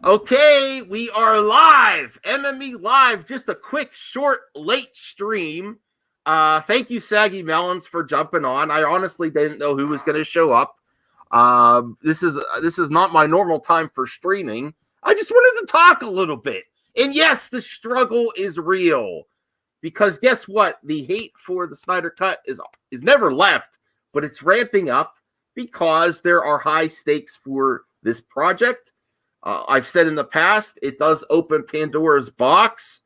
Okay, we are live. MME live. Just a quick, short, late stream. Thank you, Saggy Melons, for jumping on. I honestly didn't know who was going to show up. This is not my normal time for streaming. I just wanted to talk a little bit. And yes, the struggle is real. Because guess what? The hate for the Snyder Cut is never left, but it's ramping up because there are high stakes for this project. I've said in the past, it does open Pandora's box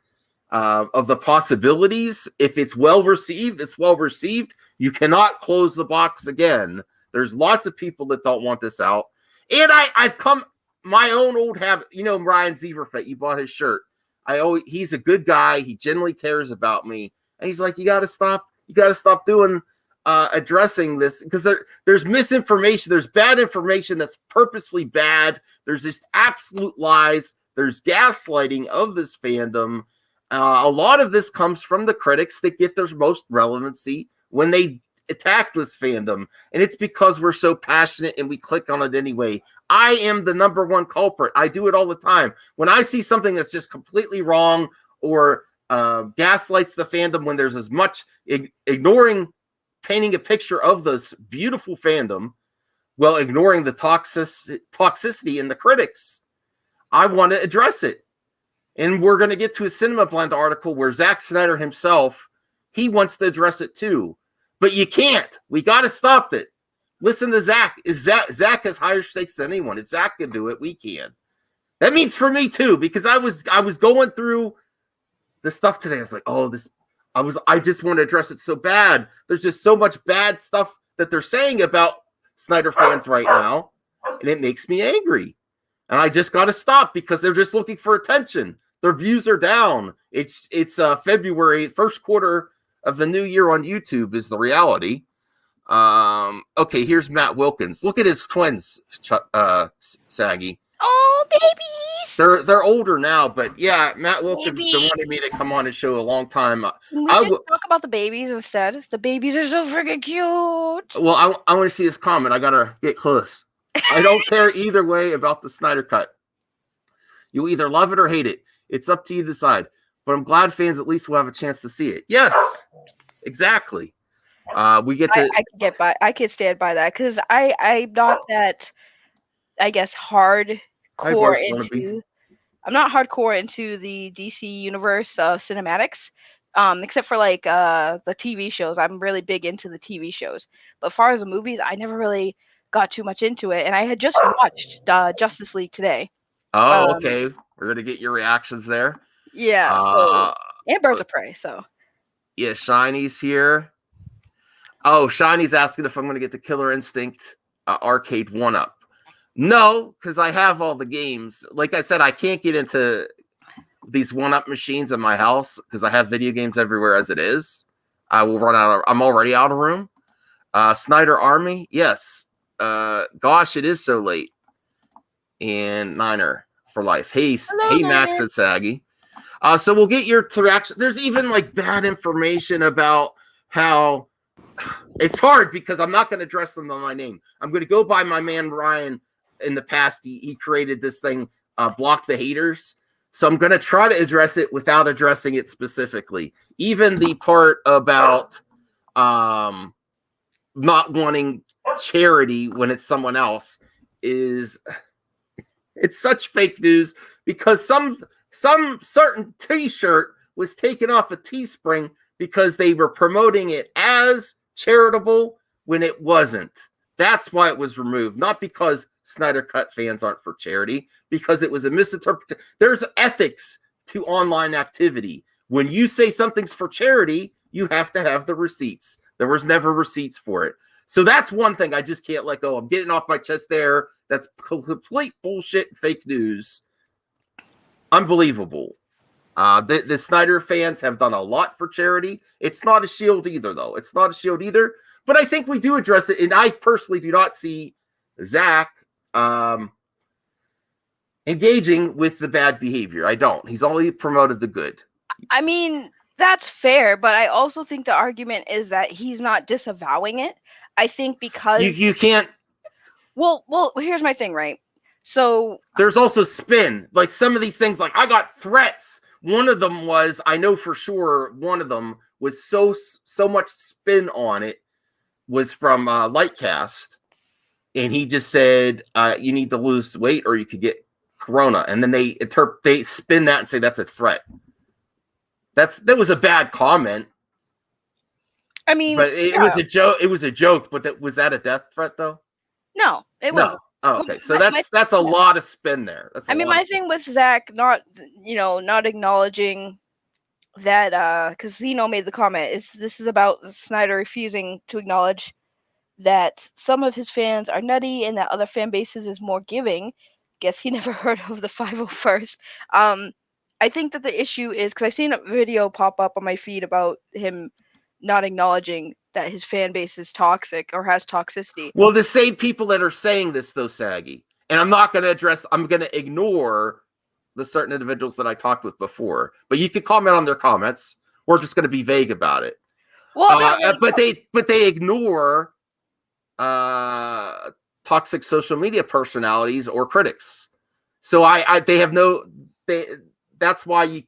of the possibilities. If it's well received, it's well received. You cannot close the box again. There's lots of people that don't want this out. And I've come my own old habit. You know, Ryan Zieverfett, you bought his shirt. He's a good guy. He genuinely cares about me. And he's like, you got to stop doing addressing this, because there's misinformation. There's bad information that's purposefully bad. There's just absolute lies. There's gaslighting of this fandom. A lot of this comes from the critics that get their most relevancy when they attack this fandom. And it's because we're so passionate and we click on it anyway. I am the number one culprit. I do it all the time. When I see something that's just completely wrong or gaslights the fandom, when there's as much painting a picture of this beautiful fandom, while ignoring the toxicity in the critics, I want to address it. And we're going to get to a Cinema Blend article where Zack Snyder himself, he wants to address it too. But you can't. We got to stop it. Listen to Zack. If Zack has higher stakes than anyone, if Zack can do it, we can. That means for me too, because I was going through the stuff today. I was like, I just want to address it so bad. There's just so much bad stuff that they're saying about Snyder fans right now, and it makes me angry. And I just got to stop because they're just looking for attention. Their views are down. It's February, first quarter of the new year on YouTube is the reality. Okay, here's Matt Wilkins. Look at his twins, Saggy. Oh, babies! They're older now, but yeah, Matt Wilkins has been wanting me to come on his show a long time. Can we just talk about the babies instead? The babies are so freaking cute. Well, I want to see his comment. I gotta get close. I don't care either way about the Snyder Cut. You either love it or hate it. It's up to you to decide. But I'm glad fans at least will have a chance to see it. Yes, exactly. We get to. I can get by. I can stand by that because I'm not that. I guess hardcore into. I'm not hardcore into the DC universe cinematics, except for like the TV shows. I'm really big into the TV shows, but as far as the movies, I never really got too much into it. And I had just watched Justice League today. Oh, okay. We're gonna get your reactions there. Yeah. And Birds of Prey. So. Yeah, Shiny's here. Oh, Shiny's asking if I'm gonna get the Killer Instinct arcade 1-up. No, because I have all the games. Like I said, I can't get into these 1-up machines in my house because I have video games everywhere as it is. I will run out. I'm already out of room. Snyder Army, yes. Gosh, it is so late. And Niner for life. Hey, Max and Saggy. So we'll get your reaction. There's even like bad information about how it's hard because I'm not going to address them on my name. I'm going to go by my man Ryan. In the past, he created this thing, Block the Haters. So I'm going to try to address it without addressing it specifically. Even the part about not wanting charity when it's someone else it's such fake news because some certain t-shirt was taken off a Teespring because they were promoting it as charitable when it wasn't. That's why it was removed, not because Snyder Cut fans aren't for charity, because it was a misinterpretation. There's ethics to online activity. When you say something's for charity, you have to have the receipts. There was never receipts for it. So that's one thing I just can't let go. I'm getting off my chest there. That's complete bullshit, fake news. Unbelievable. The Snyder fans have done a lot for charity. It's not a shield either, though. It's not a shield either. But I think we do address it, and I personally do not see Zack engaging with the bad behavior. I don't. He's only promoted the good. I mean, that's fair, but I also think the argument is that he's not disavowing it. I think because you can't. Well, here's my thing, right? So there's also spin. Like some of these things, like I got threats. One of them was, I know for sure, one of them was so much spin on it was from Lightcast, and he just said you need to lose weight or you could get corona, and then they spin that and say that's a threat. That was a bad comment. I mean, but it was a joke. It was a joke, but was that a death threat though? No, it wasn't. Oh, okay, so that's a lot of spin there. My thing with Zach not acknowledging that because Zeno made the comment is this is about Snyder refusing to acknowledge that some of his fans are nutty and that other fan bases is more giving. Guess he never heard of the 501st. I think that the issue is because I've seen a video pop up on my feed about him not acknowledging that his fan base is toxic or has toxicity. Well, the same people that are saying this, though, Saggy, and I'm not going to address, I'm going to ignore the certain individuals that I talked with before, but you could comment on their comments. We're just going to be vague about it. Well, but they ignore toxic social media personalities or critics. So that's why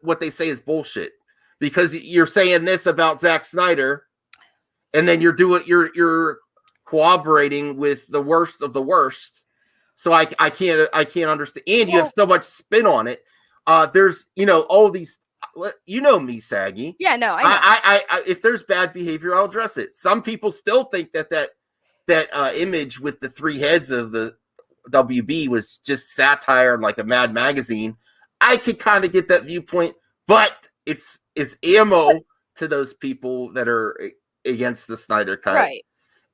what they say is bullshit, because you're saying this about Zack Snyder, and then you're cooperating with the worst of the worst. So I can't understand. And you have so much spin on it. There's all these. Me, Saggy. Yeah, no, I know. I if there's bad behavior, I'll address it. Some people still think that image with the three heads of the WB was just satire and like a Mad Magazine. I could kind of get that viewpoint, but it's ammo to those people that are against the Snyder Cut. Right.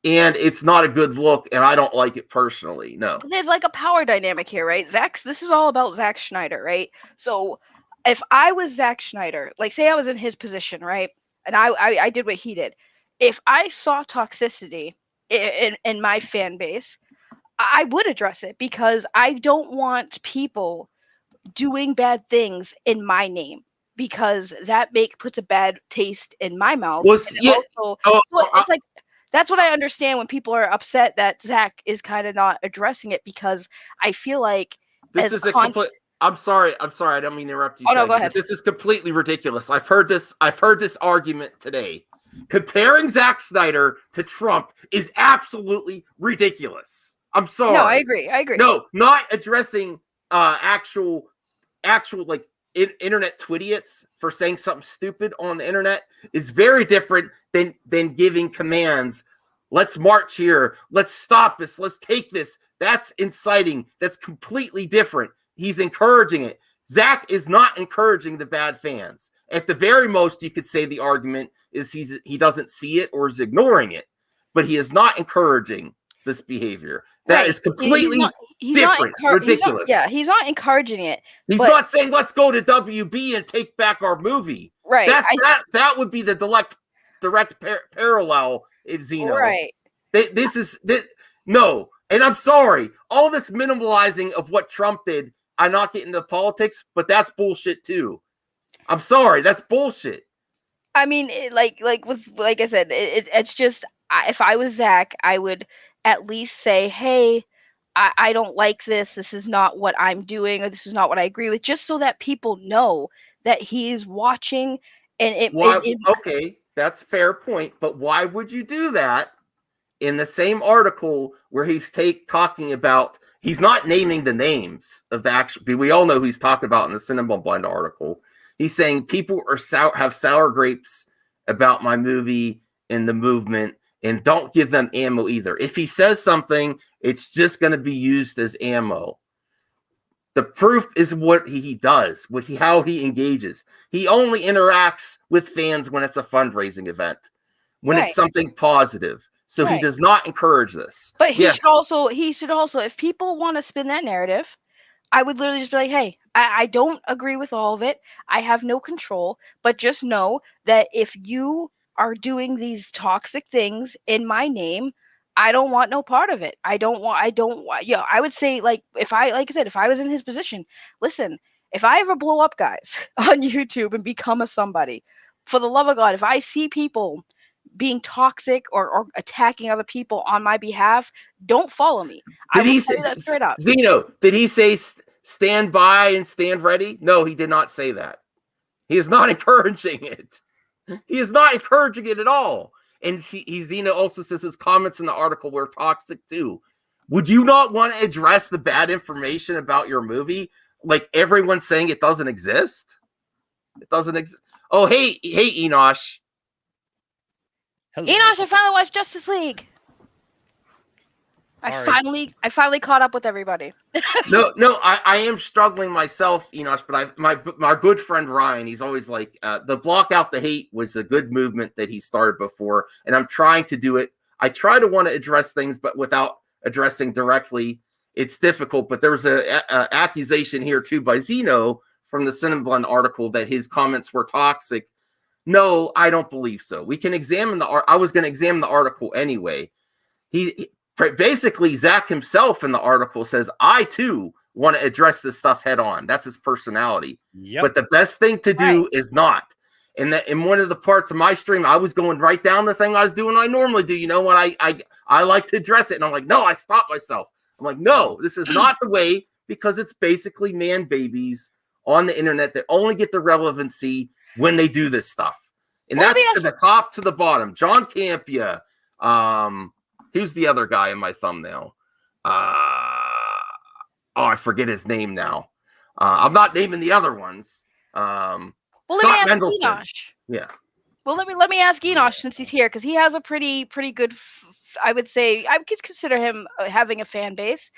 And it's not a good look, and I don't like it personally. No. There's like a power dynamic here, right? This is all about Zack Snyder, right? So if I was Zack Snyder, like say I was in his position, right? And I did what he did. If I saw toxicity in my fan base, I would address it, because I don't want people doing bad things in my name, because that puts a bad taste in my mouth. Well, yeah. It's like, that's what I understand when people are upset that Zach is kind of not addressing it, because I feel like this is I'm sorry. I don't mean to interrupt you. Oh, no, go ahead. This is completely ridiculous. I've heard this argument today. Comparing Zack Snyder to Trump is absolutely ridiculous. I'm sorry. No, I agree. No, not addressing actual like internet twidiots for saying something stupid on the internet is very different than giving commands. Let's march here. Let's stop this. Let's take this. That's inciting. That's completely different. He's encouraging it. Zach is not encouraging the bad fans. At the very most, you could say the argument is he doesn't see it or is ignoring it, but he is not encouraging this behavior. That is completely different, ridiculous. He's not encouraging it. He's not saying let's go to WB and take back our movie. Right. That would be the direct parallel if Zeno. Right. No. And I'm sorry, all this minimalizing of what Trump did, I'm not getting into politics, but that's bullshit too. I'm sorry, that's bullshit. I mean, like I said, it's just, if I was Zach, I would at least say, hey, I don't like this. This is not what I'm doing, or this is not what I agree with, just so that people know that he's watching. And okay, that's a fair point, but why would you do that in the same article where he's talking about, he's not naming the names of the actual, we all know who he's talking about in the Cinema Blend article. He's saying people have sour grapes about my movie and the movement, and don't give them ammo either. If he says something, it's just going to be used as ammo. The proof is what he does, how he engages. He only interacts with fans when it's a fundraising event, when it's something positive. So he does not encourage this. But he should also, if people want to spin that narrative, I would literally just be like, hey, I don't agree with all of it. I have no control, but just know that if you are doing these toxic things in my name, I don't want no part of it. I would say, like I said, if I was in his position, listen, if I ever blow up, guys, on YouTube and become a somebody, for the love of God, if I see people being toxic or attacking other people on my behalf, don't follow me. I Did will he tell say, you that straight up. Zeno, did he say stand by and stand ready? No, he did not say that. He is not encouraging it. He is not encouraging it at all. And Zeno also says his comments in the article were toxic too. Would you not want to address the bad information about your movie? Like everyone's saying it doesn't exist? It doesn't exist. Oh, hey, Enosh. Hello. Enosh, I finally watched Justice League. I finally caught up with everybody. no, I am struggling myself, Enosh, but my good friend Ryan, he's always like, the block out the hate was a good movement that he started before, and I'm trying to do it. I try to want to address things, but without addressing directly, it's difficult. But there's a accusation here too by Zeno from the Cinnamon article that his comments were toxic. No, I don't believe so. We can examine I was going to examine the article anyway. Basically, Zach himself in the article says, I too want to address this stuff head on. That's his personality. Yep. But the best thing to do is not. And that in one of the parts of my stream, I was going right down the thing I was doing I normally do. You know what? I like to address it. And I'm like, no, I stopped myself. I'm like, no, this is not the way, because it's basically man babies on the internet that only get the relevancy when they do this stuff. And that's to the top to the bottom. John Campia, who's the other guy in my thumbnail? I forget his name now. I'm not naming the other ones. Scott Mendelson. Yeah. Well, let me ask Enosh since he's here, because he has a pretty good. I would say I could consider him having a fan base.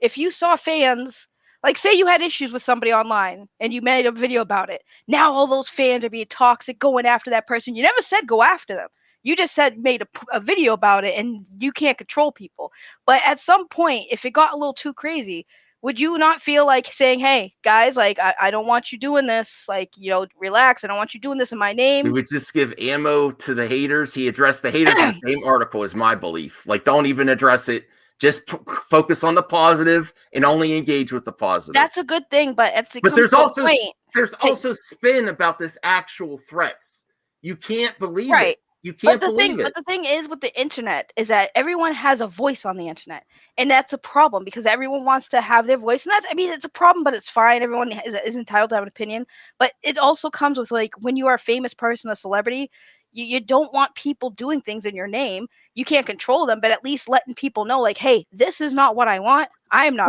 If you saw fans, like say you had issues with somebody online and you made a video about it, now all those fans are being toxic, going after that person. You never said go after them. You just said made a video about it, and you can't control people. But at some point, if it got a little too crazy, would you not feel like saying, hey, guys, like, I don't want you doing this. Like, relax. I don't want you doing this in my name. We would just give ammo to the haters. He addressed the haters in the same article as my belief. Like, don't even address it. Just focus on the positive and only engage with the positive. That's a good thing, but there's also spin about this actual threats. You can't believe it. You can't believe it. But the thing is with the internet is that everyone has a voice on the internet. And that's a problem, because everyone wants to have their voice. And it's a problem, but it's fine. Everyone is entitled to have an opinion. But it also comes with, like, when you are a famous person, a celebrity, you don't want people doing things in your name. You can't control them, but at least letting people know, like, hey, this is not what I want. I am not.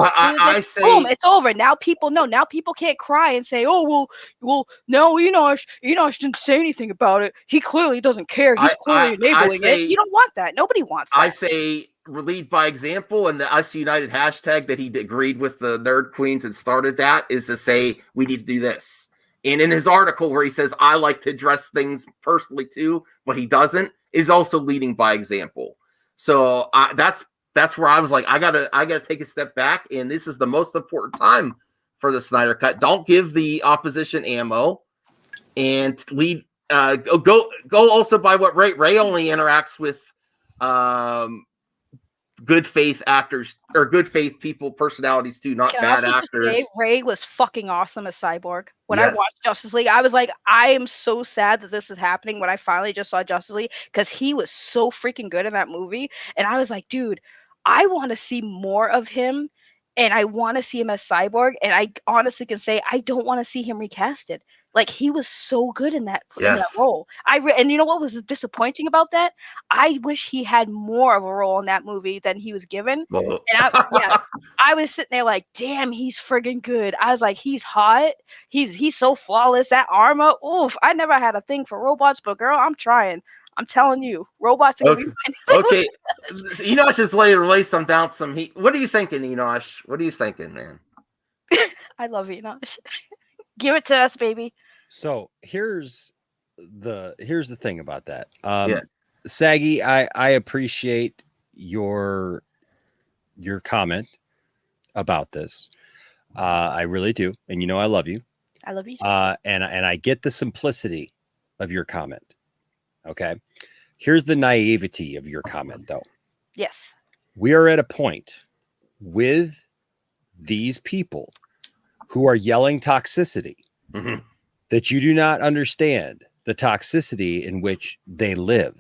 Boom, it's over. Now people know. Now people can't cry and say, oh, well, no, Enosh didn't say anything about it. He clearly doesn't care. He's clearly enabling it. You don't want that. Nobody wants that. I say lead by example, and the Us United hashtag that he agreed with the Nerd Queens and started that is to say we need to do this. And in his article where he says I like to address things personally too, but he doesn't, is also leading by example. So that's where I was like, I gotta take a step back, and this is the most important time for the Snyder Cut. Don't give the opposition ammo, and lead. Go also by what Ray only interacts with good faith actors or good faith people, personalities too, not bad actors. Say, Ray was fucking awesome as Cyborg. When I watched Justice League, I was like, I am so sad that this is happening when I finally just saw Justice League, because he was so freaking good in that movie. And I was like, dude, I want to see more of him, and I want to see him as Cyborg. And I honestly can say I don't want to see him recasted. Like, he was so good in that role. And you know what was disappointing about that? I wish he had more of a role in that movie than he was given. Well. And I was sitting there like, damn, he's friggin' good. I was like, he's hot. He's so flawless. That armor. Oof. I never had a thing for robots, but girl, I'm trying. I'm telling you, robots are gonna be okay. Enosh is later lay some down some heat. What are you thinking, Enosh? What are you thinking, man? I love Enosh. Give it to us, baby. So here's the thing about that. Saggy, I appreciate your comment about this. I really do, and I love you. I love you too. And I get the simplicity of your comment. Okay, here's the naivety of your comment, though. Yes, we are at a point with these people who are yelling toxicity that you do not understand the toxicity in which they live.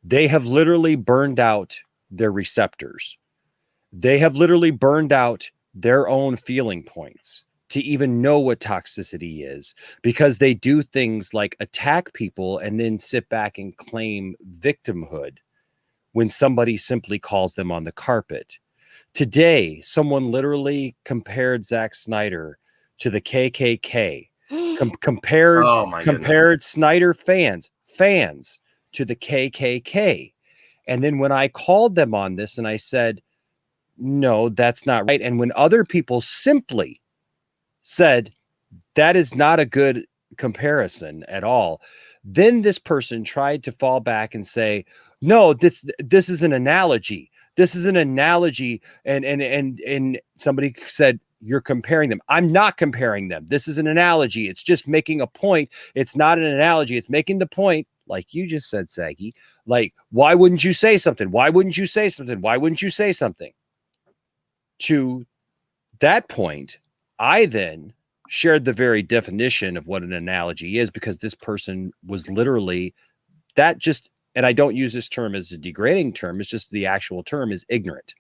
They have literally burned out their receptors. They have literally burned out their own feeling points to even know what toxicity is, because they do things like attack people and then sit back and claim victimhood when somebody simply calls them on the carpet. Today, someone literally compared Zack Snyder to the KKK, compared Snyder fans to the KKK. And then when I called them on this and I said, no, that's not right. And when other people simply said, that is not a good comparison at all, then this person tried to fall back and say, no, this is an analogy. This is an analogy. And somebody said, you're comparing them. I'm not comparing them. This is an analogy. It's just making a point. It's not an analogy. It's making the point, like you just said, Saggy. Like, why wouldn't you say something? Why wouldn't you say something? Why wouldn't you say something? To that point, I then shared the very definition of what an analogy is, because this person was literally that just, and I don't use this term as a degrading term, it's just the actual term is ignorant.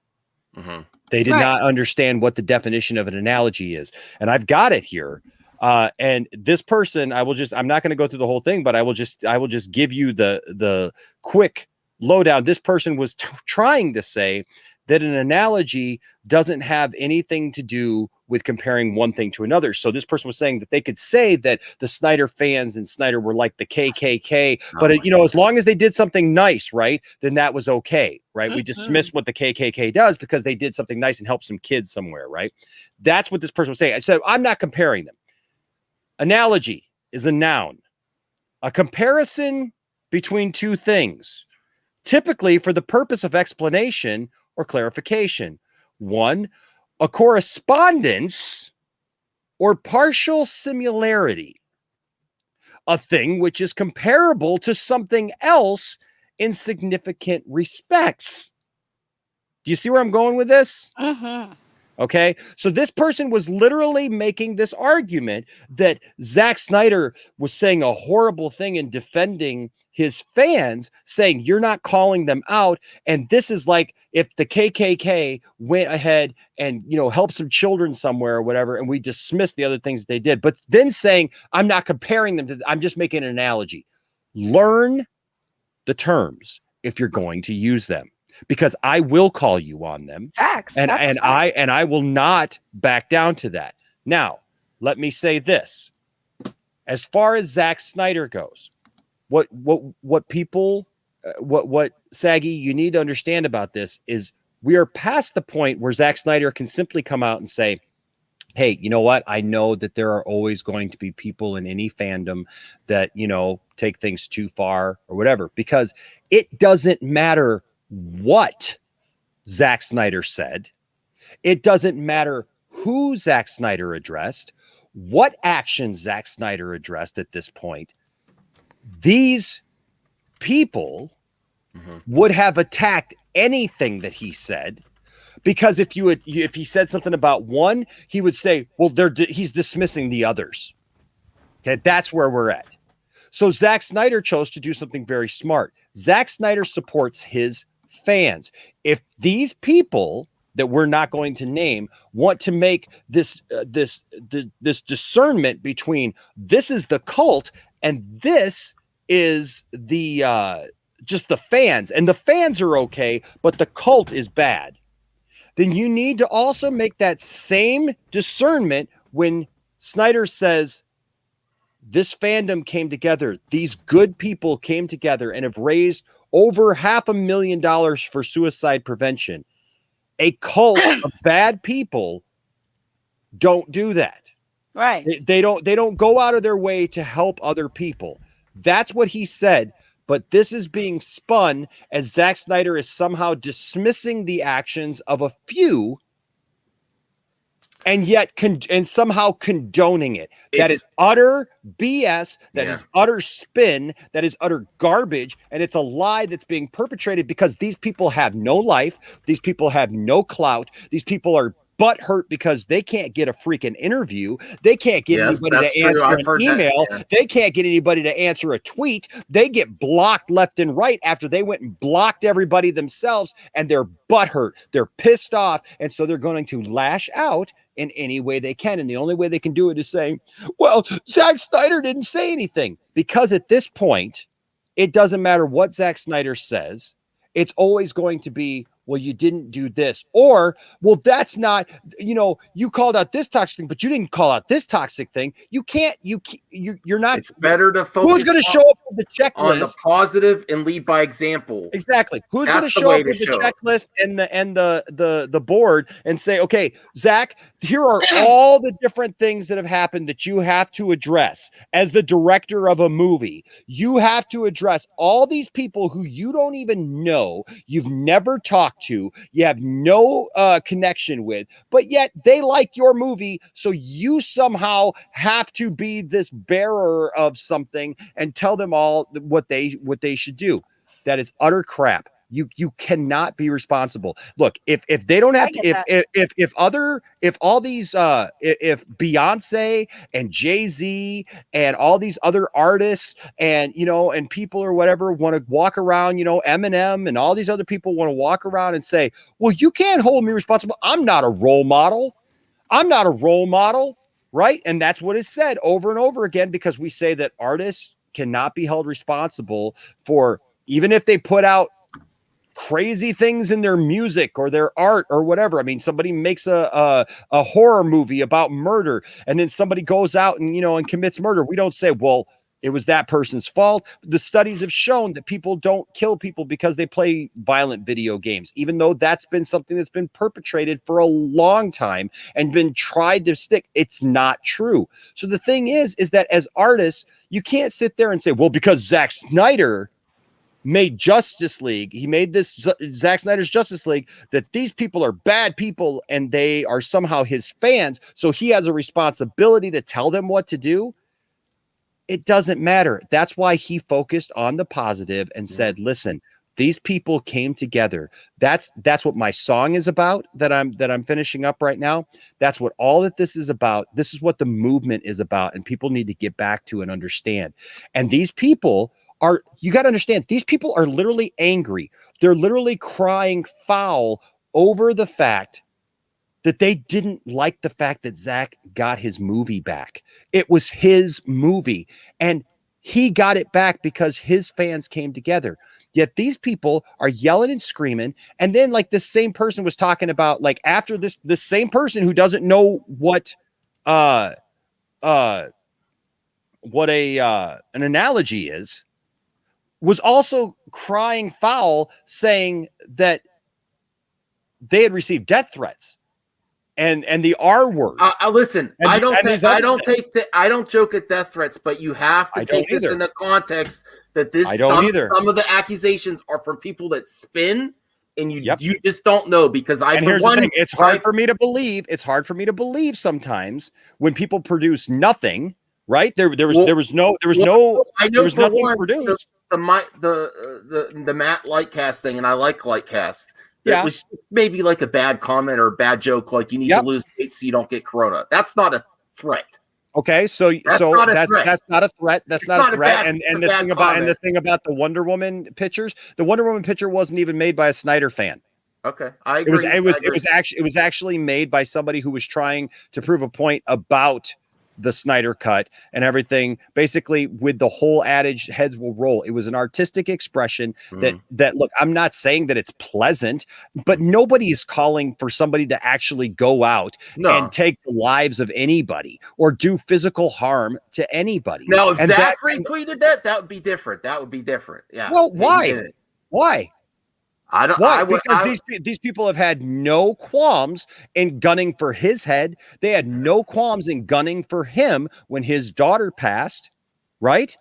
Mm-hmm. They did not understand what the definition of an analogy is. And I've got it here. And this person, I'm not going to go through the whole thing, but I will just give you the quick lowdown. This person was trying to say that an analogy doesn't have anything to do with comparing one thing to another. So this person was saying that they could say that the Snyder fans and Snyder were like the KKK, but as long as they did something nice, right, then that was okay, right? Mm-hmm. We dismiss what the KKK does because they did something nice and helped some kids somewhere, right? That's what this person was saying. I said, I'm not comparing them. Analogy is a noun. A comparison between two things, typically for the purpose of explanation or clarification. One, a correspondence or partial similarity, a thing which is comparable to something else in significant respects. Do you see where I'm going with this? Mm-hmm. Okay, so this person was literally making this argument that Zack Snyder was saying a horrible thing and defending his fans, saying you're not calling them out. And this is like if the KKK went ahead and, helped some children somewhere or whatever, and we dismissed the other things that they did. But then saying, I'm not comparing them to, I'm just making an analogy. Learn the terms if you're going to use them, because I will call you on them. Facts. And I will not back down to that. Now, let me say this. As far as Zack Snyder goes, what people, what Saggy, you need to understand about this is we are past the point where Zack Snyder can simply come out and say, hey, you know what? I know that there are always going to be people in any fandom that, take things too far or whatever, because it doesn't matter what Zack Snyder said. It doesn't matter who Zack Snyder addressed, what actions Zack Snyder addressed at this point. These people would have attacked anything that he said, because if he said something about one, he would say, well, he's dismissing the others. Okay, that's where we're at. So Zack Snyder chose to do something very smart. Zack Snyder supports his fans. If these people that we're not going to name want to make this discernment between this is the cult and this is the just the fans, and the fans are okay, but the cult is bad, then you need to also make that same discernment when Snyder says this fandom came together, these good people came together and have raised over $500,000 for suicide prevention. A cult of bad people don't do that. Right. They don't go out of their way to help other people. That's what he said. But this is being spun as Zack Snyder is somehow dismissing the actions of a few, and yet and somehow condoning it. That is utter BS. That is utter spin. That is utter garbage. And it's a lie that's being perpetrated because these people have no life. These people have no clout. These people are butthurt because they can't get a freaking interview. They can't get anybody to answer an email. They can't get anybody to answer a tweet. They get blocked left and right after they went and blocked everybody themselves, and they're butthurt. They're pissed off, and so they're going to lash out in any way they can. And the only way they can do it is saying, well, Zack Snyder didn't say anything. Because at this point, it doesn't matter what Zack Snyder says. It's always going to be, well, you didn't do this, or, well, that's not, you called out this toxic thing, but you didn't call out this toxic thing. You can't, you're not. It's better to focus. Who's going to show up with the checklist on the positive and lead by example? Exactly. Who's going to show up with the checklist and the board and say, okay, Zach, here are all the different things that have happened that you have to address as the director of a movie. You have to address all these people who you don't even know, you've never talked to, you have no connection with, but yet they like your movie, so you somehow have to be this bearer of something and tell them all what they should do. That is utter crap. You cannot be responsible. Look, if they don't have to, if all these if Beyonce and Jay-Z and all these other artists and and people or whatever want to walk around, Eminem and all these other people want to walk around and say, well, you can't hold me responsible. I'm not a role model. Right? And that's what is said over and over again, because we say that artists cannot be held responsible for, even if they put out crazy things in their music or their art or whatever. I mean, somebody makes a horror movie about murder, and then somebody goes out and and commits murder. We don't say, well, it was that person's fault. The studies have shown that people don't kill people because they play violent video games, even though that's been something that's been perpetrated for a long time and been tried to stick. It's not true. So the thing is that as artists, you can't sit there and say, well, because Zack Snyder made Justice League, he made this Zack Snyder's Justice League, that these people are bad people and they are somehow his fans, so he has a responsibility to tell them what to do. It doesn't matter. That's why he focused on the positive and said, listen, these people came together. That's what my song is about that I'm finishing up right now. That's what all that this is about. This is what the movement is about, and people need to get back to and understand. And these people you got to understand, these people are literally angry. They're literally crying foul over the fact that they didn't like the fact that Zack got his movie back. It was his movie, and he got it back because his fans came together. Yet these people are yelling and screaming. And then, like, this same person was talking about, like, after this same person who doesn't know what an analogy is, was also crying foul, saying that they had received death threats and the R word. Listen, I don't joke at death threats, but you have to take this in the context that some of the accusations are from people that spin, and you just don't know, because here's the thing, it's hard for me to believe. It's hard for me to believe sometimes when people produce nothing. Right? There was nothing produced. The Matt Lightcast thing, and I like Lightcast. It was maybe like a bad comment or a bad joke, like you need to lose weight so you don't get corona. That's not a threat. Okay, so that's not a threat. That's not a threat. And the thing about the Wonder Woman pictures, the Wonder Woman picture wasn't even made by a Snyder fan. Okay, I agree. It was actually made by somebody who was trying to prove a point about the Snyder Cut and everything, basically with the whole adage, heads will roll. It was an artistic expression that look, I'm not saying that it's pleasant, but nobody is calling for somebody to actually go out and take the lives of anybody or do physical harm to anybody. Now, if Zach retweeted that would be different. Yeah. Well, why? Why? I don't. Why? Because these people have had no qualms in gunning for his head. They had no qualms in gunning for him when his daughter passed. Right?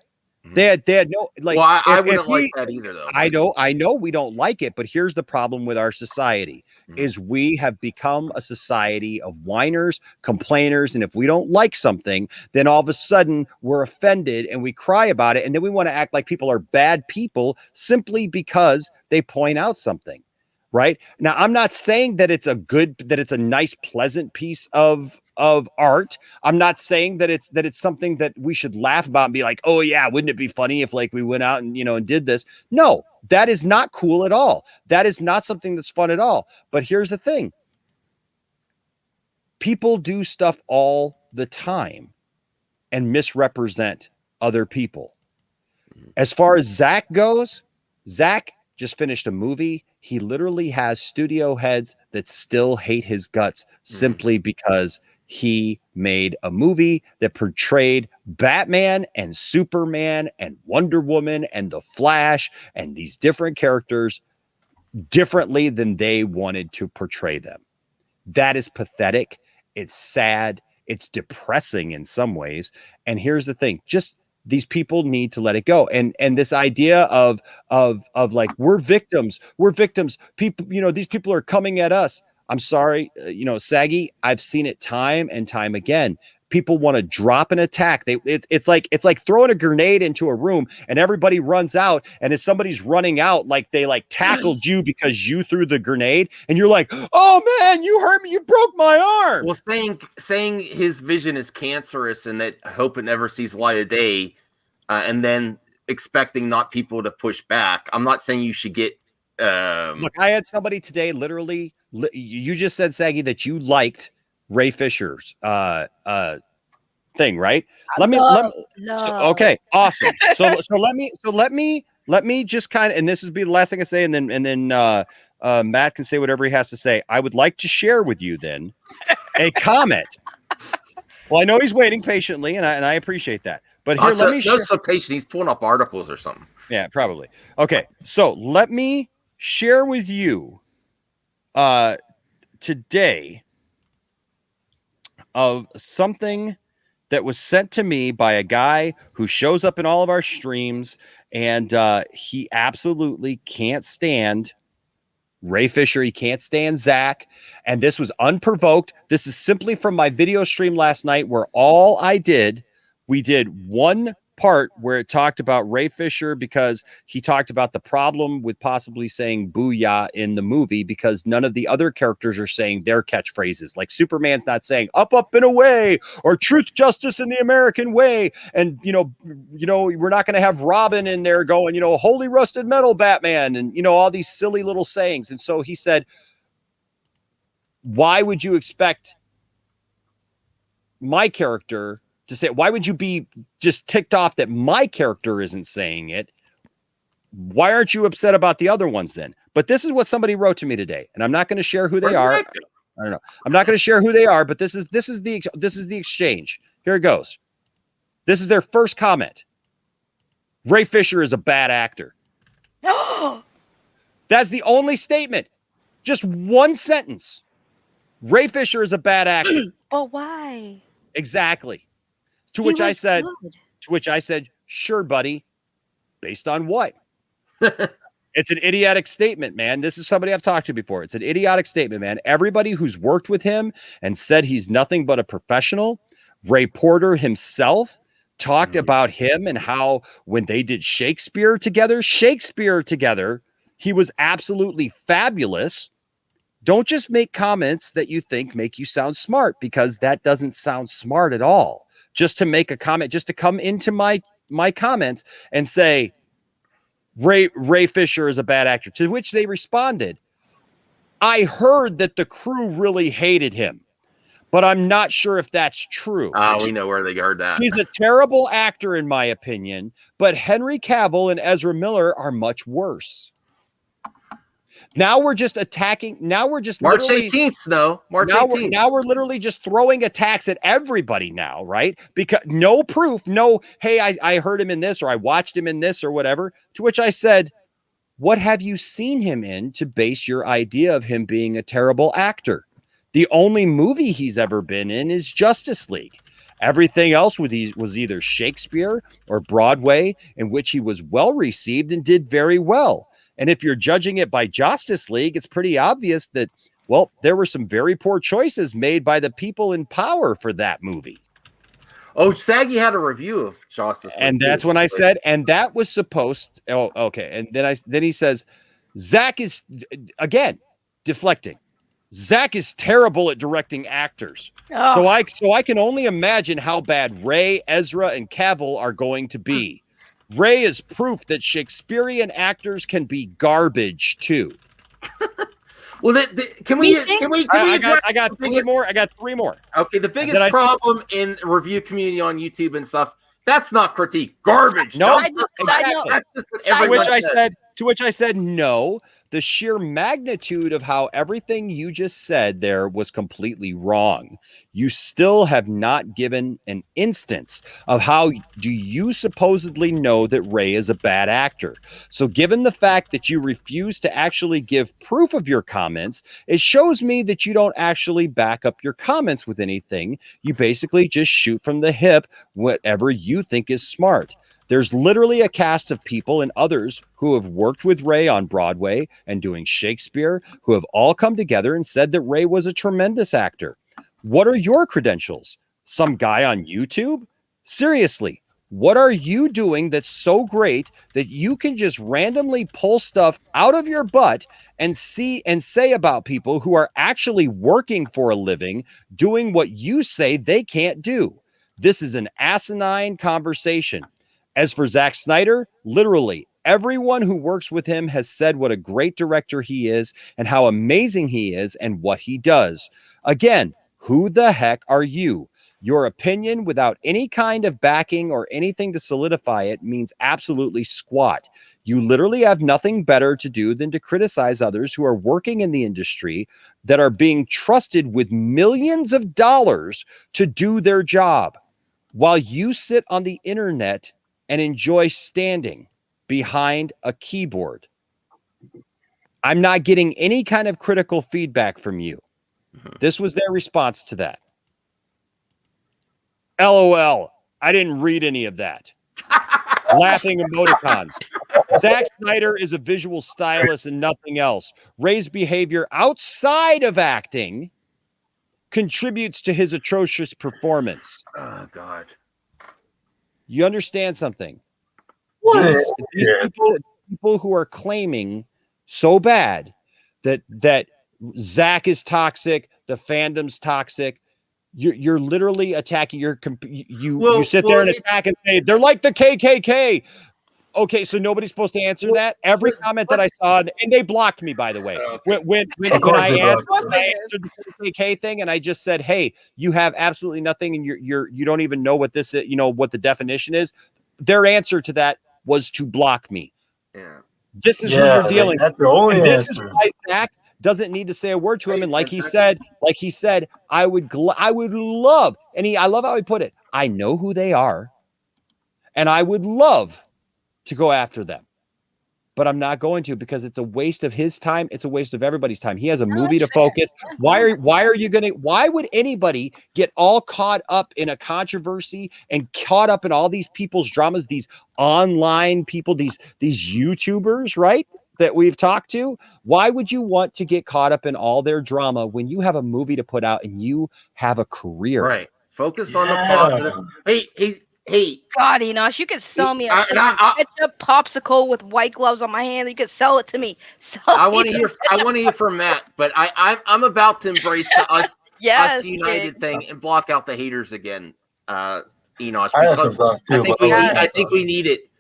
They had no like. Well, I wouldn't like that either, though. I know we don't like it, but here's the problem with our society: is we have become a society of whiners, complainers, and if we don't like something, then all of a sudden we're offended and we cry about it, and then we want to act like people are bad people simply because they point out something. right? Now, I'm not saying that it's a nice, pleasant piece of art. I'm not saying that it's something that we should laugh about and be like, oh yeah, wouldn't it be funny if like we went out and and did this? No, that is not cool at all. That is not something that's fun at all. But here's the thing. People do stuff all the time and misrepresent other people. As far as Zach goes, Zach just finished a movie. He literally has studio heads that still hate his guts simply because he made a movie that portrayed Batman and Superman and Wonder Woman and the Flash and these different characters differently than they wanted to portray them. That is pathetic. It's sad. It's depressing in some ways. And here's the thing, just these people need to let it go. And this idea of like, we're victims. People, these people are coming at us. I'm sorry, Saggy, I've seen it time and time again. People want to drop an attack. It's like throwing a grenade into a room and everybody runs out. And if somebody's running out, like they like tackled you because you threw the grenade, and you're like, oh man, you hurt me, you broke my arm. Well, saying his vision is cancerous and that hope it never sees light of day, and then expecting not people to push back. I'm not saying you should get. Look, I had somebody today. Literally, you just said, Saggy, that you liked Ray Fisher's thing, right? Okay, awesome. So let me just kind of, and this will be the last thing I say, and then Matt can say whatever he has to say. I would like to share with you then a comment. Well, I know he's waiting patiently, and I appreciate that. But here, let me share. So patient. He's pulling up articles or something. Yeah, probably. Okay, so let me share with you today of something that was sent to me by a guy who shows up in all of our streams, and he absolutely can't stand Ray Fisher. He can't stand Zach. And this was unprovoked. This is simply from my video stream last night, where we did one part where it talked about Ray Fisher, because he talked about the problem with possibly saying booyah in the movie, because none of the other characters are saying their catchphrases. Like Superman's not saying up, up and away, or truth, justice, in the American way. And, we're not going to have Robin in there going, holy rusted metal Batman, and, all these silly little sayings. And so he said, why would you expect my character to say, why would you be just ticked off that my character isn't saying it? Why aren't you upset about the other ones then? But this is what somebody wrote to me today, and I'm not going to share who they are. I don't know. I'm not going to share who they are, but this is the exchange. Here it goes. This is their first comment. Ray Fisher is a bad actor. That's the only statement. Just one sentence. Ray Fisher is a bad actor. But why? Exactly. To which I said, sure, buddy. Based on what? It's an idiotic statement, man. This is somebody I've talked to before. It's an idiotic statement, man. Everybody who's worked with him and said he's nothing but a professional. Ray Porter himself talked about him and how when they did Shakespeare together, he was absolutely fabulous. Don't just make comments that you think make you sound smart, because that doesn't sound smart at all. Just to make a comment, just to come into my comments and say, Ray Fisher is a bad actor. To which they responded, I heard that the crew really hated him, but I'm not sure if that's true. We know where they heard that. He's a terrible actor, in my opinion, but Henry Cavill and Ezra Miller are much worse. Now we're just attacking. Now we're just March 18th, though. March 18th. Now we're literally just throwing attacks at everybody now, right? Because no proof, no, hey, I heard him in this, or I watched him in this, or whatever. To which I said, what have you seen him in to base your idea of him being a terrible actor? The only movie he's ever been in is Justice League. Everything else was either Shakespeare or Broadway, in which he was well received and did very well. And if you're judging it by Justice League, it's pretty obvious that, well, there were some very poor choices made by the people in power for that movie. Oh, Saggy had a review of Justice League. And that's when I said, and that was supposed. Oh, okay. And then he says, Zach is, again, deflecting. Zach is terrible at directing actors. Oh. So I can only imagine how bad Ray, Ezra, and Cavill are going to be. Ray is proof that Shakespearean actors can be garbage too. Well, can we? I got three more. I got three more. Okay, the biggest problem in the review community on YouTube and stuff, that's not critique. Garbage. No, exactly. That's just what everyone said. To which I said, no, the sheer magnitude of how everything you just said there was completely wrong. You still have not given an instance of how do you supposedly know that Ray is a bad actor. So given the fact that you refuse to actually give proof of your comments, it shows me that you don't actually back up your comments with anything. You basically just shoot from the hip whatever you think is smart. There's literally a cast of people and others who have worked with Ray on Broadway and doing Shakespeare who have all come together and said that Ray was a tremendous actor. What are your credentials? Some guy on YouTube? Seriously, what are you doing that's so great that you can just randomly pull stuff out of your butt and see and say about people who are actually working for a living, doing what you say they can't do? This is an asinine conversation. As for Zack Snyder, literally everyone who works with him has said what a great director he is and how amazing he is and what he does. Again, who the heck are you? Your opinion without any kind of backing or anything to solidify it means absolutely squat. You literally have nothing better to do than to criticize others who are working in the industry that are being trusted with millions of dollars to do their job, while you sit on the internet and enjoy standing behind a keyboard. I'm not getting any kind of critical feedback from you. This was their response to that. LOL. I didn't read any of that. Laughing emoticons. Zack Snyder is a visual stylist and nothing else. Ray's behavior outside of acting contributes to his atrocious performance. Oh, God. You understand something? What? These people who are claiming so bad that Zach is toxic, the fandom's toxic. You're literally attacking you sit there and attack and say they're like the KKK. Okay, so nobody's supposed to answer that. Every comment that I saw, and they blocked me, by the way. When I answered the KKK thing, and I just said, "Hey, you have absolutely nothing, and you don't even know what this is, what the definition is." Their answer to that was to block me. Yeah, this is who you're dealing with. That's the only answer. This is why Zach doesn't need to say a word to him. And like he said, I would love, and I love how he put it. I know who they are, and I would love to go after them, but I'm not going to, because it's a waste of his time. It's a waste of everybody's time. He has a movie to focus. Why would anybody get all caught up in a controversy and caught up in all these people's dramas, these online people, these YouTubers, right? That we've talked to? Why would you want to get caught up in all their drama when you have a movie to put out and you have a career? Right. Focus on the positive. Hey. God, Enosh, you could sell me a ketchup popsicle with white gloves on my hand. You could sell it to me. I want to hear from Matt, but I'm about to embrace the us United thing and block out the haters again, Enosh, because I think we need it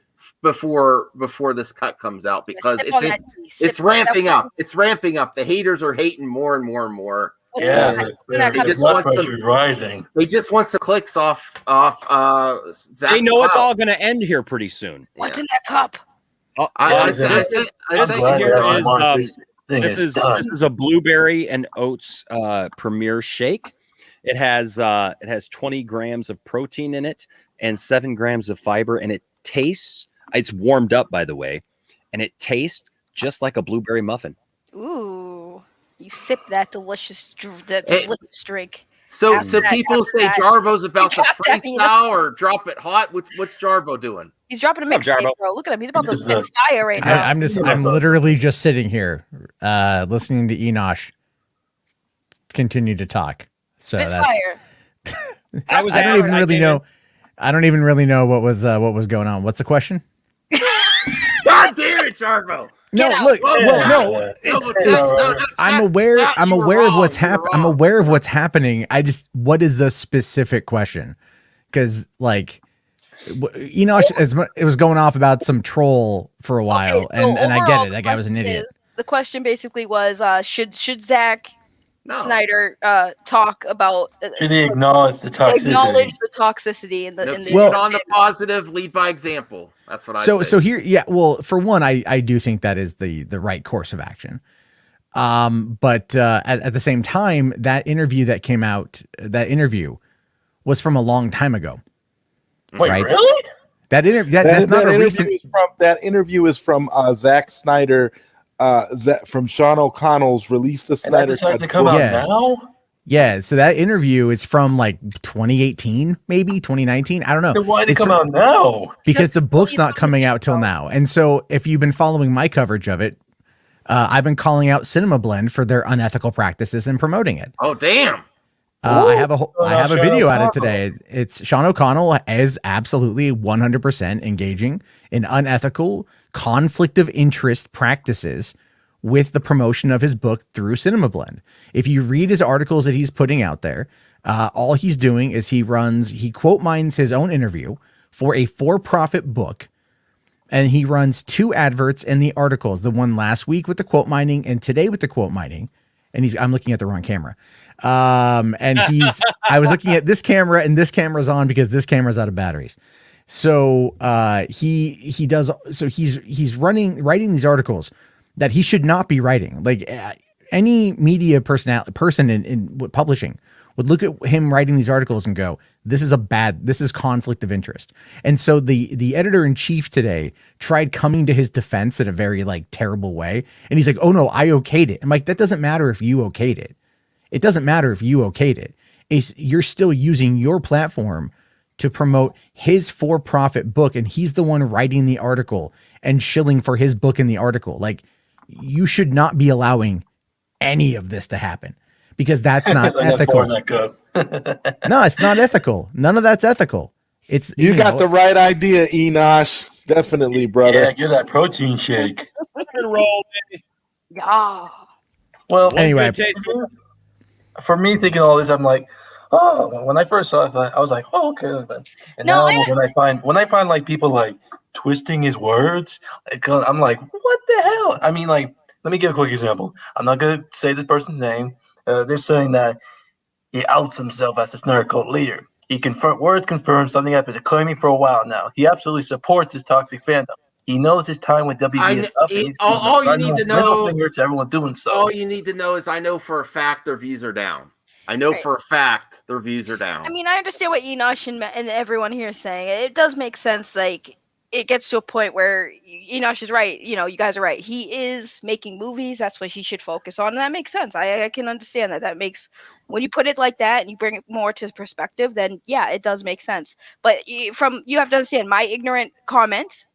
before this cut comes out, because it's ramping up. It's ramping up. The haters are hating more and more and more. Yeah, they just want some clicks off Zach's They know it's all going to end here pretty soon. What's in that cup? This is a blueberry and oats premier shake. It has 20 grams of protein in it and 7 grams of fiber, and it tastes. It's warmed up, by the way, and it tastes just like a blueberry muffin. Ooh. You sip that delicious drink. So people say Jarbo's about to freestyle or drop it hot. What's Jarbo doing? He's dropping a mixtape, bro. Look at him. He's about to spit fire right now. I'm literally just sitting here, listening to Enosh continue to talk. So spit that's. Fire. I don't even really know what was going on. What's the question? God damn right, Charvo. No, look. Well, no. I'm aware. I'm aware of what's happening. I'm aware of what's happening. What is the specific question? Because like, it was going off about some troll for a while, Okay, so and I get overall, it. That guy was an idiot. The question basically was, should Zack Snyder talk about? Should he acknowledge the toxicity? Acknowledge the toxicity in the. Keep it on the positive. Lead by example. That's what I say. So here, yeah. Well, for one, I do think that is the right course of action. But at the same time, that interview that came out, was from a long time ago. Wait, right? really? That interview. That's not a recent. That interview is from Zack Snyder. From Sean O'Connell's release the Snyder Cut. To come out now. Yeah, so that interview is from like 2018, maybe 2019. I don't know. Then why did it come out now? Because the book's not coming out till now. And so if you've been following my coverage of it, I've been calling out Cinema Blend for their unethical practices in promoting it. Oh, damn. I have a video at it today. It's Sean O'Connell is absolutely 100% engaging in unethical conflict of interest practices with the promotion of his book through Cinema Blend. If you read his articles that he's putting out there, all he's doing is he quote mines his own interview for a for-profit book, and he runs 2 adverts in the articles, the one last week with the quote mining and today with the quote mining. And I'm looking at the wrong camera. And I was looking at this camera, and this camera's on because this camera's out of batteries. So he's writing these articles that he should not be writing. Like any media person in publishing would look at him writing these articles and go, this is conflict of interest. And so the editor-in-chief today tried coming to his defense in a very like terrible way. And he's like, oh no, I okayed it. I'm like, that doesn't matter if you okayed it. It doesn't matter if you okayed it. You're still using your platform to promote his for-profit book, and he's the one writing the article and shilling for his book in the article. Like, you should not be allowing any of this to happen because that's not ethical. No, it's not ethical. None of that's ethical. It's you got the right idea, Enosh. Definitely, brother. Yeah, give that protein shake. Roll, baby. Yeah. Well, anyway, for me thinking all this, I'm like, oh, when I first saw it, I was like, oh, okay. And now when I find like people like twisting his words, I'm like, what the hell? I mean, like, let me give a quick example. I'm not gonna say this person's name. They're saying that he outs himself as a Snyder Cult leader. Words confirm something I've been claiming for a while now. He absolutely supports his toxic fandom. He knows his time with WB is up. All you need to know to everyone doing so. All you need to know is I know for a fact their views are down. I know for a fact their views are down. I mean, I understand what Enosh and everyone here is saying. It does make sense. Like, it gets to a point where Enosh is right. You know, you guys are right. He is making movies. That's what he should focus on. And that makes sense. I can understand that. That makes, when you put it like that and you bring it more to perspective, then yeah, it does make sense. But you have to understand my ignorant comment,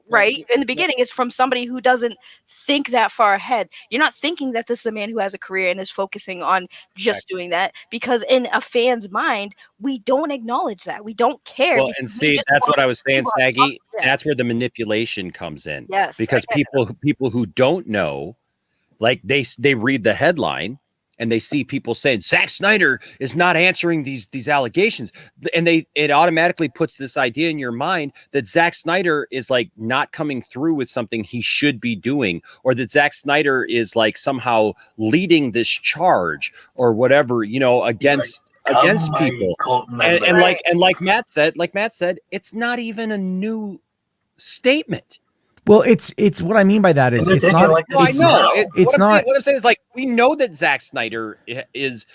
right, in the beginning is from somebody who doesn't think that far ahead. You're not thinking that this is a man who has a career and is focusing on just doing that, because in a fan's mind, we don't acknowledge that. We don't care. Well, and see, that's what I was saying, Saggy. That's where the manipulation comes in. Yes. Because people who don't know, like they read the headline and they see people saying Zack Snyder is not answering these allegations, and it automatically puts this idea in your mind that Zack Snyder is like not coming through with something he should be doing, or that Zack Snyder is like somehow leading this charge or whatever, against people. And like Matt said, it's not even a new statement. Well, it's what I mean by that is it's not. Like I know it's not. What I'm saying is, like, we know that Zack Snyder is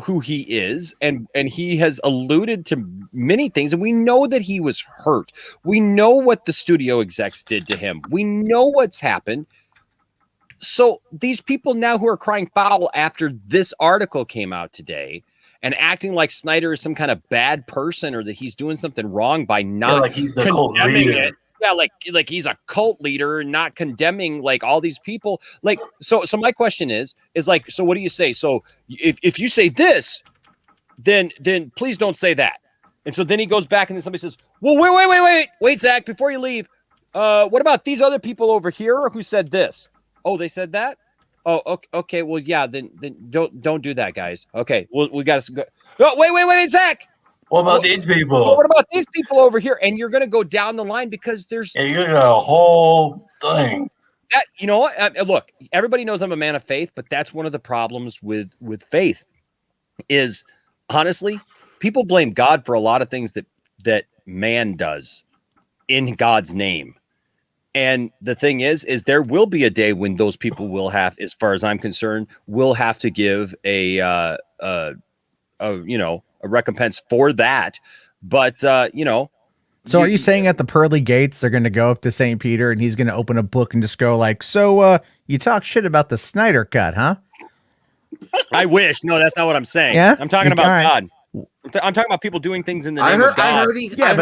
who he is, and he has alluded to many things, and we know that he was hurt. We know what the studio execs did to him. We know what's happened. So these people now who are crying foul after this article came out today and acting like Snyder is some kind of bad person or that he's doing something wrong by not like he's the cult leader. it. Yeah, like he's a cult leader and not condemning like all these people. Like, so my question is like, so what do you say? So if you say this, then please don't say that. And so then he goes back and then somebody says, well, wait, Zach, before you leave, What about these other people over here who said this? Oh, they said that? Oh, okay. Well, yeah, then don't do that, guys. Okay, we got to go. Oh, wait, Zach. What about these people? What about these people over here? And you're going to go down the line because there's you got a whole thing. That, you know what? Look, everybody knows I'm a man of faith, but that's one of the problems with faith is, honestly, people blame God for a lot of things that man does in God's name. And the thing is there will be a day when those people will have, as far as I'm concerned, will have to give a recompense for that. But So are you saying at the pearly gates they're going to go up to St. Peter and he's going to open a book and just go like, so you talk shit about the Snyder Cut, huh? I wish. No, that's not what I'm saying. Yeah? I'm talking about right. God. I'm talking about people doing things in the name of God. I heard he said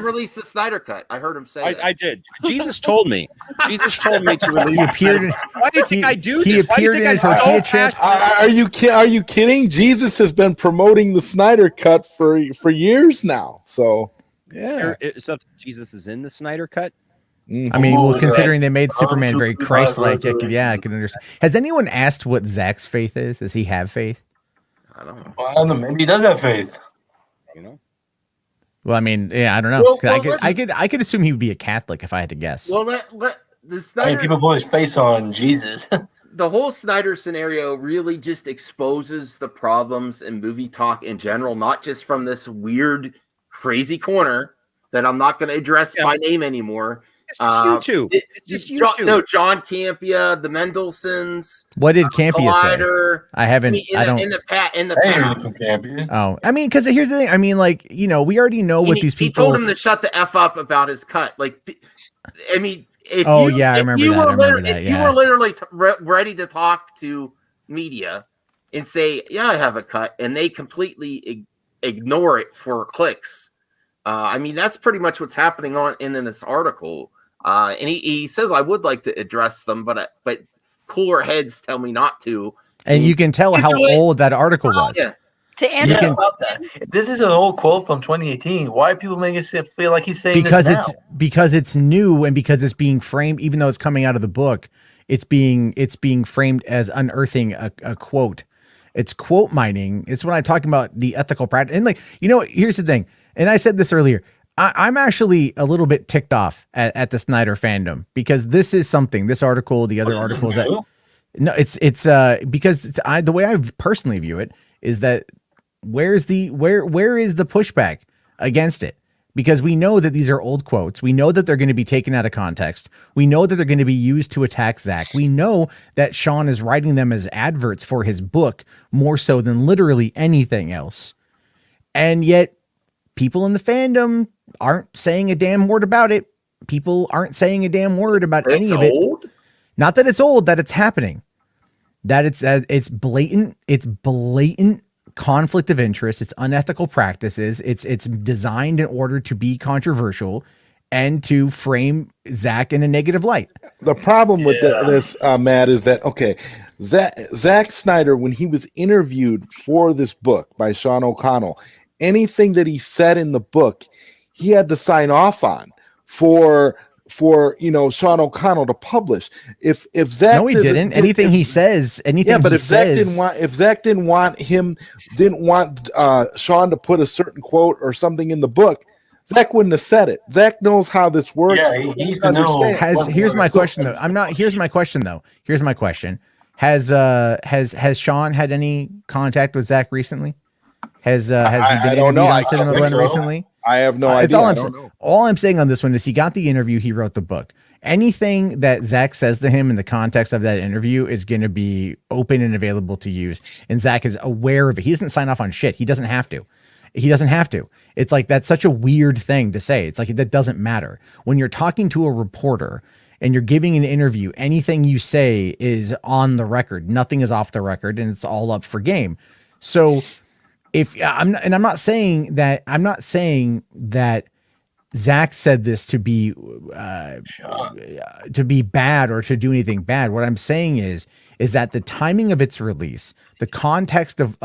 release the Snyder Cut. I heard him say that. I did. Jesus told me. Jesus told me to release. He appeared. Why do you think I do this? He appeared in his tortilla chips. Are you kidding? Jesus has been promoting the Snyder Cut for years now. So yeah, so Jesus is in the Snyder Cut. I mean, well, considering they made Superman very Christ-like, I can understand. Has anyone asked what Zach's faith is? Does he have faith? I don't know. Well, I don't know. Maybe he does have faith. You know. Well, I mean, yeah, I don't know. Well, I could assume he would be a Catholic if I had to guess. Well, the Snyder, people put his face on Jesus. The whole Snyder scenario really just exposes the problems in movie talk in general, not just from this weird, crazy corner that I'm not going to address by name anymore. It's just you two. It's just you two. No, John Campia, the Mendelssohns. What did Campia Collider, say? I haven't. I don't. In the past. Campia. Oh, I mean, because here's the thing. I mean, like, we already know what these people. He told him to shut the F up about his cut. Like, I mean, if I you remember that. If you were literally ready to talk to media and say, "Yeah, I have a cut," and they completely ignore it for clicks. I mean, that's pretty much what's happening in this article. And he says, I would like to address them, but cooler heads tell me not to. And you can tell how old that article was. Yeah. To answer about that. This is an old quote from 2018. Why are people making it feel like he's saying because this now? Because it's new and because it's being framed, even though it's coming out of the book, it's being framed as unearthing a quote. It's quote mining. It's when I'm talking about the ethical practice. And here's the thing. And I said this earlier. I'm actually a little bit ticked off at the Snyder fandom because this is something. This article, the other articles that it's because the way I personally view it is that where is the pushback against it? Because we know that these are old quotes. We know that they're going to be taken out of context. We know that they're going to be used to attack Zach. We know that Sean is writing them as adverts for his book more so than literally anything else. And yet people in the fandom aren't saying a damn word about it. People aren't saying a damn word about any of it. Not that it's old, that it's happening. That it's blatant. It's blatant conflict of interest. It's unethical practices. It's designed in order to be controversial and to frame Zach in a negative light. The problem with this, Matt, is that Zack Snyder, when he was interviewed for this book by Sean O'Connell, anything that he said in the book, he had to sign off on for Sean O'Connell to publish. If Zach didn't. Anything he says, but if Zach didn't want Sean to put a certain quote or something in the book, Zach wouldn't have said it. Zach knows how this works. Yeah, he needs to know. Here's my question though. Here's my question. Has Sean had any contact with Zach recently? Has he been on Cinema Blend recently? I have no idea. All I'm saying on this one is he got the interview, he wrote the book. Anything that Zach says to him in the context of that interview is going to be open and available to use. And Zach is aware of it. He doesn't sign off on shit. He doesn't have to. It's like, that's such a weird thing to say. It's like, that doesn't matter. When you're talking to a reporter and you're giving an interview, anything you say is on the record. Nothing is off the record, and it's all up for game. So I'm not saying that Zach said this to be bad or to do anything bad. What I'm saying is that the timing of its release, the context of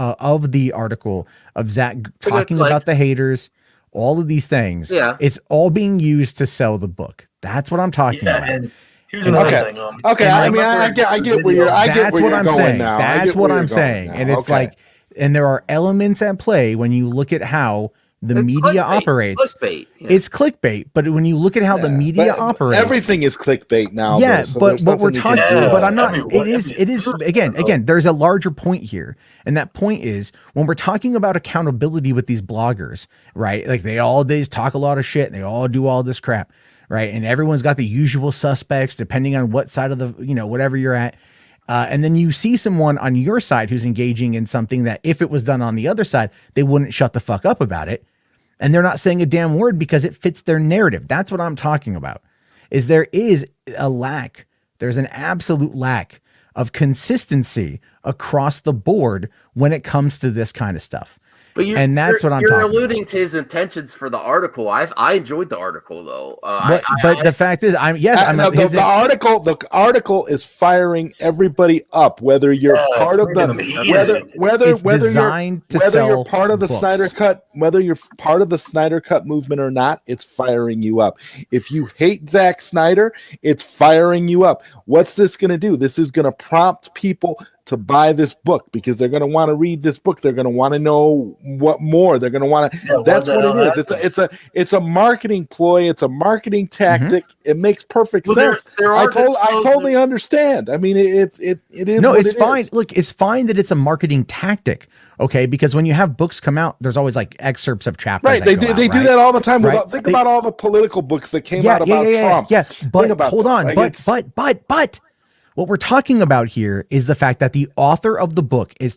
the article of Zach talking about the haters, all of these things. Yeah. It's all being used to sell the book. That's what I'm talking about. And here's another thing. Okay, I mean, I get where you're. That's what I'm saying. Now. That's what I'm saying. And it's like, and there are elements at play when you look at how the media operates. Clickbait. Yeah. It's clickbait, but when you look at how the media operates, everything is clickbait now. Yeah, so but what we're talking, but I'm not. Everyone, It is again. There's a larger point here, and that point is when we're talking about accountability with these bloggers, right? Like they all days talk a lot of shit, and they all do all this crap, right? And everyone's got the usual suspects depending on what side of the whatever you're at. And then you see someone on your side who's engaging in something that if it was done on the other side, they wouldn't shut the fuck up about it. And they're not saying a damn word because it fits their narrative. That's what I'm talking about. Is there is a lack. There's an absolute lack of consistency across the board when it comes to this kind of stuff. But that's what I'm talking You're about. alluding to his intentions for the article. I enjoyed the article though. But the fact is, the article is firing everybody up, whether you're part of the whether you're part of the Snyder Cut, whether you're part of the Snyder Cut movement or not, it's firing you up. If you hate Zack Snyder, it's firing you up. What's this going to do? This is going to prompt people to buy this book because they're going to want to read this book. They're going to want to know what more. They're going to want to. Yeah, that's what it is. It's a marketing ploy. It's a marketing tactic. Mm-hmm. It makes perfect sense. I totally understand. I mean, it is. No, it's fine. Is. Look, it's fine that it's a marketing tactic. Okay, because when you have books come out, there's always like excerpts of chapters. Right, they do that all the time. Right? Think about all the political books that came out about Trump. Yeah, but hold on, but. What we're talking about here is the fact that the author of the book is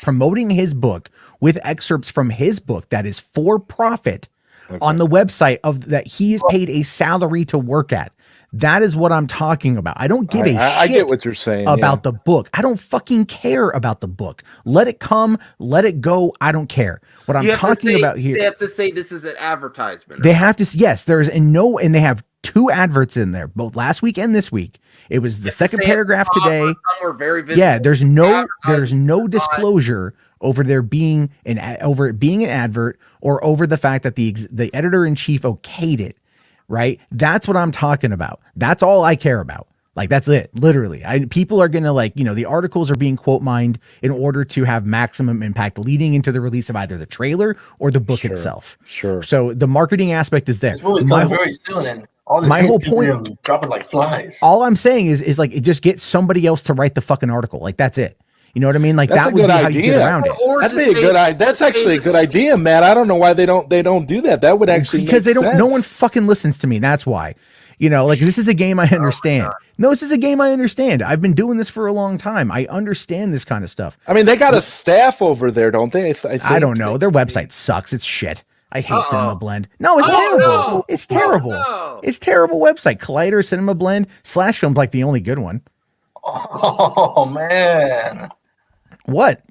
promoting his book with excerpts from his book that is for profit on the website that he is paid a salary to work at. That is what I'm talking about. I don't give a shit. I get what you're saying about the book. I don't fucking care about the book. Let it come, let it go. I don't care. What I'm talking about here. They have to say this is an advertisement. They have to. Yes, there's and they have 2 adverts in there, both last week and this week. It was the second paragraph today. Very visible. Yeah, there's no disclosure over there being an advert or over the fact that the editor in chief okayed it. Right? That's what I'm talking about. That's all I care about. Like that's it. Literally, people are gonna the articles are being quote mined in order to have maximum impact leading into the release of either the trailer or the book itself. Sure. So the marketing aspect is there. Very soon, and my whole point, dropping like flies. All I'm saying is like it just gets somebody else to write the fucking article. Like that's it. You know what I mean? Like that's that would be how you get around it. That's actually a good idea, Matt. I don't know why they don't do that. That would actually because make sense. No one fucking listens to me. That's why. Like this is a game I understand. No, this is a game I understand. I've been doing this for a long time. I understand this kind of stuff. I mean, they got a staff over there, don't they? I don't know. Their website sucks. It's shit. I hate Cinema Blend. No, it's terrible. No. It's terrible. No. It's terrible website. Collider, Cinema Blend, Slash Film's like the only good one. Oh man. What?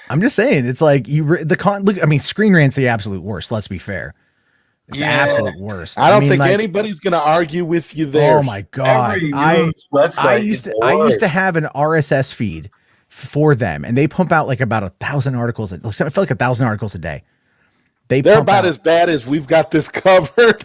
I'm just saying, it's like look. I mean, Screen Rant's the absolute worst. Let's be fair. It's the absolute worst. I don't think anybody's going to argue with you there. Oh my god! I used to have an RSS feed for them, and they pump out like about 1,000 articles. I feel like 1,000 articles a day. They're about as bad as We've Got This Covered.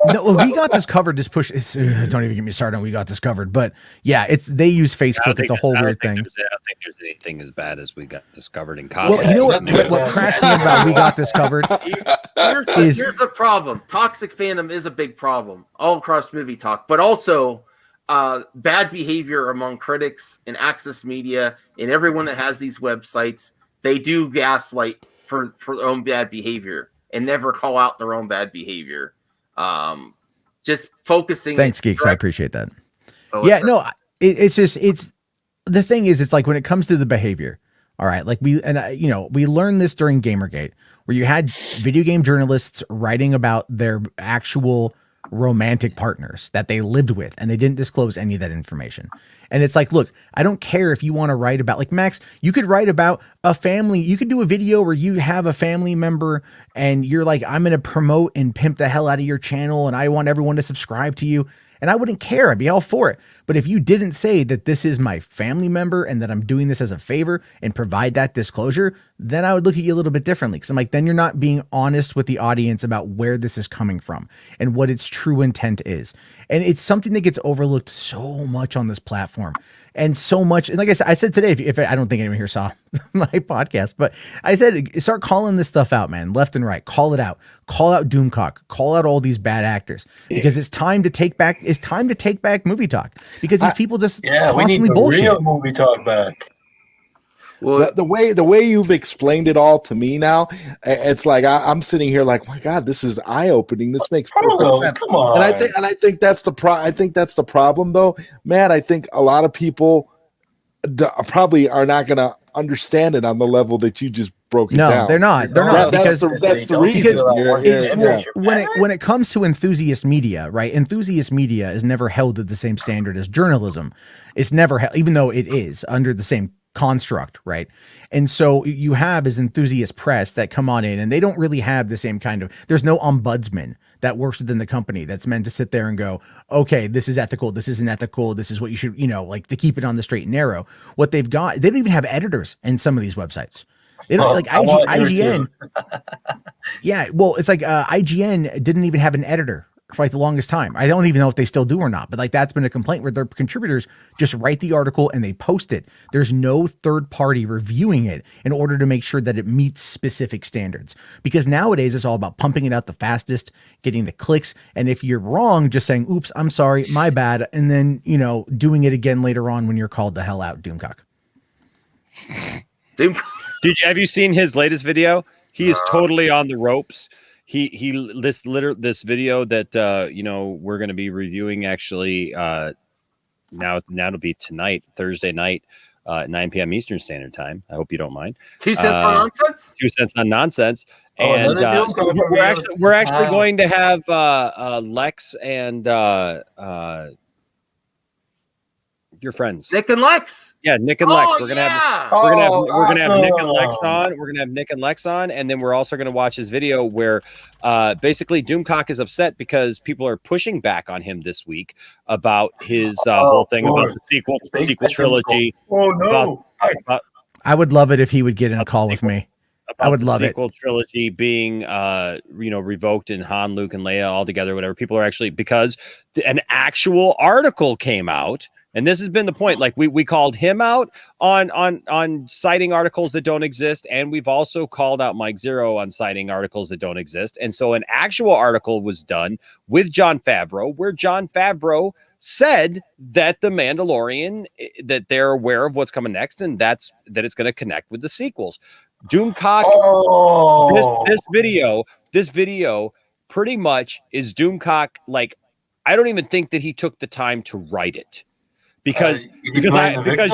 No, We Got This Covered. Don't even get me started on We Got This Covered. But yeah, they use Facebook. It's a whole weird thing. I don't think there's anything as bad as We Got This Covered in cosplay. Well, you know what cracks me about We Got This Covered? Here's the problem. Toxic fandom is a big problem all across movie talk, but also bad behavior among critics and access media and everyone that has these websites. They do gaslight for their own bad behavior and never call out their own bad behavior. Just focusing. Thanks, Geeks. I appreciate that. It's the thing is, it's like when it comes to the behavior. All right, like we learned this during Gamergate, where you had video game journalists writing about their actual romantic partners that they lived with, and they didn't disclose any of that information. And it's like, look, I don't care if you want to write about, like Max, you could write about a family. You could do a video where you have a family member and you're like, I'm going to promote and pimp the hell out of your channel and I want everyone to subscribe to you. And I wouldn't care. I'd be all for it. But if you didn't say that this is my family member and that I'm doing this as a favor and provide that disclosure, then I would look at you a little bit differently. Because I'm like, then you're not being honest with the audience about where this is coming from and what its true intent is. And it's something that gets overlooked so much on this platform. And so much, and like I said today, if I don't think anyone here saw my podcast, but I said, start calling this stuff out, man, left and right. Call it out. Call out Doomcock. Call out all these bad actors, because it's time to take back. It's time to take back movie talk, because these people just we need the bullshit. real movie talk back. Well, the way you've explained it all to me now, it's like I'm sitting here like, my God, this is eye opening. This makes perfect sense. Come on. And I think that's the problem, though, Matt. I think a lot of people probably are not going to understand it on the level that you just broke it down. No, they're not. They're not. That's the reason. When it comes to enthusiast media, right? Enthusiast media is never held at the same standard as journalism. It's never held, even though it is under the same construct, right? And so you have as enthusiast press that come on in, and they don't really have the same kind of, there's no ombudsman that works within the company that's meant to sit there and go, okay, this is ethical, this isn't ethical, this is what you should, like, to keep it on the straight and narrow. What they've got, they don't even have editors in some of these websites. They don't, like IGN. Yeah, well, it's like IGN didn't even have an editor for like the longest time. I don't even know if they still do or not, but like that's been a complaint where their contributors just write the article and they post it. There's no third party reviewing it in order to make sure that it meets specific standards, because nowadays it's all about pumping it out the fastest, getting the clicks. And if you're wrong, just saying, oops, I'm sorry, my bad. And then, doing it again later on when you're called the hell out, Doomcock. Have you seen his latest video? He is totally on the ropes. This video that we're going to be reviewing actually now it'll be tonight, Thursday night, 9 p.m. Eastern Standard Time. I hope you don't mind. 2 cents on nonsense. 2 cents on nonsense. And we're actually going to have Lex and your friends, Nick and Lex. Yeah, Nick and Lex. We're gonna have Nick and Lex on. We're gonna have Nick and Lex on, and then we're also gonna watch his video where basically Doomcock is upset because people are pushing back on him this week about his whole thing about the sequel trilogy. Oh no! I would love it if he would get in a call with me. I would love it. Sequel trilogy being revoked in Han, Luke, and Leia all together, whatever. People are actually, because an actual article came out. And this has been the point. Like we called him out on citing articles that don't exist, and we've also called out Mike Zero on citing articles that don't exist. And so an actual article was done with Jon Favreau, where Jon Favreau said that the Mandalorian, that they're aware of what's coming next, and that it's going to connect with the sequels. Doomcock. This video pretty much is Doomcock. Like, I don't even think that he took the time to write it. Because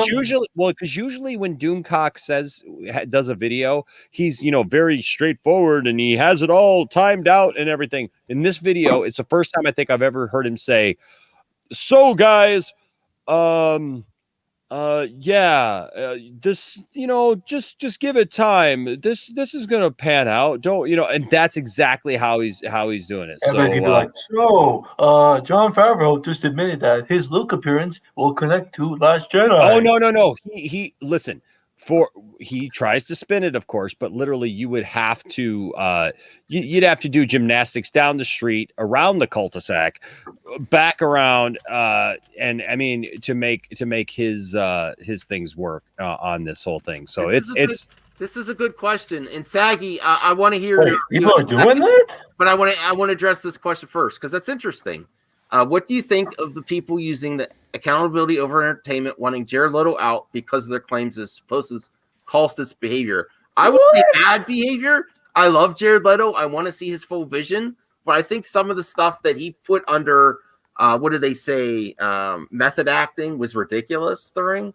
usually when Doomcock does a video, he's very straightforward and he has it all timed out and everything. In this video, it's the first time I think I've ever heard him say, "So guys, this just give it time. This is gonna pan out. Don't and that's exactly how he's doing it. Everybody's gonna be like, Jon Favreau just admitted that his Luke appearance will connect to Last Jedi. Oh no. He listen. He tries to spin it, of course, but literally you would have to you'd have to do gymnastics down the street, around the cul-de-sac, back around, and I mean to make his things work on this whole thing. So this is a good question, and Saggy, I want to hear. People are doing that, but I want to address this question first because that's interesting. What do you think of the people using the accountability over entertainment wanting Jared Leto out because of their claims of supposed cultist behavior? I would say bad behavior. I love Jared Leto. I want to see his full vision, but I think some of the stuff that he put under, what did they say, method acting was ridiculous during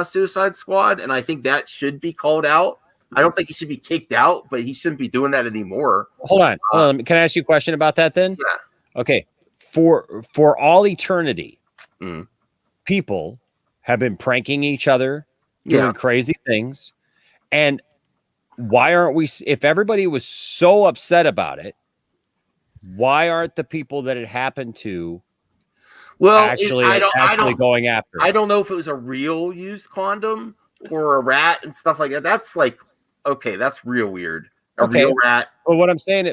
Suicide Squad, and I think that should be called out. I don't think he should be kicked out, but he shouldn't be doing that anymore. Hold on. Can I ask you a question about that then? Yeah. Okay. For all eternity, people have been pranking each other, doing crazy things. And why aren't we, if everybody was so upset about it, why aren't the people that it happened to Well, actually going after. I don't know if it was a real used condom or a rat and stuff like that. That's like, okay, that's real weird. A real rat. Well, what I'm saying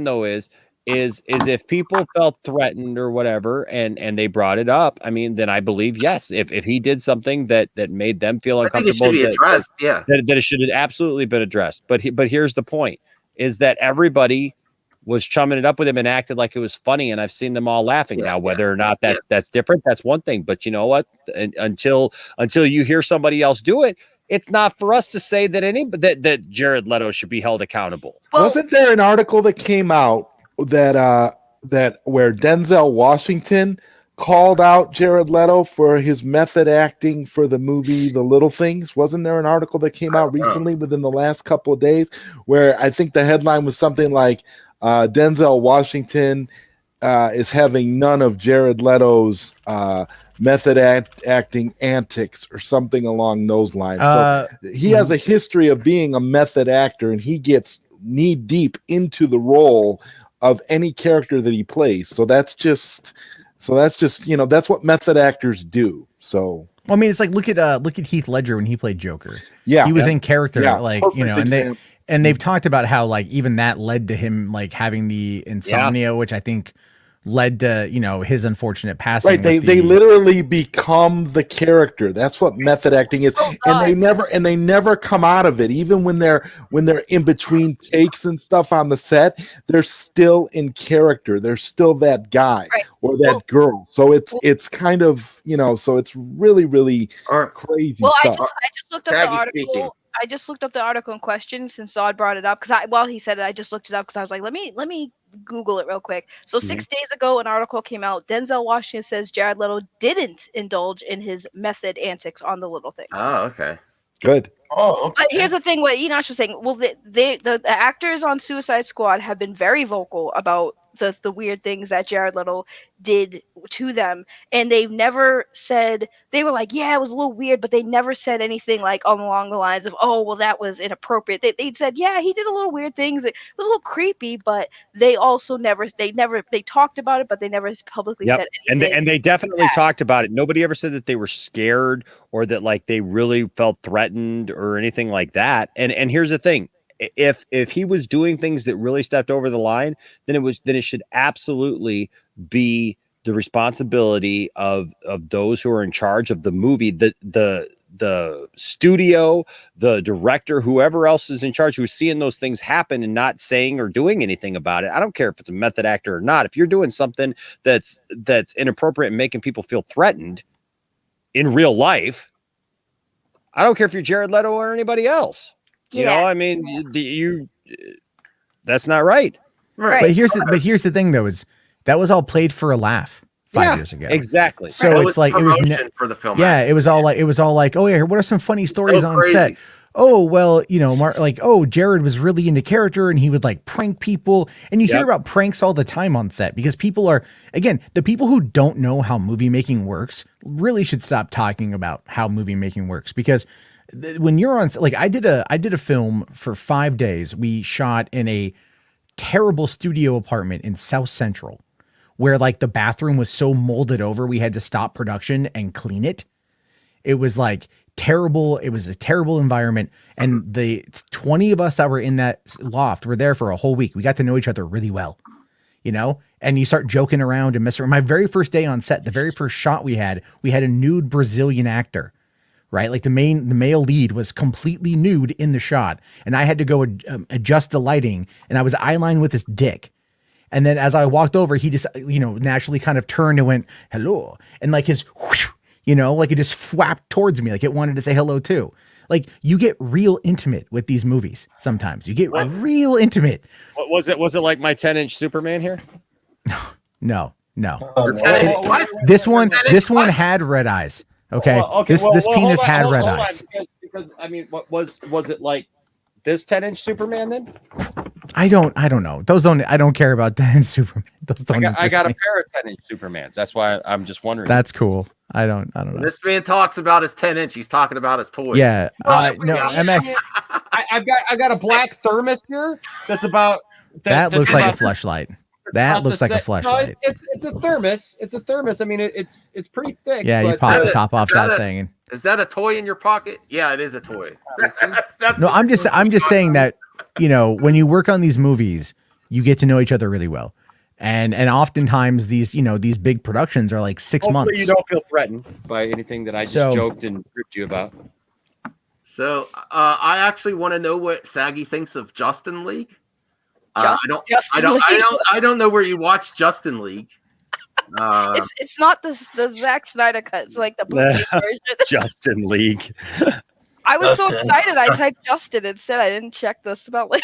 though is if people felt threatened or whatever and they brought it up, I mean, then I believe yes, if he did something that made them feel uncomfortable, I think it should be addressed. That it should have absolutely been addressed. But here's the point: is that everybody was chumming it up with him and acted like it was funny, and I've seen them all laughing. Now, whether or not that's different, that's one thing. But you know what? Until you hear somebody else do it, it's not for us to say that that Jared Leto should be held accountable. Well, wasn't there an article that came out that where Denzel Washington called out Jared Leto for his method acting for the movie The Little Things? Wasn't there an article that came out recently within the last couple of days where I think the headline was something like Denzel Washington is having none of Jared Leto's method acting antics or something along those lines. So he has a history of being a method actor, and he gets knee deep into the role of any character that he plays. So that's just that's what method actors do. So I mean, it's like look at Heath Ledger when he played Joker. Yeah, he was in character, example. and they've talked about how like even that led to him like having the insomnia, which I think led to his unfortunate passing. Right, they literally become the character. That's what method acting is, and they never come out of it. Even when they're in between takes and stuff on the set, they're still in character. They're still that guy or that girl. So it's kind of so it's really crazy stuff. I just looked up the article. I just looked up the article in question since Zod brought it up because he said it. I just looked it up because I was like, let me Google it real quick. So 6 days ago, an article came out. Denzel Washington says Jared Leto didn't indulge in his method antics on The Little Things. Oh, okay. Good. Oh, okay. But here's the thing: what Enoch was saying. Well, the actors on Suicide Squad have been very vocal about the weird things that Jared Leto did to them, and they've never said. They were like, yeah, it was a little weird, but they never said anything like along the lines of, oh, well, that was inappropriate. They said, yeah, he did a little weird things. It was a little creepy, but they also never talked about it, but they never publicly said anything. And they definitely talked about it. Nobody ever said that they were scared or that like they really felt threatened or anything like that. And here's the thing. If he was doing things that really stepped over the line, then it should absolutely be the responsibility of those who are in charge of the movie, the studio, the director, whoever else is in charge, who's seeing those things happen and not saying or doing anything about it. I don't care if it's a method actor or not. If you're doing something that's inappropriate and making people feel threatened in real life, I don't care if you're Jared Leto or anybody else. You know, I mean, that's not right. Right. But here's the thing, though, is that was all played for a laugh 5 years ago. Exactly. So it's like it was for the film. Yeah, it was all like, oh yeah, what are some funny stories on set? Oh well, Jared was really into character and he would like prank people, and you hear about pranks all the time on set because people are, again, the people who don't know how movie making works really should stop talking about how movie making works, because when you're on, like I did a film for 5 days. We shot in a terrible studio apartment in South Central where like the bathroom was so molded over we had to stop production and clean it. It was like terrible. It was a terrible environment. And the 20 of us that were in that loft were there for a whole week. We got to know each other really well, and you start joking around and messing around. My very first day on set, the very first shot we had a nude Brazilian actor. Right? Like the male lead was completely nude in the shot, and I had to go adjust the lighting, and I was eyeline with his dick. And then as I walked over, he just, naturally kind of turned and went, hello. And like his, like it just flapped towards me. Like it wanted to say hello too. Like you get real intimate with these movies. Sometimes you get real intimate. What was it? Was it like my 10-inch Superman here? No. What? This one had red eyes. Okay. This penis had red eyes. Because I mean, what was it like this 10-inch Superman then? I don't know. I don't care about 10-inch Superman. I got a pair of 10-inch Supermans. That's why I'm just wondering. That's cool. I don't know. This man talks about his 10-inch. He's talking about his toy. Yeah. I got a black thermos here that's about that looks like a fleshlight. That looks like a fleshlight. It's a thermos. It's a thermos. I mean, it's pretty thick. Yeah, you pop the top off that thing. Is that a toy in your pocket? Yeah, it is a toy. That's no, I'm just saying that, you know, when you work on these movies, you get to know each other really well. And oftentimes these, you know, these big productions are like 6 months. Hopefully you don't feel threatened by anything that I just joked and ripped you about. So I actually want to know what Saggy thinks of Justin League. I don't know where you watch Justin League. It's not the Zack Snyder cut. It's like the Blu-ray version. Justin League. I was so excited. I typed Justin instead. I didn't check the spelling.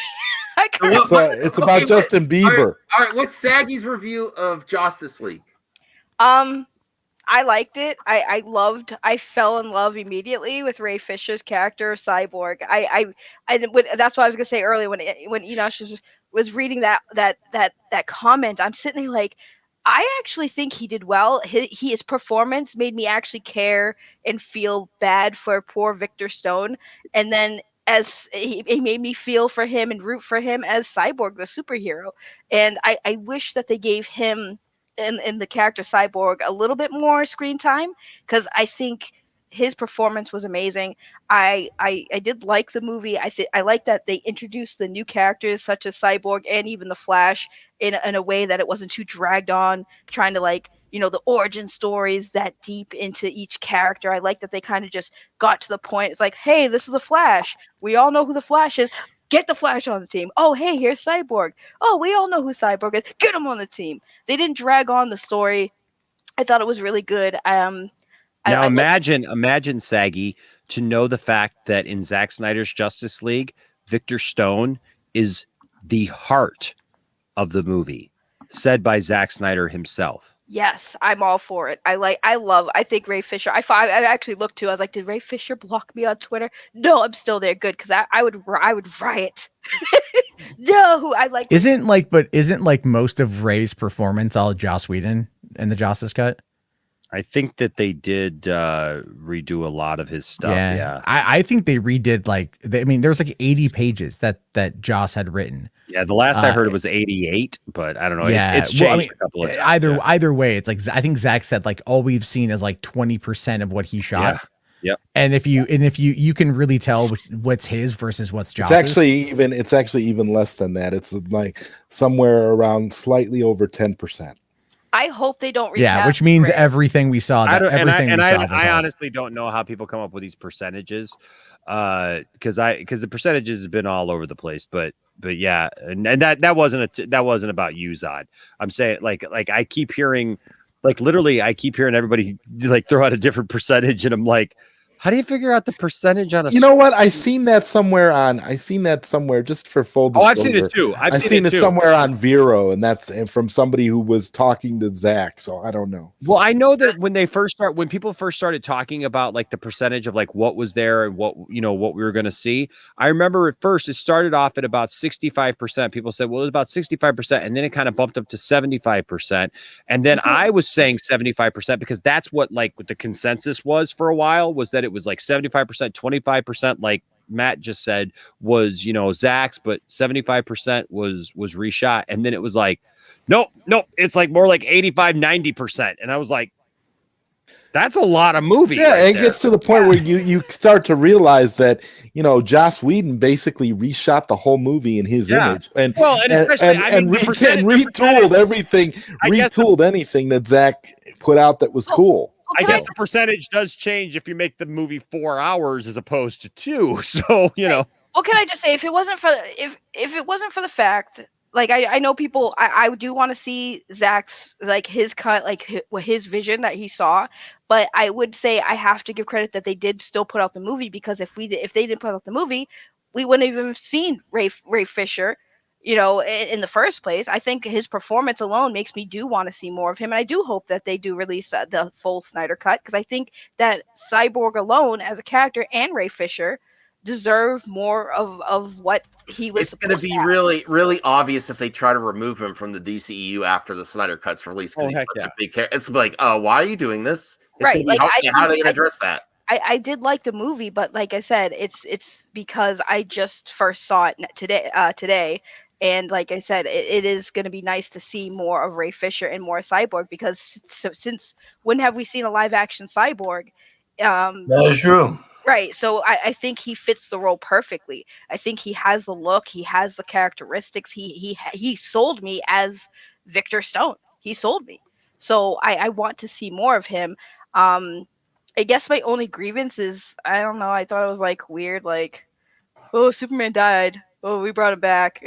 It's about Justin Bieber. All right, what's Saggy's review of Justice League? I liked it. I fell in love immediately with Ray Fisher's character, Cyborg. That's what I was gonna say earlier when Enosh was reading that comment. I'm sitting there like, I actually think he did well. His performance made me actually care and feel bad for poor Victor Stone, and then as he made me feel for him and root for him as Cyborg, the superhero. And I wish that they gave him and the character Cyborg a little bit more screen time, because I think his performance was amazing. I did like the movie. I like that they introduced the new characters such as Cyborg and even the Flash in a way that it wasn't too dragged on, trying to like, you know, the origin stories that deep into each character. I like that they kind of just got to the point. It's like, hey, this is the Flash. We all know who the Flash is. Get the Flash on the team. Oh, hey, here's Cyborg. Oh, we all know who Cyborg is. Get him on the team. They didn't drag on the story. I thought it was really good. Now imagine Saggy, to know the fact that in Zack Snyder's Justice League, Victor Stone is the heart of the movie, said by Zack Snyder himself. Yes, I'm all for it. I think Ray Fisher. I actually looked too. I was like, did Ray Fisher block me on Twitter? No, I'm still there. Good, because I would riot. No, I like. Isn't like most of Ray's performance all Joss Whedon in the Justice Cut? I think that they did redo a lot of his stuff. Yeah. I think they redid there's like 80 pages that Joss had written. Yeah, the last I heard it was 88, but I don't know. Yeah, it's changed a couple of times. Either way, it's like I think Zach said like all we've seen is like 20% of what he shot. Yeah. And if you can really tell what's his versus what's Joss's. It's actually even less than that. It's like somewhere around slightly over 10%. I hope they don't recast. Yeah, which means everything we saw. I honestly don't know how people come up with these percentages, because the percentages have been all over the place. But yeah, and that wasn't about you, Zod. I'm saying like I keep hearing, like literally I keep hearing everybody like throw out a different percentage, and I'm like, how do you figure out the percentage on a? You know what? I seen that somewhere just for full disclosure. Oh, I've seen it too. I've seen it somewhere on Vero, and that's from somebody who was talking to Zach. So I don't know. Well, I know that when people first started talking about like the percentage of like what was there and what we were going to see. I remember at first it started off at about 65%. People said, well, it was about 65%, and then it kind of bumped up to 75%, and then I was saying 75% because that's what like what the consensus was for a while, was that it was like 75%, 25%, like Matt just said, was Zach's, but 75% was reshot. And then it was like, nope, it's like more like 85, 90%. And I was like, that's a lot of movie. Yeah, it gets to the point where you start to realize that Joss Whedon basically reshot the whole movie in his image, and retooled everything, anything that Zach put out that was cool. I guess the percentage does change if you make the movie 4 hours as opposed to 2. So Well, can I just say, if it wasn't for the fact, like I know people, I do want to see Zach's like his cut, like his vision that he saw, but I would say I have to give credit that they did still put out the movie, because if they didn't put out the movie, we wouldn't have even seen Ray Fisher. In the first place. I think his performance alone makes me do want to see more of him. And I do hope that they do release the full Snyder Cut, because I think that Cyborg alone as a character and Ray Fisher deserve more of what he was. It's going to be really, really obvious if they try to remove him from the DCEU after the Snyder Cut's released. Oh, heck yeah. It's like, why are you doing this? Right. How are they going to address that? I did like the movie, but like I said, it's because I just first saw it today. And like I said, it is going to be nice to see more of Ray Fisher and more Cyborg, because since when have we seen a live action Cyborg? That is true. Right. So I think he fits the role perfectly. I think he has the look. He has the characteristics. He sold me as Victor Stone. He sold me. So I want to see more of him. I guess my only grievance is, I don't know, I thought it was like weird, like, oh, Superman died. Oh, we brought him back.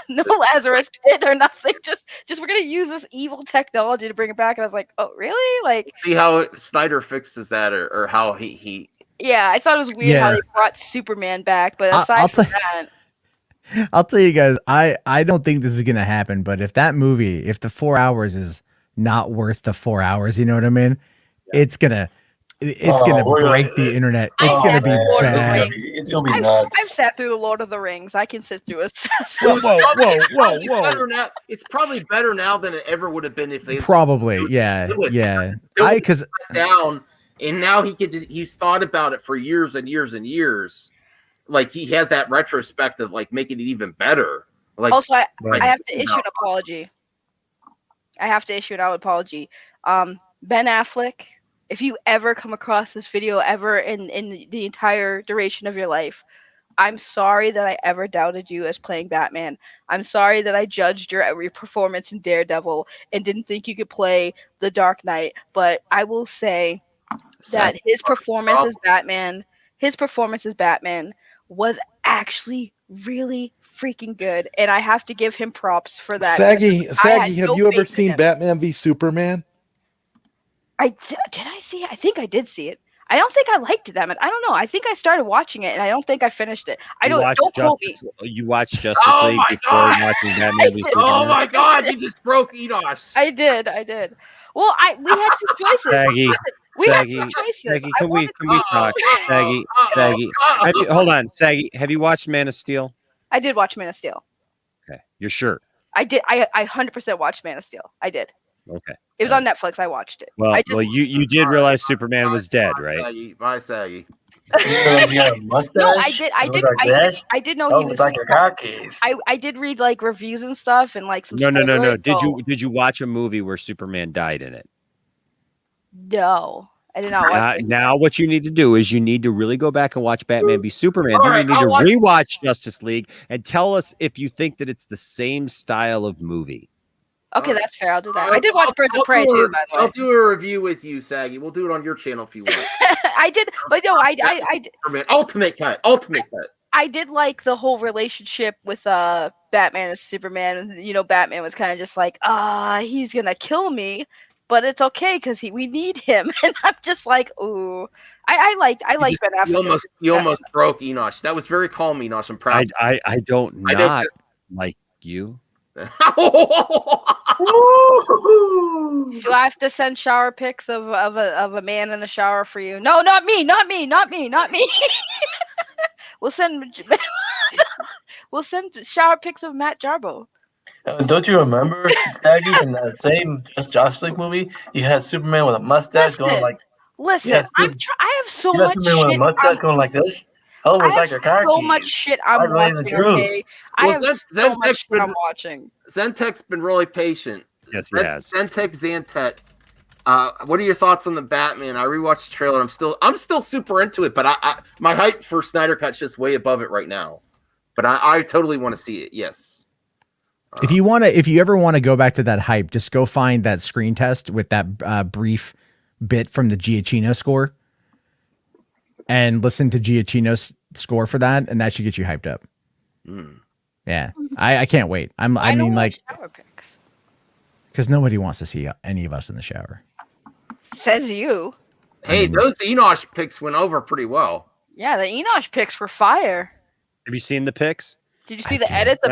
No Lazarus pit or nothing. Just we're gonna use this evil technology to bring it back. And I was like, oh, really? Like, see how Snyder fixes that, or how he. Yeah, I thought it was weird how they brought Superman back, but aside from that, I'll tell you guys, I don't think this is gonna happen. But if that movie, if the 4 hours is not worth the 4 hours, you know what I mean? It's gonna break the internet. It's gonna be bad. It's gonna be nuts. I've sat through the Lord of the Rings. I can sit through a. Whoa. It's probably better now than it ever would have been if they probably, yeah. Because down, and now he's thought about it for years and years and years. Like, he has that retrospective, like, making it even better. Like, also, I have to issue an apology. Ben Affleck, if you ever come across this video ever in the entire duration of your life, I'm sorry that I ever doubted you as playing Batman. I'm sorry that I judged your performance in Daredevil and didn't think you could play the Dark Knight. But I will say that his performance as Batman was actually really freaking good, and I have to give him props for that. Saggy, have you ever seen Batman v Superman? Did I see it? I think I did see it. I don't think I liked it that much. I don't know. I think I started watching it, and I don't think I finished it. Don't quote me. You watched Justice League before watching Batman v Superman? Oh my God! You just broke Enosh. I did. Well, we had two choices. Saggy, can we talk? Saggy. Hold on, Saggy. Have you watched Man of Steel? I did watch Man of Steel. Okay, you're sure? I did. I 100% watched Man of Steel. I did. Okay. It was on Netflix. I watched it. Well, you did realize Superman was dead, right? Bye, Saggy. He had a mustache. No, I did know he was like a cock case. I did read like reviews and stuff and like some. No. Did you watch a movie where Superman died in it? No, I did not watch it. Now what you need to do is you need to really go back and watch Batman v Superman. Then you need to rewatch Justice League and tell us if you think that it's the same style of movie. Okay, that's fair. I'll do that. I did watch Birds of Prey too, by the way. I'll do a review with you, Saggy. We'll do it on your channel if you want. I did, but no, I Ultimate cut. I did like the whole relationship with Batman and Superman, and you know, Batman was kind of just like, he's gonna kill me, but it's okay because we need him, and I'm just like, ooh, I like Ben Affleck. You almost broke Enosh. That was very calm, Enosh. I'm proud. I don't not like you. Do I have to send shower pics of a man in the shower for you? No, not me. We'll send shower pics of Matt Jarbo. Don't you remember, Saggy, in that same Justice League movie, you had Superman with a mustache going like. Listen, I have so much Superman shit. with a mustache going like this. I have so much shit I'm watching. Okay, I have so much shit I'm watching. Zentek's been really patient. Yes, he has. Zantet. What are your thoughts on the Batman? I rewatched the trailer. I'm still super into it, but my hype for Snyder Cut's just way above it right now. But I totally want to see it. Yes. If you ever want to go back to that hype, just go find that screen test with that brief bit from the Giacchino score. And listen to Giacchino's score for that, and that should get you hyped up. Yeah, I can't wait. I mean, like, because nobody wants to see any of us in the shower. Says you. Hey, those Enosh picks went over pretty well. Yeah, the Enosh picks were fire. Have you seen the pics? Did you see the edit? The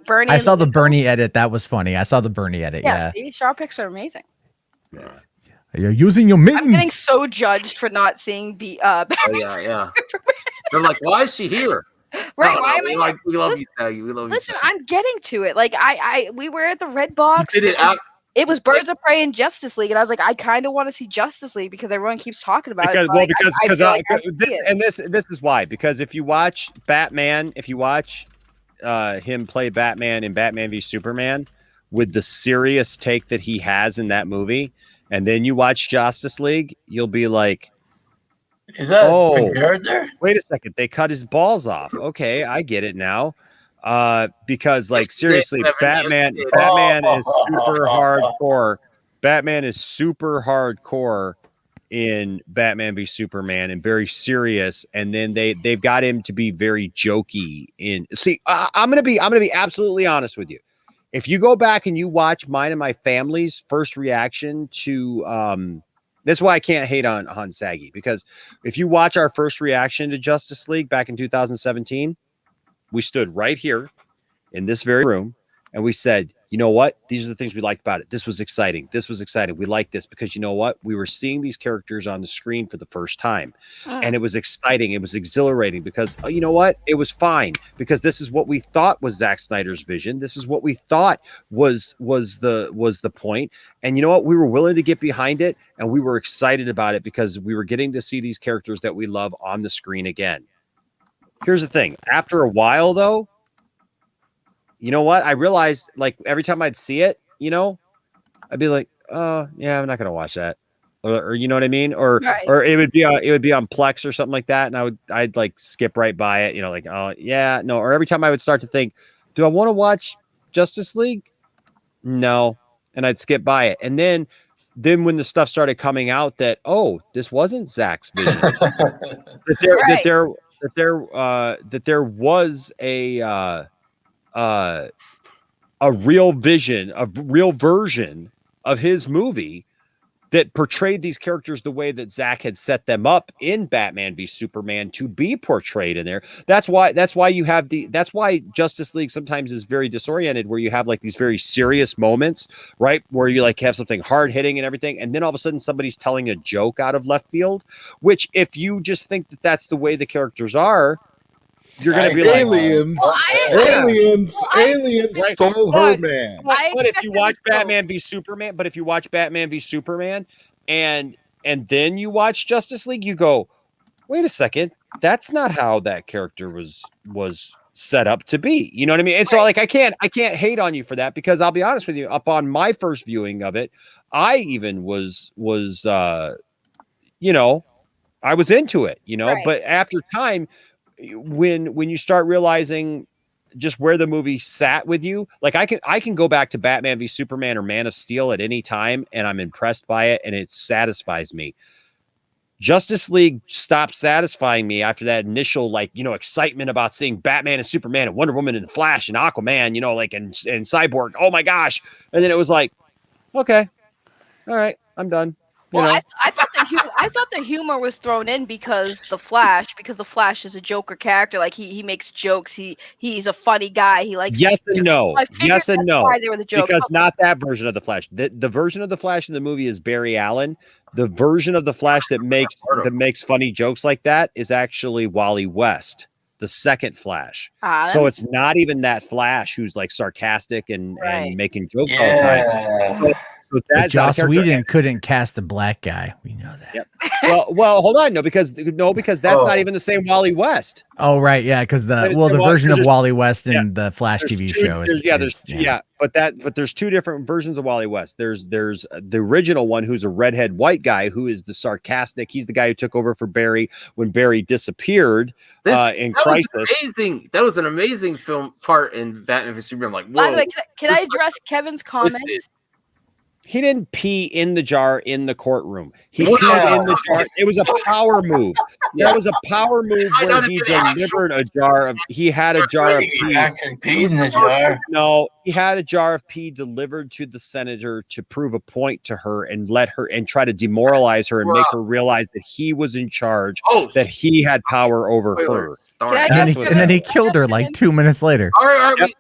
Bernie. I saw the Bernie edit. That was funny. I saw the Bernie edit. Yeah. See, shower pics are amazing. Yeah. You're using your mittens. I'm getting so judged for not seeing yeah. They're like, why is she here? Right? Why am I? We love you, Saggy. We love you. Listen, I'm getting to it. Like we were at the Red Box. You did it. It was Birds of Prey and Justice League, and I was like, I kind of want to see Justice League because everyone keeps talking about it. Well, this is why. Because if you watch Batman, if you watch him play Batman in Batman v Superman with the serious take that he has in that movie, and then you watch Justice League, you'll be like, is that oh, character? Wait a second, they cut his balls off. Okay, I get it now. Because like seriously, Batman is super hardcore. Batman is super hardcore in Batman v Superman and very serious, and then they've got him to be very jokey in I'm gonna be absolutely honest with you. If you go back and you watch mine and my family's first reaction to that's why I can't hate on Saggy, because if you watch our first reaction to Justice League back in 2017, we stood right here in this very room and we said, you know what? These are the things we liked about it. This was exciting. This was exciting. We liked this because you know what? We were seeing these characters on the screen for the first time. And it was exciting. It was exhilarating because you know what? It was fine because this is what we thought was Zack Snyder's vision. This is what we thought was the point. And you know what? We were willing to get behind it and we were excited about it because we were getting to see these characters that we love on the screen again. Here's the thing. After a while, though, you know what? I realized, like, every time I'd see it, you know, I'd be like, oh, yeah, I'm not going to watch that. Or you know what I mean? Or it would be on Plex or something like that. And I'd like skip right by it, you know, like, oh, yeah, no. Or every time I would start to think, do I want to watch Justice League? No. And I'd skip by it. And then when the stuff started coming out that, oh, this wasn't Zach's vision, that there was a real vision, a real version of his movie that portrayed these characters the way that Zach had set them up in Batman v Superman to be portrayed in there. That's why Justice League sometimes is very disoriented, where you have like these very serious moments, right? Where you like have something hard hitting and everything. And then all of a sudden somebody's telling a joke out of left field, which if you just think that that's the way the characters are, you're going to be aliens, like, aliens stole her man. But if you watch Batman v Superman, and then you watch Justice League, you go, wait a second, that's not how that character was set up to be. You know what I mean? And so like I can't hate on you for that, because I'll be honest with you, upon my first viewing of it, I even was you know, I was into it, you know, but after time, when you start realizing just where the movie sat with you, like I can go back to Batman v Superman or Man of Steel at any time and I'm impressed by it and it satisfies me. Justice League stopped satisfying me after that initial, like, you know, excitement about seeing Batman and Superman and Wonder Woman and the Flash and Aquaman, you know, like, and Cyborg. Oh my gosh. And then it was like, okay, all right, I'm done. Well, I thought the humor was thrown in because the Flash is a Joker character. Like he makes jokes. He's a funny guy. He likes yes and no. Yes and no. Why they were the jokes. Because not that version of the Flash. The version of the Flash in the movie is Barry Allen. The version of the Flash that makes funny jokes like that is actually Wally West, the second Flash. So it's not even that Flash who's like sarcastic and making jokes all the time. So that's Joss Whedon couldn't cast a black guy. We know that. Yep. Well, hold on. No, because that's not even the same Wally West. Oh, right. Yeah. Because the version of Wally West in the Flash TV show is. But there's two different versions of Wally West. There's the original one, who's a redhead white guy who is the sarcastic. He's the guy who took over for Barry when Barry disappeared in Crisis. Amazing. That was an amazing film part in Batman v Superman. Like, whoa. By the way, can I address Kevin's comment? He didn't pee in the jar in the courtroom. He peed in the jar. It was a power move. That was a power move where he delivered a jar of. He had a jar of pee. Actually peed in the jar. No, he had a jar of pee delivered to the senator to prove a point to her and try to demoralize her and make her realize that he was in charge, that he had power over her. And then he killed her like 2 minutes later. All right,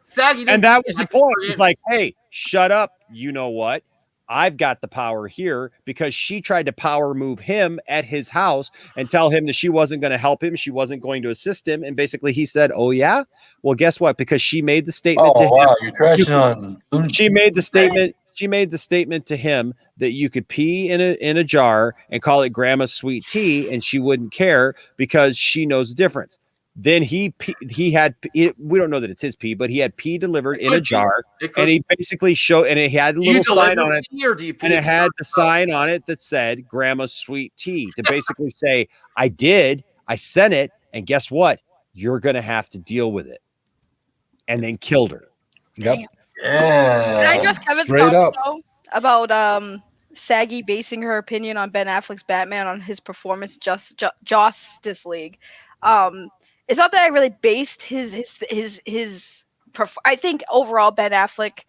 and that was the point. He's like, hey, shut up. You know what? I've got the power here, because she tried to power move him at his house and tell him that she wasn't going to help him. She wasn't going to assist him. And basically he said, oh yeah, well, guess what? Because she made the statement to him. You're trashing on. She made the statement to him that you could pee in a jar and call it grandma's sweet tea. And she wouldn't care because she knows the difference. Then we don't know that it's his pee, but he had pee delivered in a jar, and he basically showed, and it had a little sign on it, and it had the sign on it that said "Grandma's sweet tea" to basically say, "I sent it, and guess what? You're gonna have to deal with it," and then killed her. Yep. Yeah. Can I address Kevin's comment though about Saggy basing her opinion on Ben Affleck's Batman on his performance Justice League? It's not that I really based I think overall Ben Affleck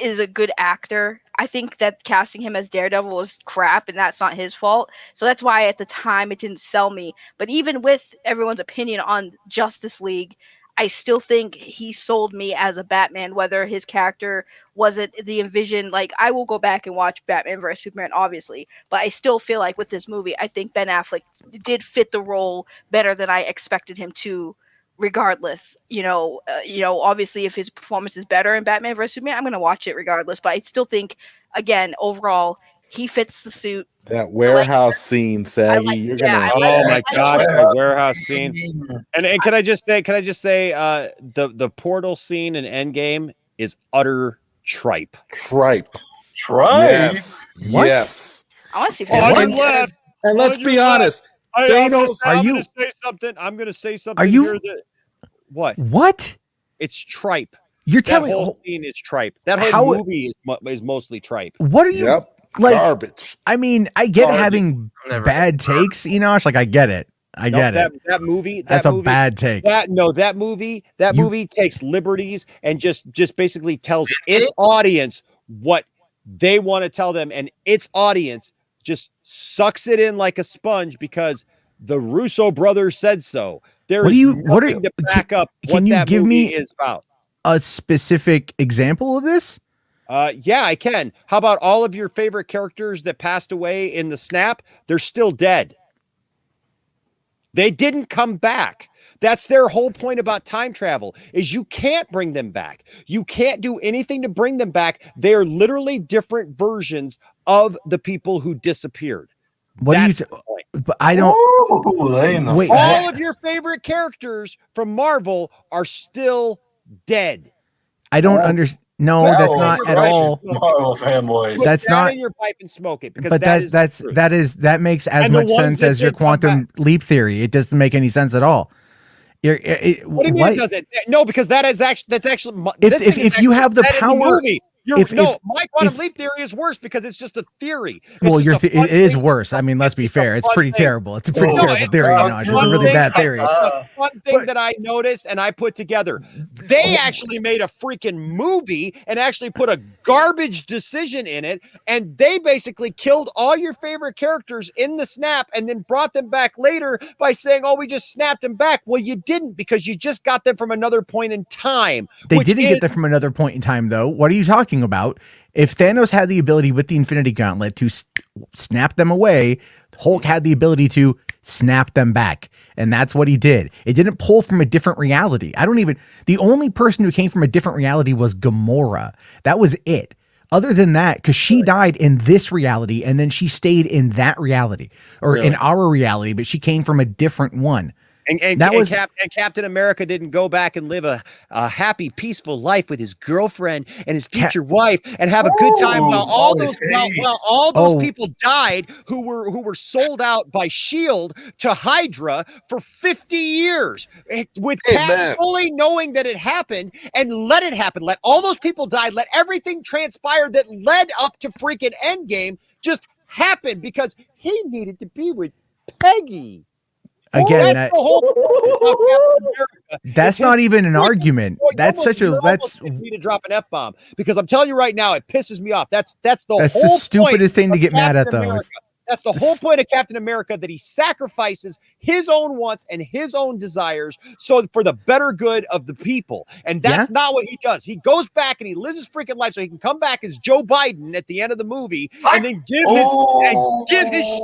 is a good actor. I think that casting him as Daredevil was crap, and that's not his fault. So that's why at the time it didn't sell me. But even with everyone's opinion on Justice League, I still think he sold me as a Batman, whether his character wasn't the envisioned. Like, I will go back and watch Batman vs Superman, obviously, but I still feel like with this movie, I think Ben Affleck did fit the role better than I expected him to. Regardless, obviously, if his performance is better in Batman vs Superman, I'm going to watch it regardless. But I still think, again, overall, he fits the suit. That warehouse scene, Saggy. You're gonna. Oh my gosh, the warehouse scene. And can I just say, the portal scene in Endgame is utter tripe. Tripe. Yes. What? Yes. I want to see if And let's be honest. Thanos. I'm going to say something. Are you? Here what? What? It's tripe. You're That telling whole scene is tripe. That whole movie is mostly tripe. What are you? Yep. Like, garbage. I mean, I get having bad takes, Enosh. Like, I get it. I get it. That movie. That's a bad take. That movie takes liberties and just basically tells its audience what they want to tell them, and its audience just sucks it in like a sponge because the Russo brothers said so. There is nothing to back up what that movie is about. A specific example of this? Yeah, I can. How about all of your favorite characters that passed away in the snap? They're still dead. They didn't come back. That's their whole point about time travel, is you can't bring them back. You can't do anything to bring them back. They're literally different versions of the people who disappeared. But I don't. Wait, all of your favorite characters from Marvel are still dead. I don't understand. No, that's not at all. Marvel fanboys. That's not in your pipe and smoke it. Because but that makes as much sense as your quantum leap theory. It doesn't make any sense at all. What do you mean it doesn't? No, because that's actually if you have the power. My quantum leap theory is worse because it's just a theory. It is worse. I mean, let's be fair. It's pretty terrible. It's a pretty terrible theory. It's a really bad theory. One thing that I noticed and I put together, they actually made a freaking movie and actually put a garbage decision in it, and they basically killed all your favorite characters in the snap and then brought them back later by saying, "Oh, we just snapped them back." Well, you didn't, because you just got them from another point in time. They didn't get them from another point in time, though. What are you talking about? If Thanos had the ability with the Infinity Gauntlet to snap them away, Hulk had the ability to snap them back. And that's what he did. It didn't pull from a different reality. The only person who came from a different reality was Gamora. That was it. Other than that, because she died in this reality and then she stayed in that reality, or in our reality, but she came from a different one. And Captain America didn't go back and live a happy, peaceful life with his girlfriend and his future wife and have a good time while all those people died who were sold out by S.H.I.E.L.D. to Hydra for 50 years with Cap fully knowing that it happened, and let it happen. Let all those people die. Let everything transpire that led up to freaking Endgame just happen because he needed to be with Peggy. Again, that's not even an argument. That's me to drop an F-bomb because I'm telling you right now, it pisses me off. That's the stupidest thing to get mad at, though. That's the whole point of Captain America, that he sacrifices his own wants and his own desires for the better good of the people. And that's not what he does. He goes back and he lives his freaking life so he can come back as Joe Biden at the end of the movie and then give his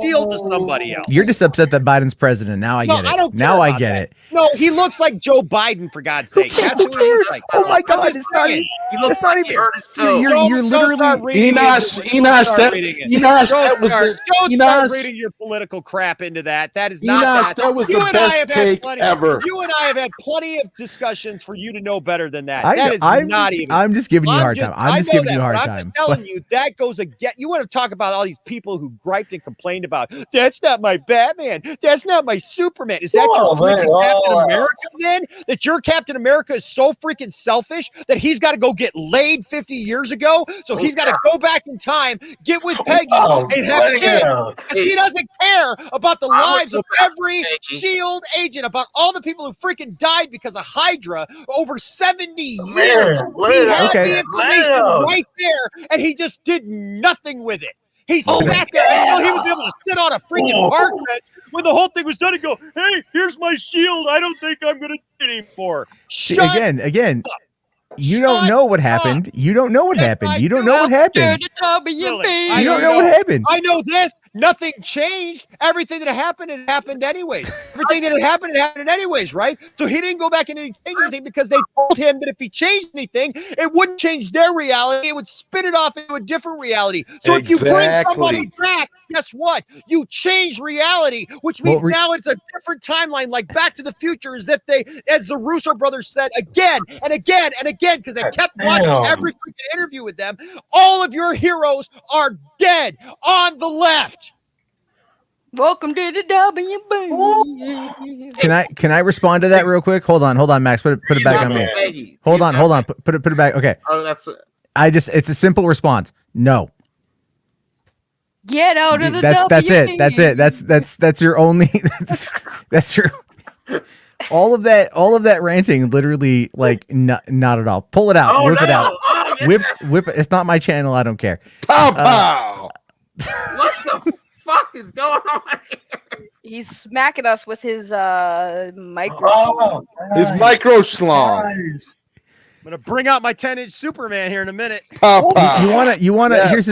shield to somebody else. You're just upset that Biden's president. Now I get it. Now I get it. No, he looks like Joe Biden, for God's sake. That's what he looks like. Oh my God. He looks like he hurt his toe. You're literally Enosh, that was the start reading your political crap into that. That is not that. That was You the and I best have had take plenty, ever. You and I have had plenty of discussions for you to know better than that. I'm just giving you a hard time. I'm just giving you a hard time. I'm just telling you, that goes again. You want to talk about all these people who griped and complained about, that's not my Batman. That's not my Superman. Is that your freaking Captain America then? That your Captain America is so freaking selfish that he's got to go get laid 50 years ago? So he's got to go back in time, get with Peggy, and have kids. Because he doesn't care about the lives of every S.H.I.E.L.D. agent, about all the people who freaking died because of Hydra over 70 years. He had the information right there, and he just did nothing with it. He sat there until he was able to sit on a freaking park bench when the whole thing was done and go, hey, here's my shield. I don't think I'm going to do it anymore. Again. You don't know what happened. You don't know what happened. You don't know what happened. You don't know what happened. I know this. Nothing changed. Everything that happened, it happened anyways. Everything that happened, it happened anyways, right? So he didn't go back and change anything because they told him that if he changed anything, it wouldn't change their reality. It would spin it off into a different reality. So if you bring somebody back, guess what? You change reality, which means now it's a different timeline, like Back to the Future, as if they, as the Russo brothers said again and again and again, because they kept watching every freaking interview with them. All of your heroes are dead on the left. Welcome to the WB. Can I respond to that real quick? Hold on, Max. Put it back on me. Hold on. Put it back. Okay. Oh, that's. It's a simple response. No. Get out of the That's your only. That's your. All of that ranting, literally, like not at all. Pull it out. Whip it out. Whip it. It's not my channel. I don't care. Pow pow. What the fuck is going on here? He's smacking us with his micro. His micro schlong. I'm gonna bring out my 10-inch Superman here in a minute. You wanna. Yes. Here's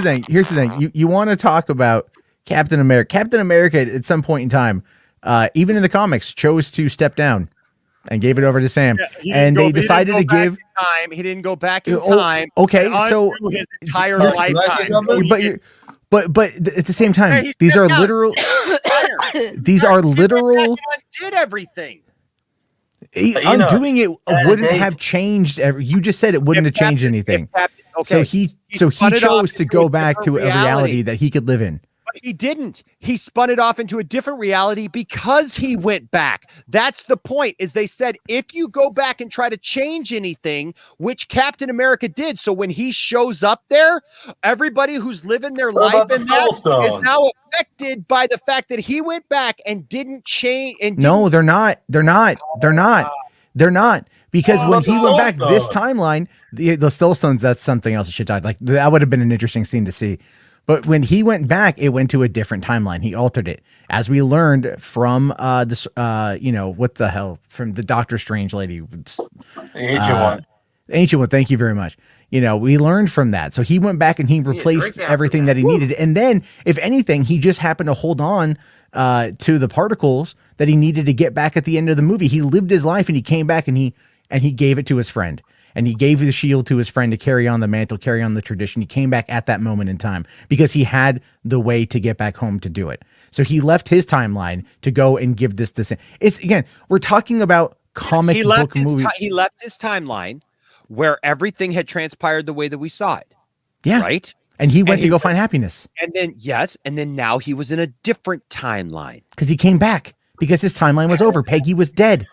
the thing. You want to talk about Captain America. Captain America at some point in time, even in the comics, chose to step down and gave it over to Sam. Yeah, and they decided to give time. He didn't go back in time. Okay, so his entire lifetime. But at the same time, these are literal. These are literal. Did everything. Undoing it wouldn't have changed. You just said it wouldn't have changed anything. So he chose to go back to a reality that he could live in. But he didn't. He spun it off into a different reality because he went back. That's the point, is they said, if you go back and try to change anything, which Captain America did. So when he shows up there, everybody who's living their life in that is now affected by the fact that he went back and didn't change. No, they're not. Because when he went back this timeline, the Soul Stones, that's something else that should die. Like, that would have been an interesting scene to see. But when he went back, it went to a different timeline. He altered it, as we learned from this. What the hell, from the Doctor Strange lady, the ancient one. Thank you very much. We learned from that. So he went back and he replaced everything that he needed. And then, if anything, he just happened to hold on to the particles that he needed to get back at the end of the movie. He lived his life and he came back and he gave it to his friend. And he gave the shield to his friend to carry on the mantle, carry on the tradition. He came back at that moment in time because he had the way to get back home to do it. So he left his timeline to go and give this. It's, again, we're talking about comic book movie. He left his timeline where everything had transpired the way that we saw it. Yeah. Right? And he went to go find happiness. And then now he was in a different timeline. Because he came back. Because his timeline was over. Peggy was dead.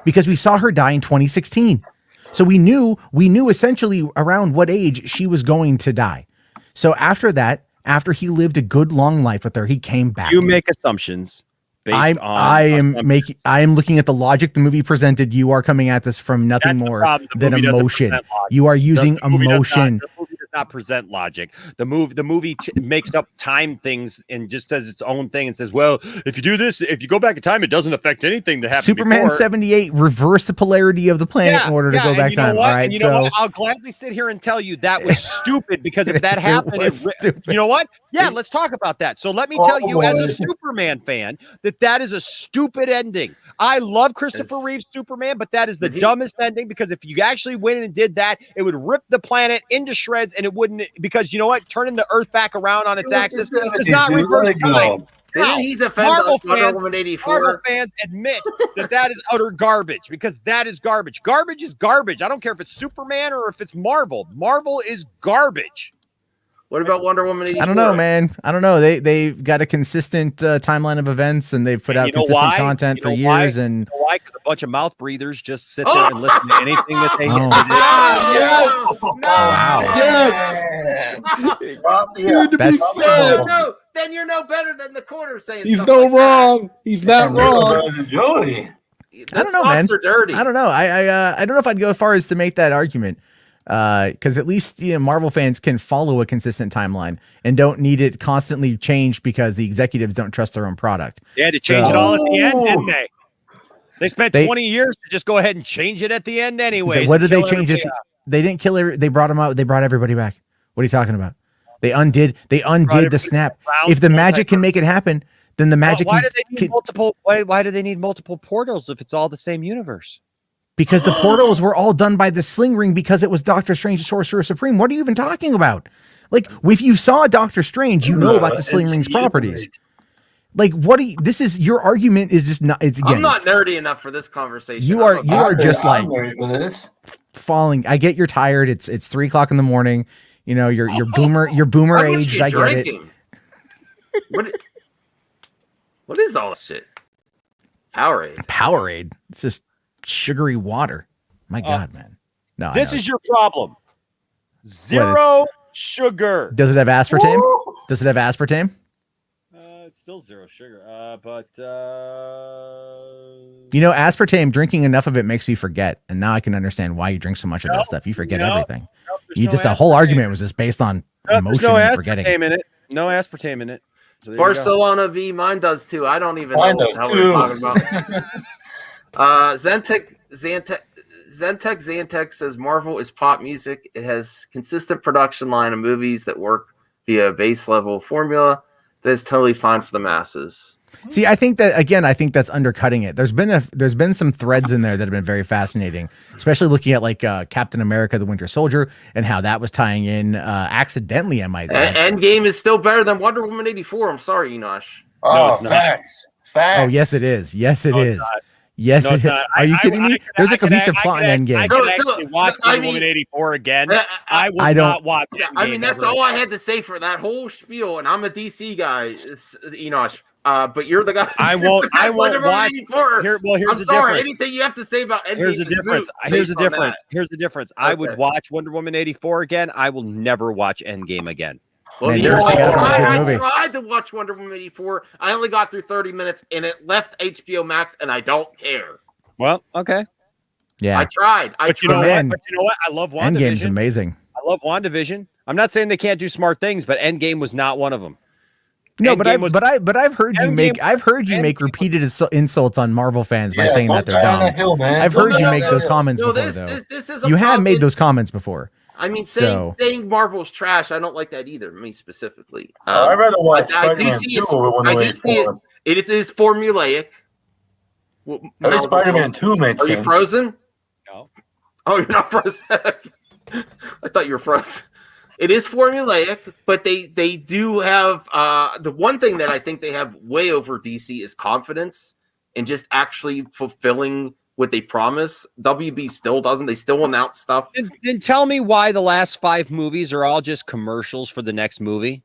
Because we saw her die in 2016. So we knew essentially around what age she was going to die. So after that, after he lived a good long life with her, he came back. You make assumptions. I am looking at the logic the movie presented. You are coming at this from nothing more than emotion. You are using emotion. The movie does not present logic. The movie makes up time things and just does its own thing and says, well, if you do this, if you go back in time, it doesn't affect anything that happened Superman before. 78 reversed the polarity of the planet in order to go back in time. All right, you know what? I'll gladly sit here and tell you that was stupid, because if that happened, you know what? Yeah, let's talk about that. So let me tell you, as a Superman fan, that is a stupid ending. I love Christopher Reeve's Superman, but that is the dumbest ending, because if you actually went and did that, it would rip the planet into shreds and and it wouldn't, because you know what? Turning the Earth back around on its axis does not dude, reverse let it go. time. Didn't he defend Marvel Wonder fans, Woman 84? Marvel fans admit that is utter garbage, because that is garbage. Garbage is garbage. I don't care if it's Superman or if it's Marvel. Marvel is garbage. What about Wonder Woman 84? I don't know, man. I don't know. They've got a consistent timeline of events, and they've put out consistent content for years. And you know why? Because a bunch of mouth breathers just sit there and listen to anything that they Yes! Wow. Yes! Need to be said. No, then you're no better than the corner saying He's stuff no like that. wrong. He's not wrong. Jody. I don't know, man. Are dirty. I don't know. I don't know if I'd go as far as to make that argument. Because at least Marvel fans can follow a consistent timeline and don't need it constantly changed because the executives don't trust their own product. They had to change it all at the end, didn't they? They spent 20 years to just go ahead and change it at the end anyways. What did they change it? They didn't kill her. They brought him out. They brought everybody back. What are you talking about? They undid the snap. If the magic can make it happen, then the magic. Why do they need multiple? Why do they need multiple portals if it's all the same universe? Because the portals were all done by the Sling Ring, because it was Doctor Strange, the Sorcerer Supreme. What are you even talking about? Like, if you saw Doctor Strange, you know about the Sling Ring's properties. Like, what do you, this is, your argument is just not, it's again. I'm not nerdy enough for this conversation. You are just like this. falling. I get you're tired. It's 3 o'clock in the morning. You know, you're boomer aged. I get it. What is all this shit? Powerade. It's just sugary water. My God, man. No, this is your problem. Zero sugar. Does it have aspartame? Does it have aspartame? It's still zero sugar. But you know, aspartame, drinking enough of it makes you forget. And now I can understand why you drink so much of that stuff. You forget everything. The whole argument was just based on emotion and forgetting. No aspartame in it. So Barcelona V, mine does too. I don't even Mine know does how too. we're talking about. Zantek says Marvel is pop music. It has consistent production line of movies that work via a base level formula that is totally fine for the masses. See, I think that's undercutting it. There's been some threads in there that have been very fascinating, especially looking at like Captain America: The Winter Soldier and how that was tying in accidentally. I might add. Endgame is still better than Wonder Woman 84. I'm sorry, Enosh. Oh, it's facts. Oh, yes, it is. Yes, it is. Yes, it is. Are you kidding me? There's a cohesive plot in Endgame. I can actually watch Wonder Woman 84 again. I will not watch Endgame. I mean, that's all I had to say for that whole spiel, and I'm a DC guy, Enosh. But you're the guy. I won't watch. Here's the difference. Anything you have to say about Endgame. Here's the difference. Here's the difference. Okay. I would watch Wonder Woman 84 again. I will never watch Endgame again. Well, I tried to watch Wonder Woman 84. I only got through 30 minutes, and it left HBO Max, and I don't care. Well, okay. Yeah, I tried. But you know what? I love WandaVision. Endgame's amazing. I love WandaVision. I'm not saying they can't do smart things, but Endgame was not one of them. No, but I've heard you make repeated insults on Marvel fans by saying that they're dumb. I've heard you make those comments before, though. You have made those comments before. I mean, saying Marvel's trash, I don't like that either. Me specifically. I'd rather watch Spider-Man 2 over Wonder Woman 84. It is formulaic. I think Spider-Man 2 made sense. Are you frozen? No. Oh, you're not frozen. I thought you were frozen. It is formulaic, but they do have the one thing that I think they have way over DC is confidence and just actually fulfilling what they promise. WB still doesn't. They still announce stuff. Then tell me why the last 5 movies are all just commercials for the next movie.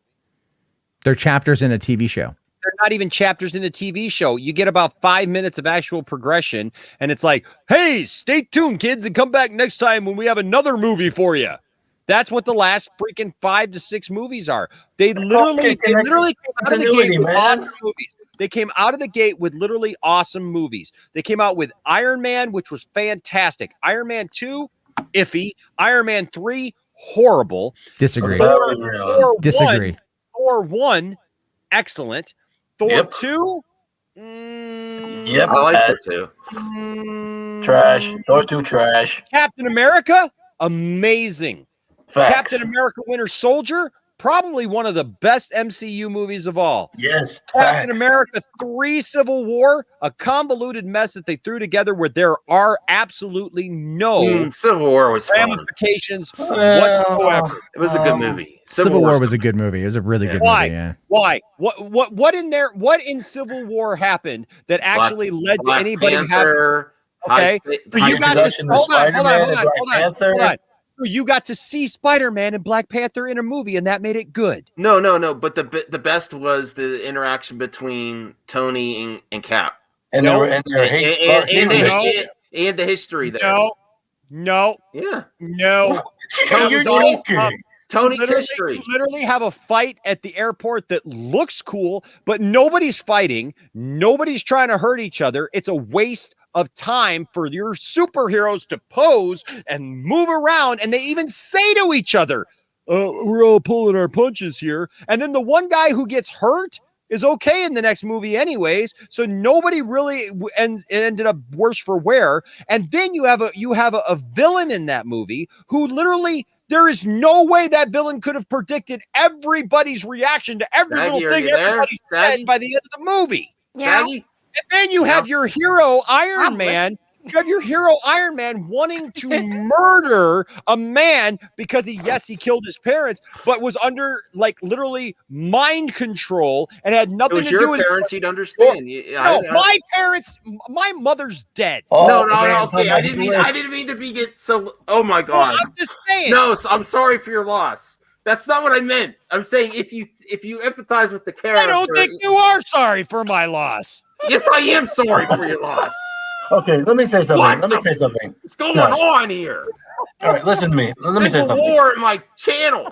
They're chapters in a TV show. They're not even chapters in a TV show. You get about 5 minutes of actual progression, and it's like, hey, stay tuned, kids, and come back next time when we have another movie for you. That's what the last freaking 5 to 6 movies are. They literally came out of the gate with awesome movies. They came out of the gate with literally awesome movies. They came out with Iron Man, which was fantastic. Iron Man 2, iffy. Iron Man 3, horrible. Disagree. Disagree. Thor 1, excellent. Thor 2, yep, I like Thor 2. Trash. Thor 2 trash. Captain America, amazing. Facts. Captain America Winter Soldier, probably one of the best MCU movies of all. Yes. Captain America 3 Civil War, a convoluted mess that they threw together where there are absolutely no Civil War was fun. ramifications whatsoever. It was a good movie. Civil War was a good movie. It was a really good movie. Yeah. Why? What in there? What in Civil War happened that actually led to anybody having? Okay, so you got to hold on. So you got to see Spider-Man and Black Panther in a movie, and that made it good. No. But the best was the interaction between Tony and Cap, and the history there. No. Tony's history. You literally have a fight at the airport that looks cool, but nobody's fighting. Nobody's trying to hurt each other. It's a waste of time for your superheroes to pose and move around. And they even say to each other, we're all pulling our punches here. And then the one guy who gets hurt is okay in the next movie anyways. So nobody really ended up worse for wear. And then you have a villain in that movie who literally, there is no way that villain could have predicted everybody's reaction to every little thing everybody said by the end of the movie. Yeah. And then you have your hero Iron Man. You have your hero Iron Man wanting to murder a man because he killed his parents, but was under like literally mind control and had nothing to do with your parents. You'd understand. My parents. My mother's dead. No. Okay, I didn't mean to be so. Oh my God. I'm just saying. No, I'm sorry for your loss. That's not what I meant. I'm saying if you empathize with the character, I don't think you are sorry for my loss. Yes, I am sorry for your loss. Okay, let me say something. What's going on here? All right, listen to me. Let me say something. War in my channel.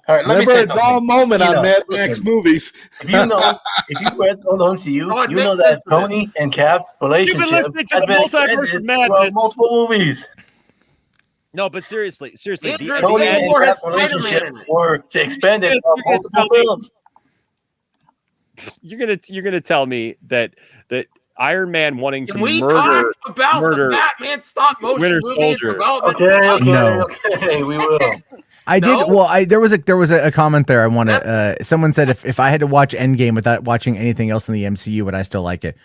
All right, let me say something. Never a dull moment on Mad Max movies. If you read on the MCU, you know that Tony and Cap's relationship has been extended throughout multiple movies. No, but seriously, the Tony and Cap's relationship were expanded on multiple films. You're gonna tell me that Iron Man wanting to murder the Batman stop motion Winter movie Soldier. Okay, we will. I did. Well, there was a comment there. I want to. Someone said if I had to watch Endgame without watching anything else in the MCU, would I still like it?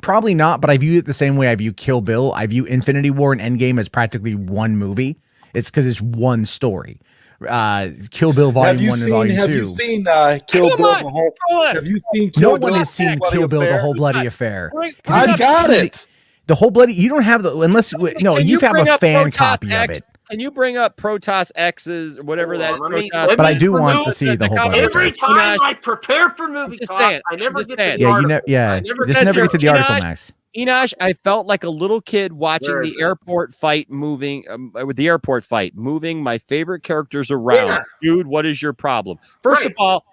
Probably not. But I view it the same way I view Kill Bill. I view Infinity War and Endgame as practically one movie. It's because it's one story. Kill Bill Volume 1 and Volume 2. Have you seen Kill Bill the whole? Have you seen Kill Bill? No one has seen Kill Bill the whole bloody affair. I got it. The whole bloody. You don't have the unless no. You have a fan copy of it. Can you bring up Protoss X's or whatever that? But I do want to see the whole bloody every affair. time I prepare for movie talk, I never get to the article. Just never get to the article, Max. Enosh, I felt like a little kid watching the airport fight moving my favorite characters around. Yeah. Dude, what is your problem? First of all,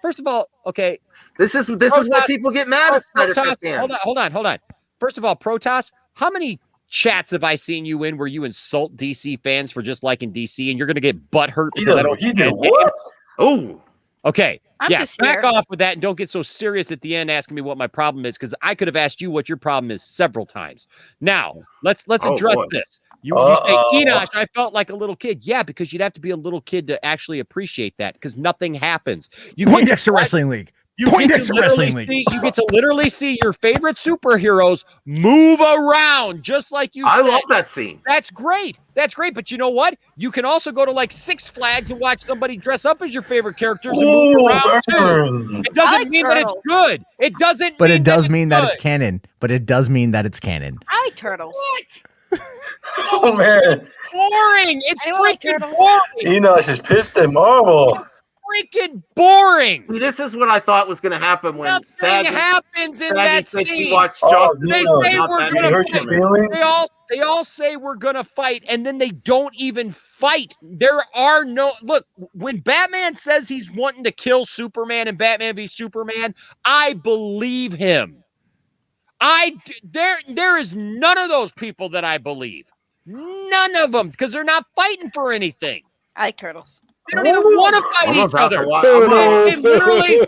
okay. This is what people get mad at Snyder Cut fans. Hold on. First of all, Protoss, how many chats have I seen you in where you insult DC fans for just liking DC and you're gonna get butthurt because I don't what? Oh. Okay. I'm just back off with that and don't get so serious at the end asking me what my problem is because I could have asked you what your problem is several times. Now, let's address this. You say, Enosh, I felt like a little kid. Yeah, because you'd have to be a little kid to actually appreciate that because nothing happens. Poindexter Wrestling League. You get to literally see your favorite superheroes move around just like you said. I love that scene. That's great. But you know what? You can also go to like Six Flags and watch somebody dress up as your favorite characters and move around too. It doesn't mean that it's good. It doesn't. But it does mean that it's canon. I like turtles. What? Oh man, boring. It's freaking boring. Enosh is pissed at Marvel. Freaking boring. See, this is what I thought was going to happen when nothing happens in that scene. She watched Justice. They say we're going to fight. They all say we're going to fight, and then they don't even fight. There are no look. When Batman says he's wanting to kill Superman and Batman v Superman, I believe him. There is none of those people that I believe. None of them, because they're not fighting for anything. I like turtles. They don't even want to fight each other. They literally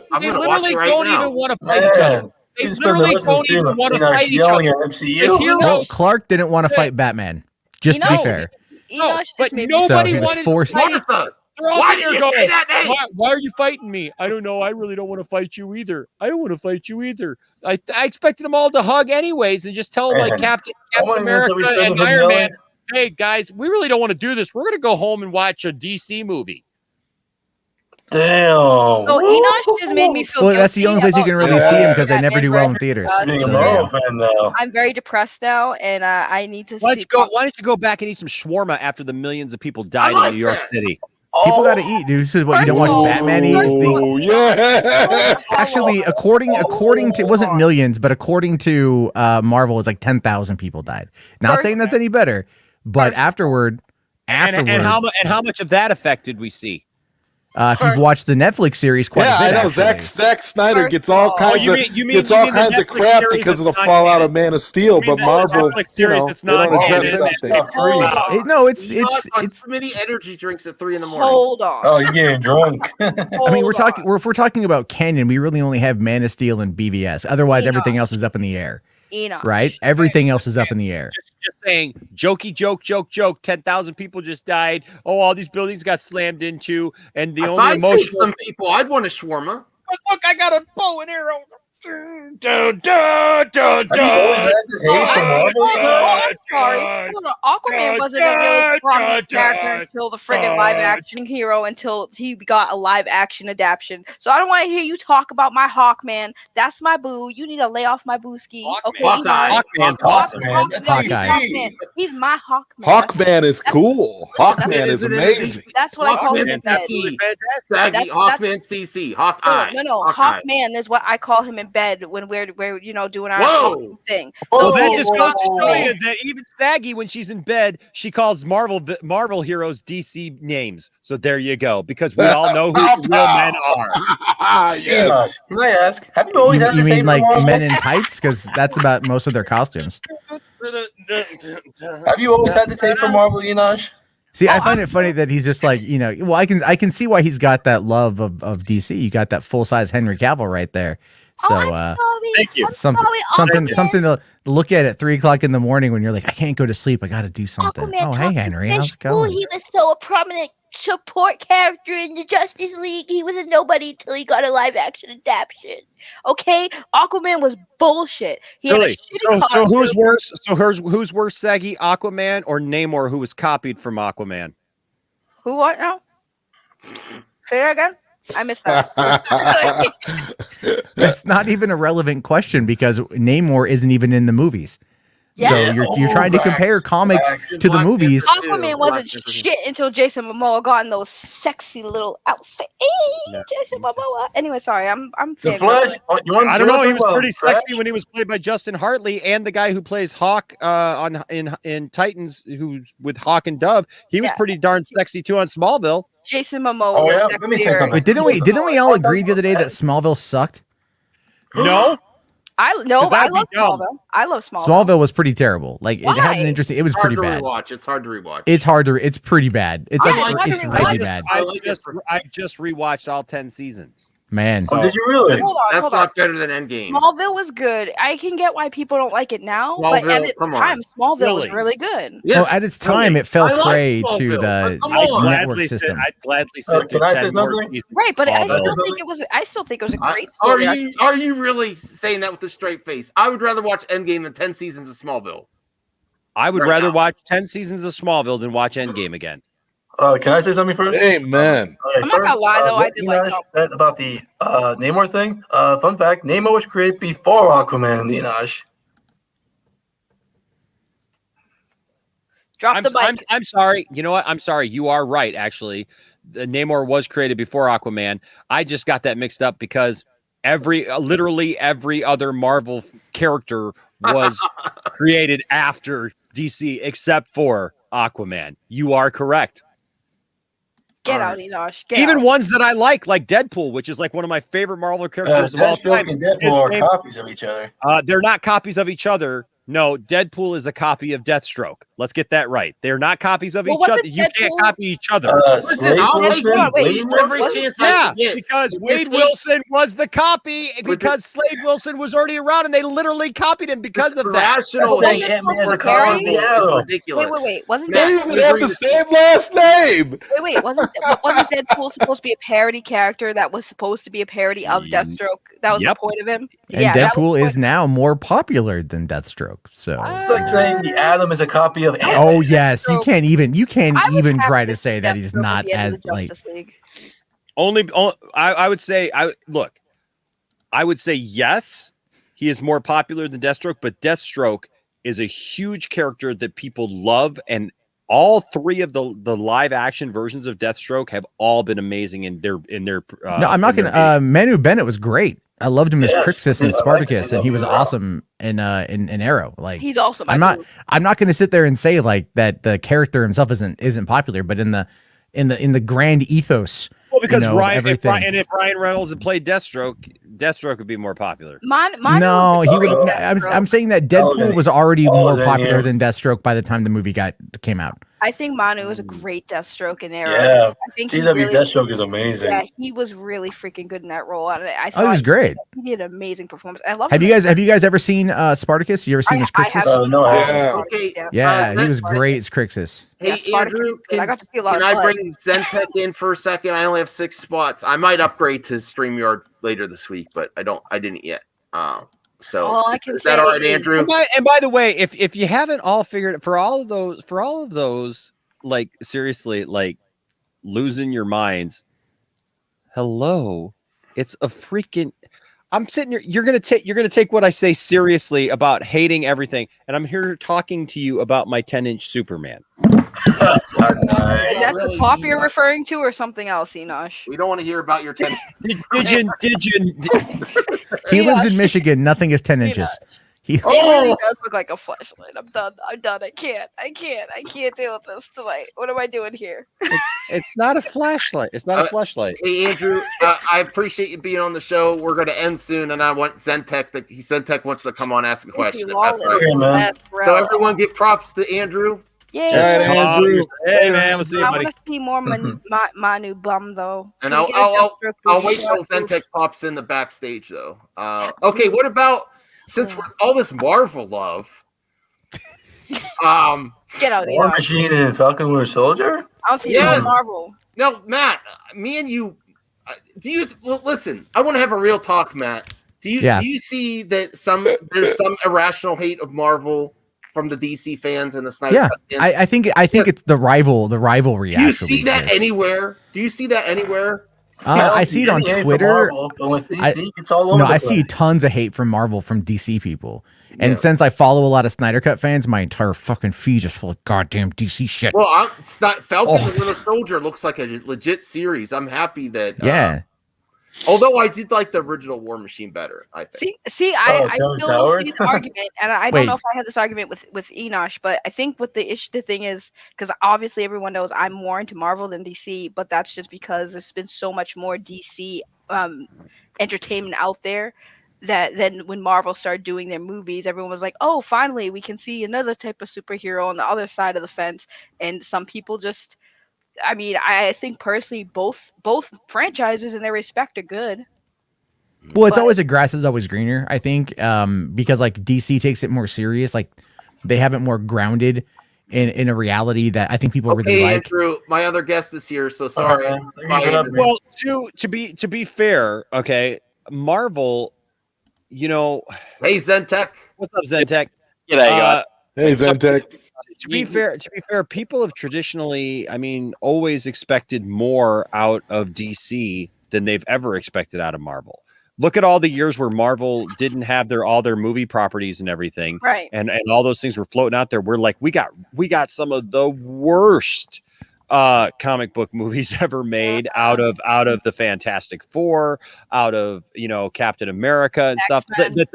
don't even want to fight each other. They literally don't even want to fight each other. Well, Clark didn't want to fight Batman. Just to be fair. No, but nobody wanted to fight. Why did you say that name? Why are you fighting me? I don't know. I really don't want to fight you either. I don't want to fight you either. I expected them all to hug anyways and just tell them like Captain America and Iron Man, hey guys, we really don't want to do this. We're gonna go home and watch a DC movie. Damn. So Enosh just made me feel. Well, that's the only place you can really see him because they never do well in theaters. I'm very depressed now, and I need to. Why don't you go back and eat some shawarma after the millions of people died in New York City? People got to eat, dude. This is what you don't watch Batman eat. Oh, yeah. Actually, according to, it wasn't millions, but according to Marvel, it's like 10,000 people died. Not saying that's any better, but afterward, and how much of that effect did we see? If you've watched the Netflix series, quite a bit. I know. Zack Snyder gets all kinds of crap because of the fallout of Man of Steel, but Marvel, they don't address anything. No, it's too many energy drinks at 3 a.m. Hold on. Oh, you're getting drunk. I mean, if we're talking about canon, we really only have Man of Steel and BVS. Otherwise, everything else is up in the air. Right? Everything else is up in the air. Just saying, jokey joke. 10,000 people just died. Oh, all these buildings got slammed into, and the only emotion. Some people, I'd want a shawarma. Look, I got a bow and arrow. I'm sorry. Aquaman wasn't a really prominent character until the friggin' live action hero until he got a live action adaptation. So I don't want to hear you talk about my Hawkman. That's my boo. You need to lay off my booski. Okay, Hawkman's awesome. Hawkman. He's my Hawkman. Hawkman is cool. Hawkman is amazing. That's what I call him. Hawkman's DC. Hawkeye. No. Hawkman is what I call him in bed when we're doing our thing. So that just goes to show you that even Saggy, when she's in bed, she calls Marvel heroes DC names. So there you go, because we all know who real men are. Yes. Can I ask? Have you always had the same? You mean like men in tights? Because that's about most of their costumes. Have you always had the same for Marvel, Enosh? See, I find it funny that he's just like, well, I can see why he's got that love of DC. You got that full size Henry Cavill right there. So thank you. Something to look at 3 o'clock in the morning when you're like, I can't go to sleep. I got to do something. Aquaman, hey Henry, how's it going? He was so a prominent support character in the Justice League. He was a nobody until he got a live action adaptation. Okay, Aquaman was bullshit. Really? So who's worse? Who's worse, Saggy, Aquaman or Namor, who was copied from Aquaman? Who what now? Say that again. I missed that. That's not even a relevant question because Namor isn't even in the movies. Yeah. So you're trying to compare comics to the movies. Aquaman wasn't shit until Jason Momoa got in those sexy little outfits. Jason Momoa. Anyway, sorry, I'm The Flash. I don't know. He was pretty sexy when he was played by Justin Hartley, and the guy who plays Hawk in Titans, who's with Hawk and Dove. He was pretty darn sexy too on Smallville. Jason Momoa was sexier. Let me say something. Wait, didn't we all agree the other day that Smallville sucked? No. I love Smallville. I love Smallville. Smallville was pretty terrible. Like it had an interesting. It was pretty bad. It's hard to rewatch. It's pretty bad. It's really bad. I just rewatched all 10 seasons. Man. Oh, did you really? That's not better than Endgame. Smallville was good. I can get why people don't like it now, but at its time, Smallville was really good. Yes, at its time, it fell prey to the network system. I'd gladly sit through 10 more seasons. Right, but I still think it was a great story. Are you really saying that with a straight face? I would rather watch Endgame than 10 seasons of Smallville. I would rather watch 10 seasons of Smallville than watch Endgame again. Can I say something first? Amen. I'm not gonna lie though, I did like that about the Namor thing. Fun fact: Namor was created before Aquaman, Enosh. Drop the mic. I'm sorry. You know what? I'm sorry. You are right. Actually, Namor was created before Aquaman. I just got that mixed up because literally every other Marvel character was created after DC except for Aquaman. You are correct. Get out, Enosh. Even ones that I like Deadpool, which is like one of my favorite Marvel characters of all time. And Deadpool are copies of each other. They're not copies of each other. No, Deadpool is a copy of Deathstroke. Let's get that right. They're not copies of each other. wasn't You can't Deadpool- copy each other. Listen, I'll take Wait, every wasn't- chance I Yeah, can get. because With Wade this Wilson was the copy With because Slade Wilson was already around and they literally copied him because of that. Rational That's hate saying Ant-Man is for a copy of the Marvel is Arrow. ridiculous. Wait. Wasn't They Matt, even have the same last name. Wait, wasn't Deadpool supposed to be a parody character that was supposed to be a parody of Deathstroke? That was Yep. the point of him. And that was the Deadpool is point. now more popular than Deathstroke. So It's like saying the Atom is a copy of Ant-Man. oh yes, you can't even I was happy try to to say see that he's Deathstroke at not the end as of the like Justice League. I would say I would say yes, he is more popular than Deathstroke, but Deathstroke is a huge character that people love, and all three of the live action versions of Deathstroke have all been amazing in their no, I'm not gonna Manu Bennett was great. I loved him as Yes, Crixus I and like Spartacus, seeing and he him was in awesome in Arrow. Like He's awesome. I'm not going to sit there and say like that the character himself isn't popular, but in the grand ethos, well, because you know, if Ryan Reynolds had played Deathstroke would be more popular. No, he would. I'm saying that Deadpool was already more popular than Deathstroke by the time the movie came out. I think Manu was a great Deathstroke in Arrow. Yeah, I think CW Deathstroke is amazing. Yeah, he was really freaking good in that role. I thought he was great. He did an amazing performance. I love. Have you guys ever seen Spartacus? You ever seen his Crixus? No. Okay. Yeah, he was great as Crixus. Hey, Yeah, Andrew, I got to see a lot can of I blood. bring Zentek in for a second? I only have 6 spots. I might upgrade to StreamYard later this week, but I didn't yet. So All I can is that all right, say is- Andrew? And by the way, if you haven't all figured for all of those, like seriously, like losing your minds. Hello, it's a freaking. I'm sitting here. You're gonna take what I say seriously about hating everything, and I'm here talking to you about my 10-inch Superman. Is that the pop you're referring to, or something else, Enosh? We don't want to hear about your 10. Did you? He lives in Michigan. Nothing is 10 inches. It really does look like a flashlight. I'm done. I can't deal with this tonight. What am I doing here? It's not a flashlight. It's not a flashlight. Hey, Andrew, I appreciate you being on the show. We're going to end soon, and I want Zentek. Zentek wants to come on ask a question. That's right. So everyone give props to Andrew. Yeah, Andrew. Hey man, we'll see you, I buddy. want to see more Manu bum though. And Can we I'll get a wait till Zentek pops in the backstage though. Okay, what about since we're all this Marvel love? Get out of War here. Machine and Falcon Winter Soldier. I don't see Yes. no Marvel. No, Matt, me and you. Do you listen? I want to have a real talk, Matt. Do you see that there's some irrational hate of Marvel from the DC fans and the Snyder Cut fans? I think it's the rivalry. Do you see that anywhere? I see it on Twitter. Marvel, but with DC, it's all over No, the I place. see tons of hate from Marvel from DC people. And Yeah. since I follow a lot of Snyder Cut fans, my entire fucking feed is full of goddamn DC shit. Well, Falcon Oh. and Winter Soldier looks like a legit series. I'm happy that. Yeah. Although I did like the original War Machine better, I think. See, Oh, I Terrence still don't Howard? see the argument, and I Wait. don't know if I had this argument with Enosh, but I think with the thing is because obviously everyone knows I'm more into Marvel than DC, but that's just because there's been so much more DC entertainment out there that then when Marvel started doing their movies, everyone was like, "Oh, finally we can see another type of superhero on the other side of the fence," and some people just. I mean, I think personally, both franchises in their respect are good. Well, it's But- always a grass is always greener, I think, because like DC takes it more serious. Like they have it more grounded in a reality that I think people really Okay, like. Andrew, my other guest is here, so sorry. Bye, Andrew. Well, to be fair, okay, Marvel, you know, Hey, Zentek. what's up, Zentek? Hey, Zentek. To be fair, people have traditionally, I mean, always expected more out of DC than they've ever expected out of Marvel. Look at all the years where Marvel didn't have all their movie properties and everything, Right. and all those things were floating out there. We're like, we got some of the worst comic book movies ever made out of the Fantastic Four, out of Captain America and stuff. That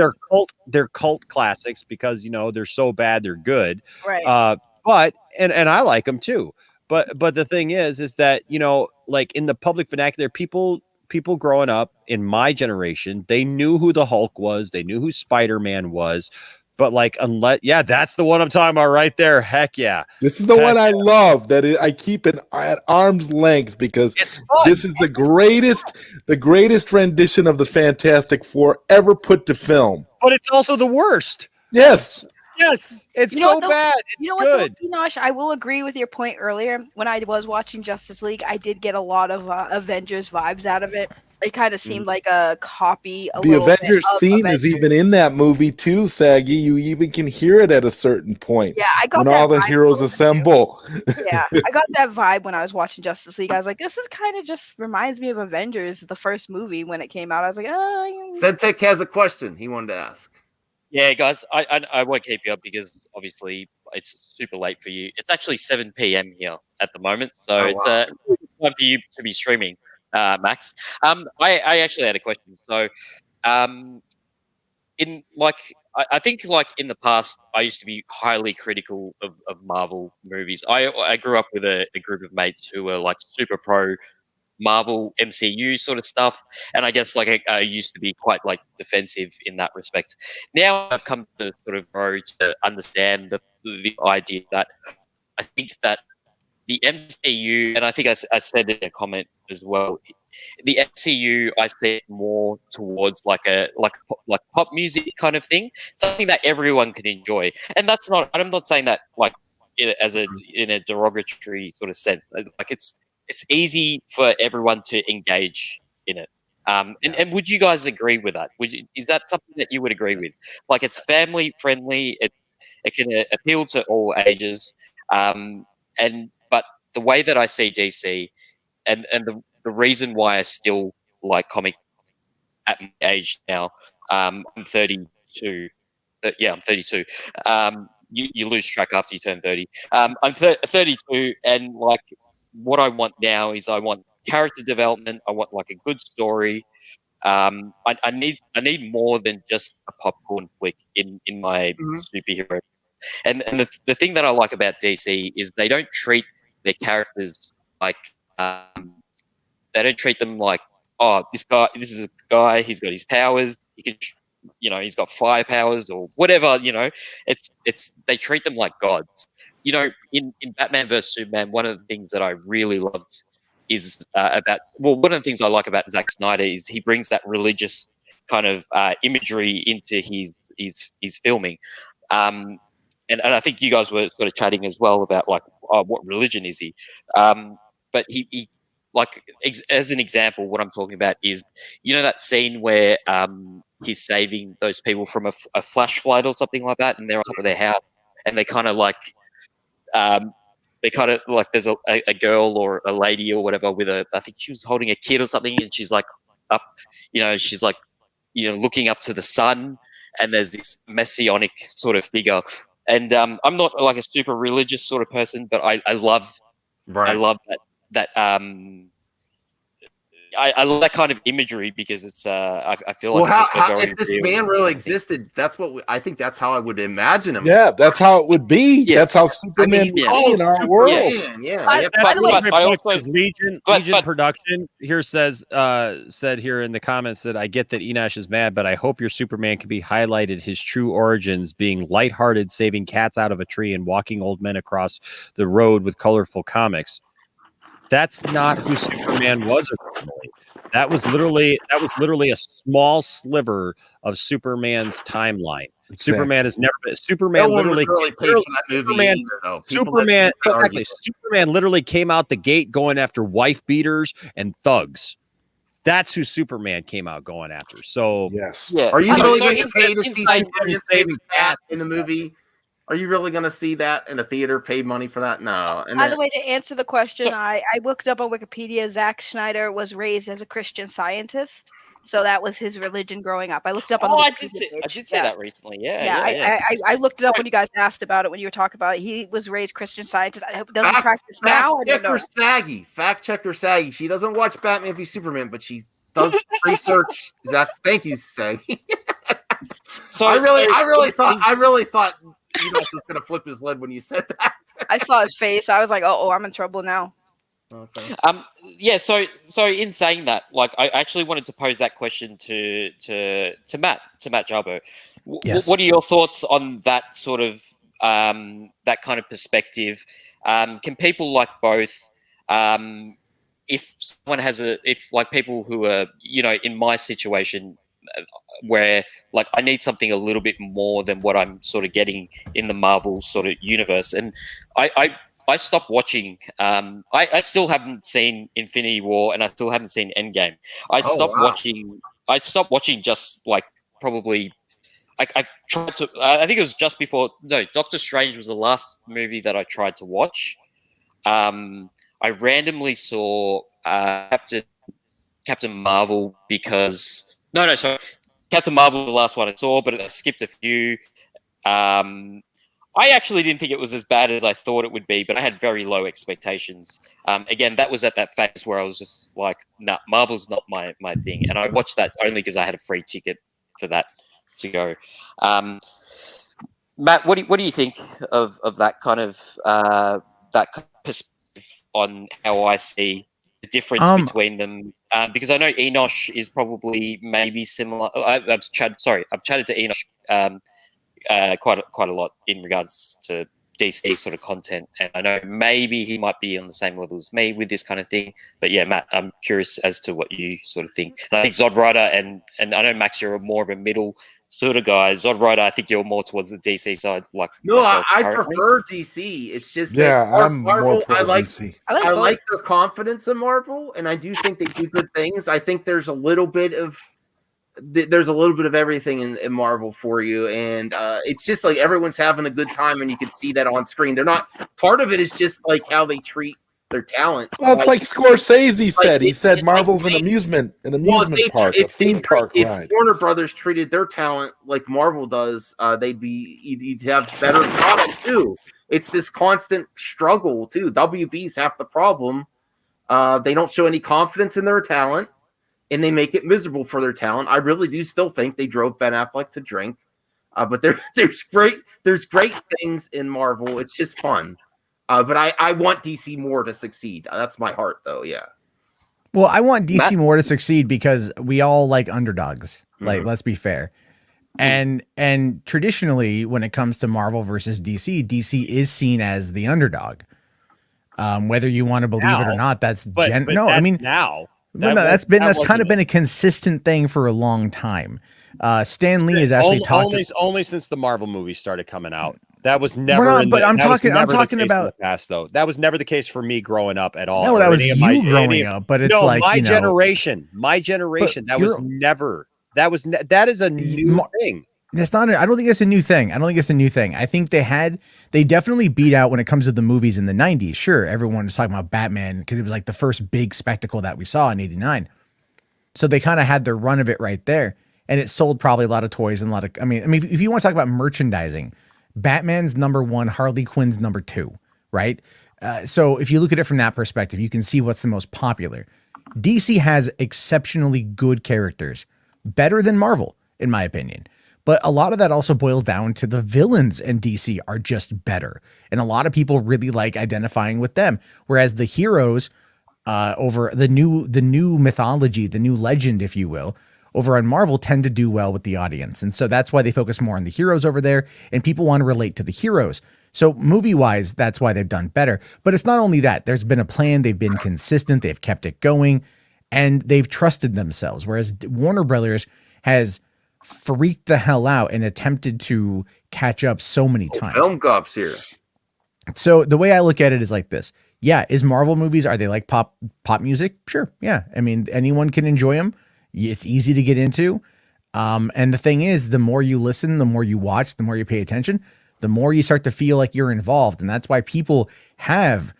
they're cult classics because they're so bad they're good. Right. But I like them too. But the thing is that like in the public vernacular, people growing up in my generation, they knew who the Hulk was, they knew who Spider-Man was. But like, unless, yeah, that's the one I'm talking about right there. Heck yeah. This is the one I love that I keep it at arm's length because this is the greatest rendition of the Fantastic Four ever put to film. But it's also the worst. Yes. Yes, it's so bad. It's good. Enosh, I will agree with your point earlier. When I was watching Justice League, I did get a lot of Avengers vibes out of it. It kind of seemed like a copy. The Avengers theme is even in that movie too, Saggy. You even can hear it at a certain point. Yeah, I got when that all the heroes assemble. Yeah, I got that vibe when I was watching Justice League. I was like, this is kind of just reminds me of Avengers, the first movie when it came out. I was like, Zedtech has a question he wanted to ask. Yeah, guys, I won't keep you up because obviously it's super late for you. It's actually 7 p.m. here at the moment, so it's time for you to be streaming, Max. I actually had a question. So, in I think like in the past, I used to be highly critical of Marvel movies. I grew up with a group of mates who were like super pro Marvel MCU sort of stuff, and I guess like I used to be quite like defensive in that respect. Now I've come to sort of grow to understand the idea that I think that the MCU, and I think I said in a comment as well, the MCU I see it more towards like pop music kind of thing, something that everyone can enjoy, and that's not. I'm not saying that like in a derogatory sort of sense. Like it's easy for everyone to engage in it. And would you guys agree with that? Is that something that you would agree with? Like it's family friendly. It can appeal to all ages. But the way that I see DC, and the reason why I still like comic at my age now, I'm 32. I'm 32. You lose track after you turn 30. I'm 32, and like what I want now is I want character development. I want like a good story. I need more than just a popcorn flick in my superhero. And the thing that I like about DC is they don't treat their characters like they don't treat them like, oh, this is a guy, he's got his powers, he can, he's got fire powers or whatever, it's they treat them like gods. In Batman vs Superman, one of the things that I really loved is one of the things I like about Zack Snyder is he brings that religious kind of imagery into his filming. And I think you guys were sort of chatting as well about like, what religion is he? But he like as an example, what I'm talking about is that scene where he's saving those people from a flash flood or something like that, and they're on top of their house, and they kind of like there's a girl or a lady or whatever with I think she was holding a kid or something, and she's like up, she's like looking up to the sun, and there's this messianic sort of figure. And I'm not like a super religious sort of person, but I love that I love that kind of imagery because it's I feel like if this man really existed, that's what I think. That's how I would imagine him. Yeah, that's how it would be. Yeah. That's how Superman would be in our world. Legion Production here said here in the comments that I get that Enosh is mad, but I hope your Superman can be highlighted his true origins, being lighthearted, saving cats out of a tree, and walking old men across the road with colorful comics. That's not who Superman was originally. That was literally a small sliver of Superman's timeline. Exactly. Superman has never been. Superman literally paid for that movie Superman literally came out the gate going after wife beaters and thugs. That's who Superman came out going after. So yes, yeah. Are you really going to pay to see Superman saving cats in the movie? Are you really going to see that in a theater? Pay money for that? No. And by the way, to answer the question, I looked up on Wikipedia. Zack Snyder was raised as a Christian Scientist, so that was his religion growing up. I looked up on. I did see that recently. Yeah. I looked it up when you guys asked about it. When you were talking about it, he was raised Christian Scientist. I hope doesn't practice now. Fact checker Saggy. She doesn't watch Batman v Superman, but she does research. Thank you, Saggy. I really thought. Enosh was going to flip his lid when you said that. I saw his face. I was like, "Oh, I'm in trouble now." Okay. So in saying that, like, I actually wanted to pose that question to Matt Jarbo. Yes. What are your thoughts on that sort of that kind of perspective? Can people like both? If someone has if like people who are in my situation where like I need something a little bit more than what I'm sort of getting in the Marvel sort of universe, and I stopped watching. I still haven't seen Infinity War, and I still haven't seen Endgame. I stopped watching just like probably. I tried to. I think it was just before. No, Doctor Strange was the last movie that I tried to watch. I randomly saw Captain Marvel because sorry, Captain Marvel was the last one I saw, but I skipped a few. I actually didn't think it was as bad as I thought it would be, but I had very low expectations. Again, that was at that phase where I was just like, nah, Marvel's not my thing. And I watched that only because I had a free ticket for that to go. Matt, what do you think of that kind of perspective on how I see the difference between them? Because I know Enosh is probably maybe similar. I've chatted to Enosh quite a lot in regards to DC sort of content, and I know maybe he might be on the same level as me with this kind of thing. But yeah, Matt, I'm curious as to what you sort of think. And I think Zod Rider and I know Max, you're more of a middle sort of guy. Zod Rider, I think you're more towards the DC side. Like no, myself I currently. prefer DC. It's just Yeah, that I'm Marvel. more pro DC. I like their confidence in Marvel, and I do think they do good things. I think there's a little bit of everything in Marvel for you, and it's just like everyone's having a good time, and you can see that on screen. They're not part of it is just like how they treat their talent. Well, it's like Scorsese said. He said Marvel's an amusement park, a theme park ride. If Warner Brothers treated their talent like Marvel does, you'd have better product too. It's this constant struggle too. WB's half the problem. They don't show any confidence in their talent, and they make it miserable for their talent. I really do still think they drove Ben Affleck to drink. But there's great things in Marvel. It's just fun. But I want DC more to succeed. That's my heart, though. Yeah. Well, I want DC more to succeed because we all like underdogs. Like, let's be fair. And traditionally, when it comes to Marvel versus DC, DC is seen as the underdog. Whether you want to believe it or not, that's now. That's kind of been a consistent thing for a long time. Stan Lee has actually only since the Marvel movies started coming out. That was never. I'm talking about the past though. That was never the case for me growing up at all. No, that was you growing up. But it's like my generation. That was never. That is a new thing. That's not. I don't think it's a new thing. I think they definitely beat out when it comes to the movies in the 90s. Sure, everyone was talking about Batman because it was like the first big spectacle that we saw in '89. So they kind of had their run of it right there, and it sold probably a lot of toys and a lot of. I mean, if you want to talk about merchandising, Batman's #1, Harley Quinn's #2, right? So if you look at it from that perspective, you can see what's the most popular. DC has exceptionally good characters, better than Marvel, in my opinion. But a lot of that also boils down to the villains in DC are just better. And a lot of people really like identifying with them. Whereas the heroes over the new mythology, the new legend, if you will, over on Marvel tend to do well with the audience. And so that's why they focus more on the heroes over there. And people want to relate to the heroes. So movie-wise, that's why they've done better. But it's not only that. There's been a plan. They've been consistent. They've kept it going. And they've trusted themselves. Whereas Warner Brothers has freaked the hell out and attempted to catch up so many times. Film cops here. So the way I look at it is like this. Yeah, is Marvel movies, are they like pop music? Sure. Yeah. I mean, anyone can enjoy them. It's easy to get into. And the thing is, the more you listen, the more you watch, the more you pay attention, the more you start to feel like you're involved. And that's why people have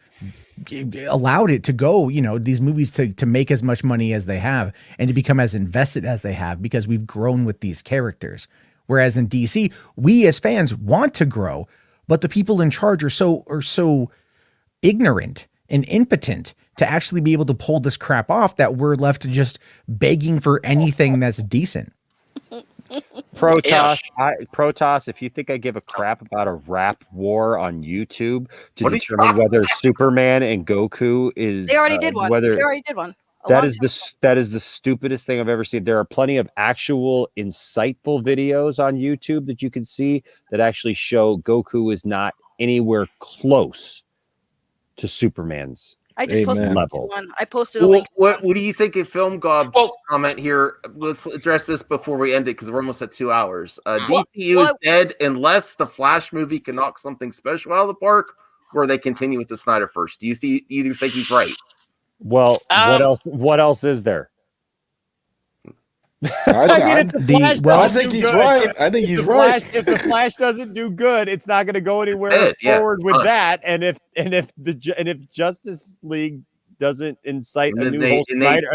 allowed it to go, these movies to make as much money as they have and to become as invested as they have because we've grown with these characters. Whereas in DC, we as fans want to grow, but the people in charge are so ignorant and impotent to actually be able to pull this crap off that we're left to just begging for anything that's decent. Protoss, if you think I give a crap about a rap war on YouTube to determine whether Superman and Goku is... They already did one. That is the stupidest thing I've ever seen. There are plenty of actual insightful videos on YouTube that you can see that actually show Goku is not anywhere close to Superman's I just posted level. one. I posted a link. What do you think of Film Gob's comment here? Let's address this before we end it because we're almost at 2 hours. DCU is dead unless the Flash movie can knock something special out of the park, or they continue with the Snyderverse. Do you think he's right? Well, what else is there? I think he's right. I think he's right. If the Flash doesn't do good, it's not going to go anywhere forward with that. And if Justice League doesn't incite a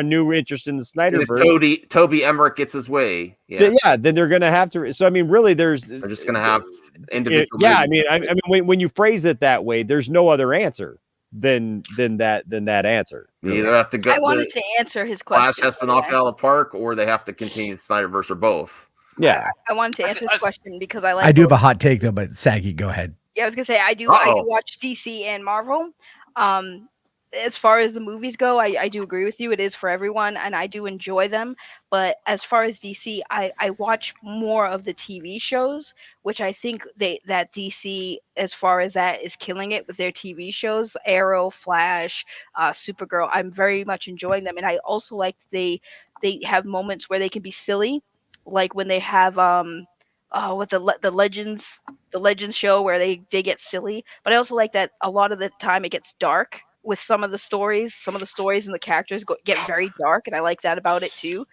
new interest in the Snyderverse, if Toby Emmerich gets his way, then they're going to have to. So I mean, really, they're just going to have individual. I mean, when you phrase it that way, there's no other answer than that answer. You either have to go. I wanted to answer his question. Flash has to knock it out of the park, or they have to continue Snyderverse, or both. Yeah, I wanted to answer his question because I like. I do have a hot take though, but Saggy, go ahead. Yeah, I was gonna say I do watch DC and Marvel. As far as the movies go, I do agree with you. It is for everyone, and I do enjoy them. But as far as DC, I watch more of the TV shows, which I think that DC, as far as that, is killing it with their TV shows. Arrow, Flash, Supergirl. I'm very much enjoying them, and I also like they have moments where they can be silly, like when they have with the Legends show where they get silly. But I also like that a lot of the time it gets dark. With some of the stories and the characters get very dark, and I like that about it too.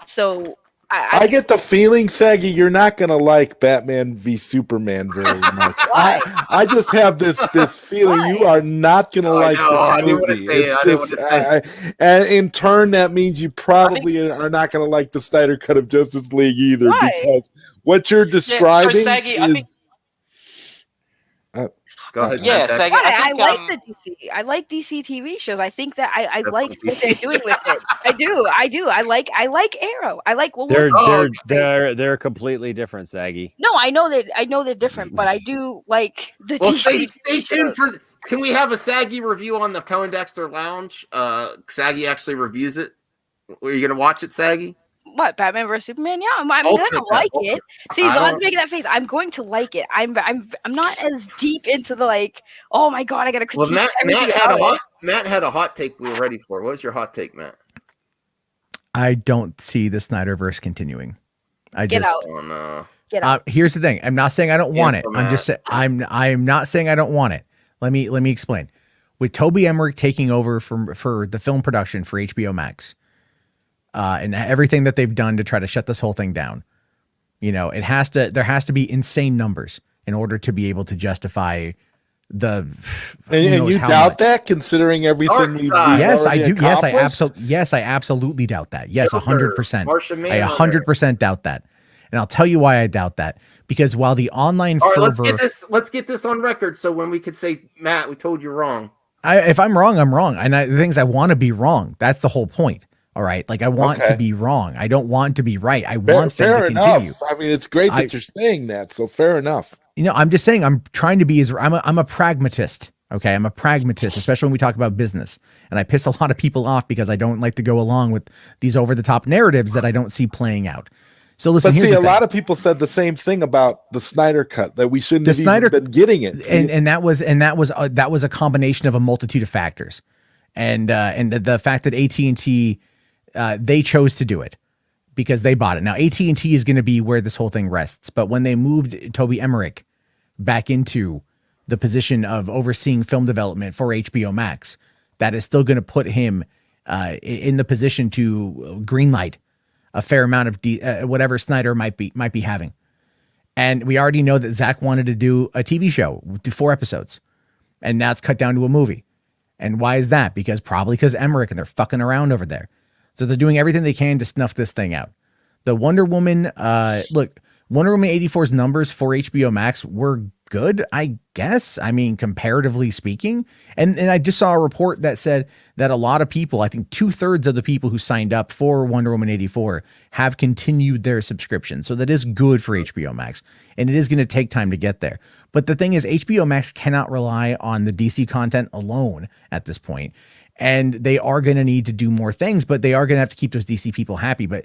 So I get the feeling, Saggy, you're not gonna like Batman v Superman very much. I just have this feeling you are not gonna like this movie. And in turn, that means you probably are not gonna like the Snyder Cut of Justice League either, because what you're describing is. Go ahead. Yeah, Saggy, I like the DC. I like DC TV shows. I think that I like what they're doing with it. I do. I like Arrow. I like they're completely different, Saggy. No, I know they're different, but I do like the DC. Stay tuned for. Can we have a Saggy review on the Poindexter Lounge? Saggy actually reviews it. Are you gonna watch it, Saggy? What, Batman vs Superman? Yeah, I'm gonna like it. See, Lon's making that face. I'm going to like it. I'm not as deep into the like. Oh my god, I gotta critique Matt had a hot take we were ready for. What was your hot take, Matt? I don't see the Snyderverse continuing. Get out. Here's the thing. I'm not saying I don't want it. I'm just saying I'm not saying I don't want it. Let me explain. With Toby Emmerich taking over for the film production for HBO Max. And everything that they've done to try to shut this whole thing down, there has to be insane numbers in order to be able to justify the. And you doubt that, considering everything. Yes, I do. Yes, I absolutely doubt that. Yes, 100%. I 100% doubt that, and I'll tell you why I doubt that. Because while the online fervor, let's get this on record, so when we could say, Matt, we told you wrong. If I'm wrong, I'm wrong, and the things I want to be wrong. That's the whole point. All right, like I want to be wrong. I don't want to be right. I want them to continue. I mean, it's great that you're saying that. So fair enough. I'm just saying. I'm trying to be I'm a pragmatist. Okay, I'm a pragmatist, especially when we talk about business. And I piss a lot of people off because I don't like to go along with these over the top narratives that I don't see playing out. So listen, but see, a lot of people said the same thing about the Snyder Cut, that we shouldn't have even been getting it. And that was a combination of a multitude of factors, and the fact that AT&T. They chose to do it because they bought it. Now AT&T is going to be where this whole thing rests. But when they moved Toby Emmerich back into the position of overseeing film development for HBO Max, that is still going to put him in the position to greenlight a fair amount of whatever Snyder might be having. And we already know that Zach wanted to do a TV show, do 4 episodes, and now it's cut down to a movie. And why is that? Because Emmerich, and they're fucking around over there. So they're doing everything they can to snuff this thing out. The Wonder Woman, Wonder Woman 84's numbers for HBO Max were good, I guess. I mean, comparatively speaking. And I just saw a report that said that a lot of people, I think 2/3 of the people who signed up for Wonder Woman 84 have continued their subscription. So that is good for HBO Max. And it is going to take time to get there. But the thing is, HBO Max cannot rely on the DC content alone at this point. and they are going to need to do more things, but they are going to have to keep those DC people happy. But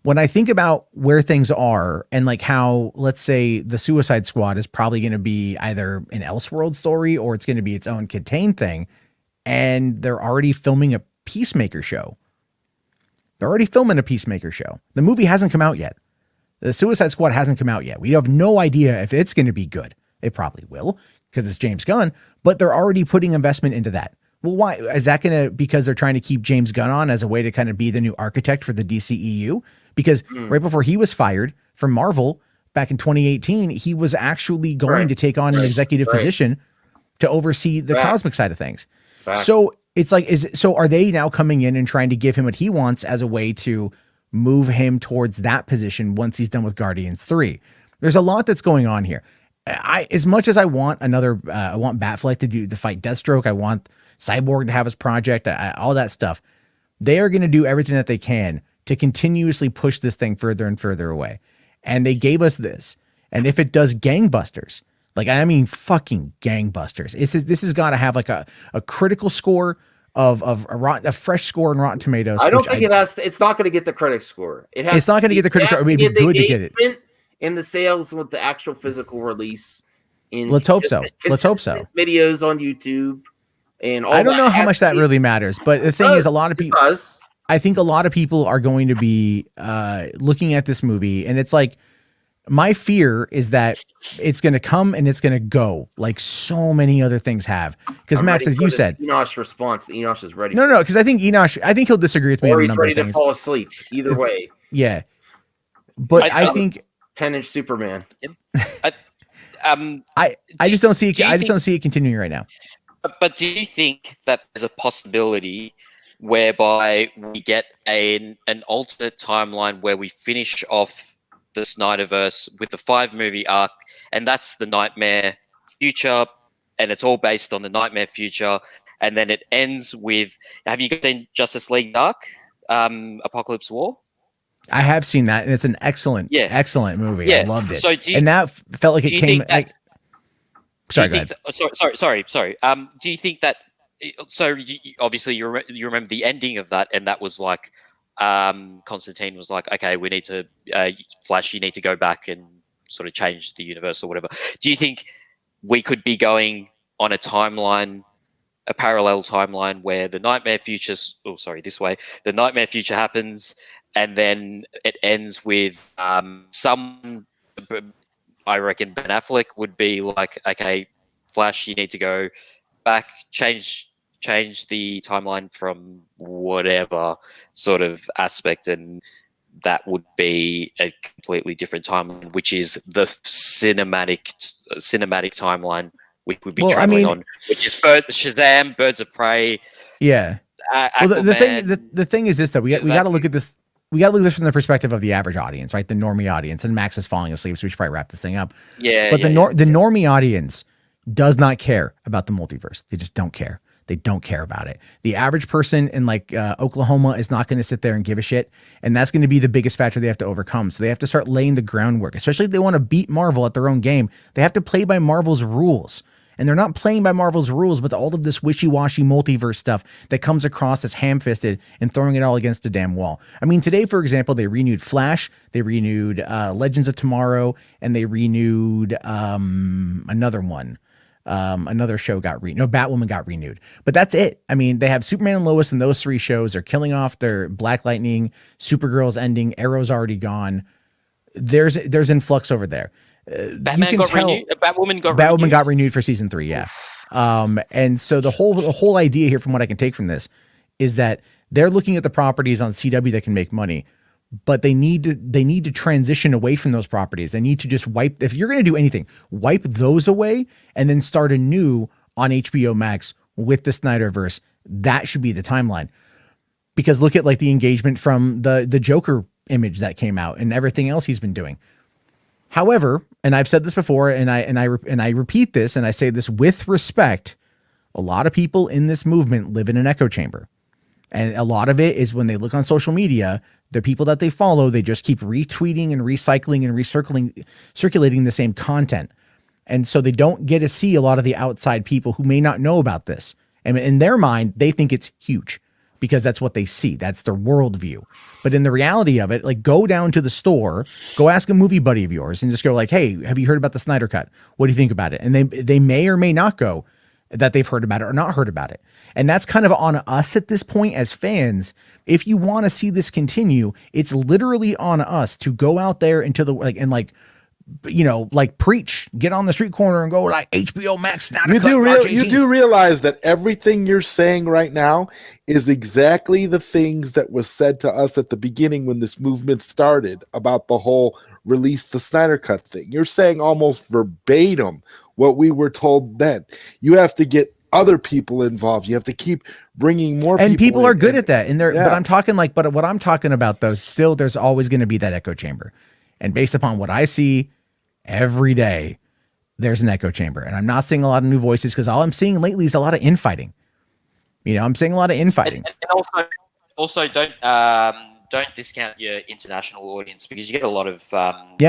when I think about where things are and like how, let's say, the Suicide Squad is probably going to be either an Elseworld story or it's going to be its own contained thing, and they're already filming a Peacemaker show. They're already filming a Peacemaker show. The movie hasn't come out yet. The Suicide Squad hasn't come out yet. We have no idea if it's going to be good. It probably will because it's James Gunn, but they're already putting investment into that. Well, why is that going to, because they're trying to keep James Gunn on as a way to kind of be the new architect for the DCEU? Because right before he was fired from Marvel back in 2018, he was actually going to take on an executive position to oversee the cosmic side of things. So it's like, so are they now coming in and trying to give him what he wants as a way to move him towards that position once he's done with Guardians 3? There's a lot that's going on here. As much as I want another, I want Batfleck to fight Deathstroke. I want Cyborg to have his project, all that stuff. They are going to do everything that they can to continuously push this thing further and further away. And they gave us this. And if it does gangbusters, like, I mean, fucking gangbusters, this has got to have like a critical score of a fresh score in Rotten Tomatoes. I don't think it has. It's not going to get the critic score. It's not going to get the critic score. It would be good to get it. In the sales with the actual physical release. Let's hope so. Let's hope so. Videos on YouTube and all. I don't know how much that really matters, but the thing is, a lot of people. I think a lot of people are going to be looking at this movie, and it's like, my fear is that it's going to come and it's going to go like so many other things have. Because Max, as you said, Enosh response. Enosh is ready. No, because I think he'll disagree with me. Or he's ready to fall asleep. Either way. Yeah, but I think 10-inch Superman. I just don't see it. I just don't see it continuing right now. But do you think that there's a possibility whereby we get an alternate timeline where we finish off the Snyderverse with the 5-movie arc, and that's the Nightmare future, and it's all based on the Nightmare future, and then it ends with, have you seen Justice League Dark, Apocalypse War? I have seen that, and it's an excellent movie. Yeah. I loved it. So and that felt like it came. Sorry, go ahead. Sorry. Do you think that? So obviously you remember the ending of that, and that was like, Constantine was like, okay, we need to, Flash, you need to go back and sort of change the universe or whatever. Do you think we could be going on a timeline, a parallel timeline where the Nightmare future, the Nightmare future happens, and then it ends with someone, I reckon Ben Affleck would be like, okay, Flash, you need to go back, change the timeline from whatever sort of aspect, and that would be a completely different timeline, which is the cinematic timeline we would be traveling on, which is Shazam, Birds of Prey. Yeah. Well, the thing is this, though. We got to look at this. We got to look at this from the perspective of the average audience, right? The normie audience. And Max is falling asleep, so we should probably wrap this thing up. Yeah. But the normie audience does not care about the multiverse. They just don't care. They don't care about it. The average person in like Oklahoma is not going to sit there and give a shit. And that's going to be the biggest factor they have to overcome. So they have to start laying the groundwork, especially if they want to beat Marvel at their own game. They have to play by Marvel's rules. And they're not playing by Marvel's rules, but all of this wishy-washy multiverse stuff that comes across as ham-fisted and throwing it all against a damn wall. I mean, today, for example, they renewed Flash, they renewed Legends of Tomorrow, and they renewed another one. Another show got renewed. No, Batwoman got renewed. But that's it. I mean, they have Superman and Lois in those 3 shows. They're killing off their Black Lightning. Supergirl's ending. Arrow's already gone. There's influx over there. Batwoman got renewed for season 3. Yeah. And so the whole idea here, from what I can take from this, is that they're looking at the properties on CW that can make money, but they need to transition away from those properties. They need to just wipe, if you're going to do anything, wipe those away and then start anew on HBO Max with the Snyderverse. That should be the timeline. Because look at like the engagement from the Joker image that came out and everything else he's been doing. However, and I've said this before, and I repeat this, and I say this with respect, a lot of people in this movement live in an echo chamber. And a lot of it is when they look on social media, the people that they follow, they just keep retweeting and recycling and circulating the same content. And so they don't get to see a lot of the outside people who may not know about this And in their mind, they think it's huge because that's what they see. That's their worldview. But in the reality of it, like, go down to the store, go ask a movie buddy of yours and just go like, hey, have you heard about the Snyder Cut? What do you think about it? And they may or may not go that they've heard about it or not heard about it. And that's kind of on us at this point as fans. If you want to see this continue, it's literally on us to go out there into the, like, and like, you know, like, preach, get on the street corner and go like HBO Max. You do realize that everything you're saying right now is exactly the things that was said to us at the beginning when this movement started about the whole release the Snyder Cut thing. You're saying almost verbatim what we were told then. You have to get other people involved. You have to keep bringing more people. And people are good at that. And they're, but I'm talking like, but what I'm talking about though, still, there's always going to be that echo chamber. And based upon what I see every day, there's an echo chamber. And I'm not seeing a lot of new voices because all I'm seeing lately is a lot of infighting. You know, I'm seeing a lot of infighting. And also don't discount your international audience, because you get a lot of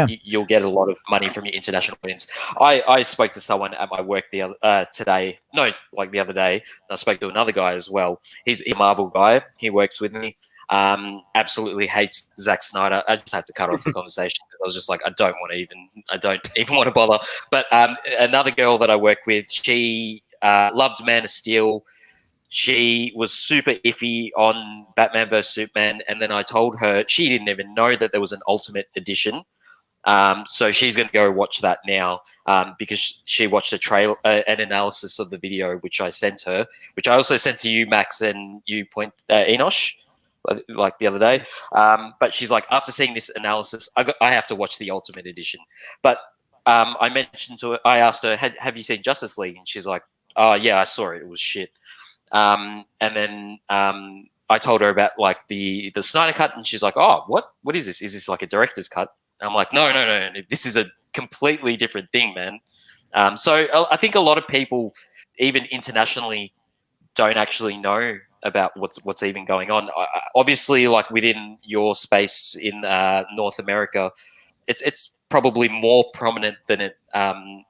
you'll get a lot of money from your international audience. I spoke to someone at my work the other day. I spoke to another guy as well. He's a Marvel guy. He works with me. Absolutely hates Zack Snyder. I just had to cut off the conversation because I was just like, I don't even want to bother. But another girl that I work with, she loved Man of Steel. She was super iffy on Batman vs Superman, and then I told her she didn't even know that there was an Ultimate Edition. So she's going to go watch that now because she watched an analysis of the video which I sent her, which I also sent to you, Max, and you Enosh, like the other day. But she's like, after seeing this analysis, I have to watch the Ultimate Edition. But I asked her, have you seen Justice League? And she's like, oh yeah, I saw it. It was shit. And then I told her about like the Snyder Cut, and she's like, oh, what is this? Is this like a director's cut? And I'm like, no. This is a completely different thing, man. So I think a lot of people, even internationally, don't actually know about what's even going on. Obviously, like within your space in North America, it's probably more prominent than it.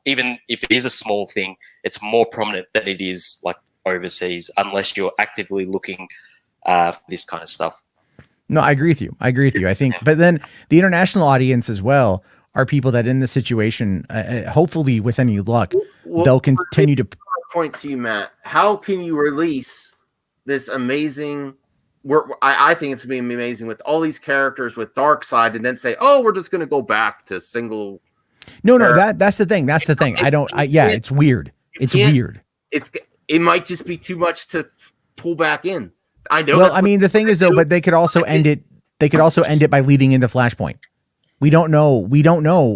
Even if it is a small thing, it's more prominent than it is like overseas, unless you're actively looking for this kind of stuff. No, I agree with you. I think, but then the international audience as well are people that in this situation, hopefully with any luck, they'll continue to point to you, Matt. How can you release this amazing I think it's going to be amazing with all these characters with Darkseid, and then say, oh, we're just going to go back to single. No, that's the thing. That's the thing. It's weird. It's weird. It might just be too much to pull back in. I know. Well, I mean, the thing is though, but they could also end it. They could also end it by leading into Flashpoint. We don't know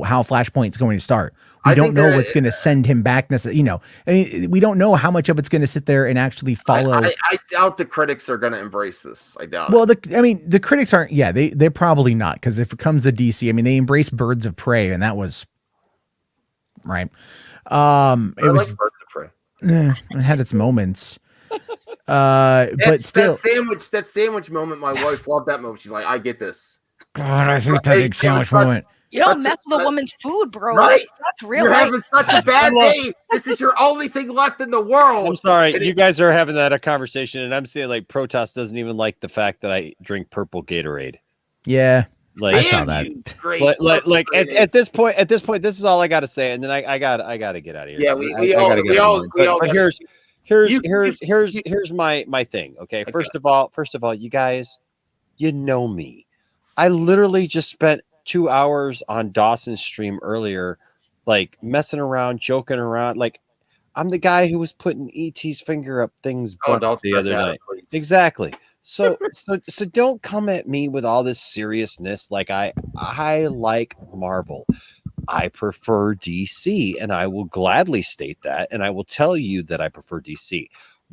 how Flashpoint's going to start. We don't know what's going to send him back. You know, I mean, we don't know how much of it's going to sit there and actually follow. I doubt the critics are going to embrace this. I doubt. Well, the critics aren't. Yeah, they're probably not, because if it comes to DC, I mean, they embraced Birds of Prey, and that was right. It was like Birds of Prey. It had its moments. But still, that sandwich moment. My wife loved that moment. She's like, I get this. God, I hate that big sandwich moment. You don't mess with a woman's food, bro. Right? That's real. You're having such a bad day. This is your only thing left in the world. I'm sorry. You guys are having that conversation, and I'm saying like Protoss doesn't even like the fact that I drink purple Gatorade. Yeah. Like, I saw that. Like at this point, this is all I got to say, and then I got to get out of here. Yeah, we all. But here's my thing. Okay, first of all, you guys, you know me. I literally just spent 2 hours on Dawson's stream earlier, like messing around, joking around. Like, I'm the guy who was putting ET's finger up things the other night. Please. Exactly. So don't come at me with all this seriousness. Like I like Marvel. I prefer DC, and I will gladly state that, and I will tell you that I prefer DC.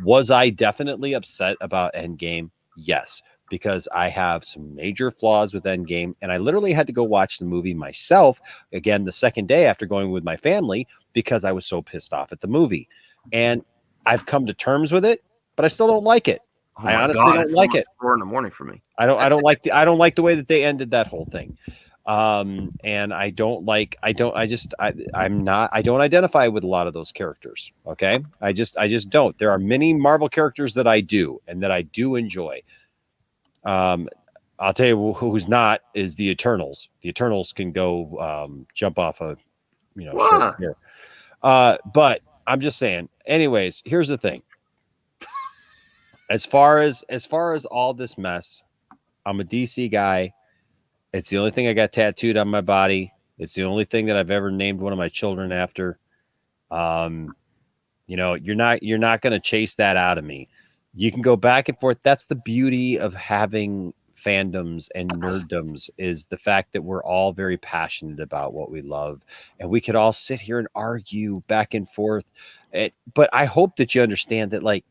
Was I definitely upset about Endgame? Yes, because I have some major flaws with Endgame, and I literally had to go watch the movie myself again the second day after going with my family because I was so pissed off at the movie. And I've come to terms with it, but I still don't like it. I honestly don't like it. 4 a.m. for me. I don't like the way that they ended that whole thing. And I don't identify with a lot of those characters. Okay. I just don't. There are many Marvel characters that I do and that I do enjoy. I'll tell you who's not is the Eternals. The Eternals can go jump off a short here. But I'm just saying. Anyways, here's the thing. As far as all this mess, I'm a DC guy. It's the only thing I got tattooed on my body. It's the only thing that I've ever named one of my children after. You're not going to chase that out of me. You can go back and forth. That's the beauty of having fandoms and nerddoms, is the fact that we're all very passionate about what we love, and we could all sit here and argue back and forth. But I hope that you understand that, like,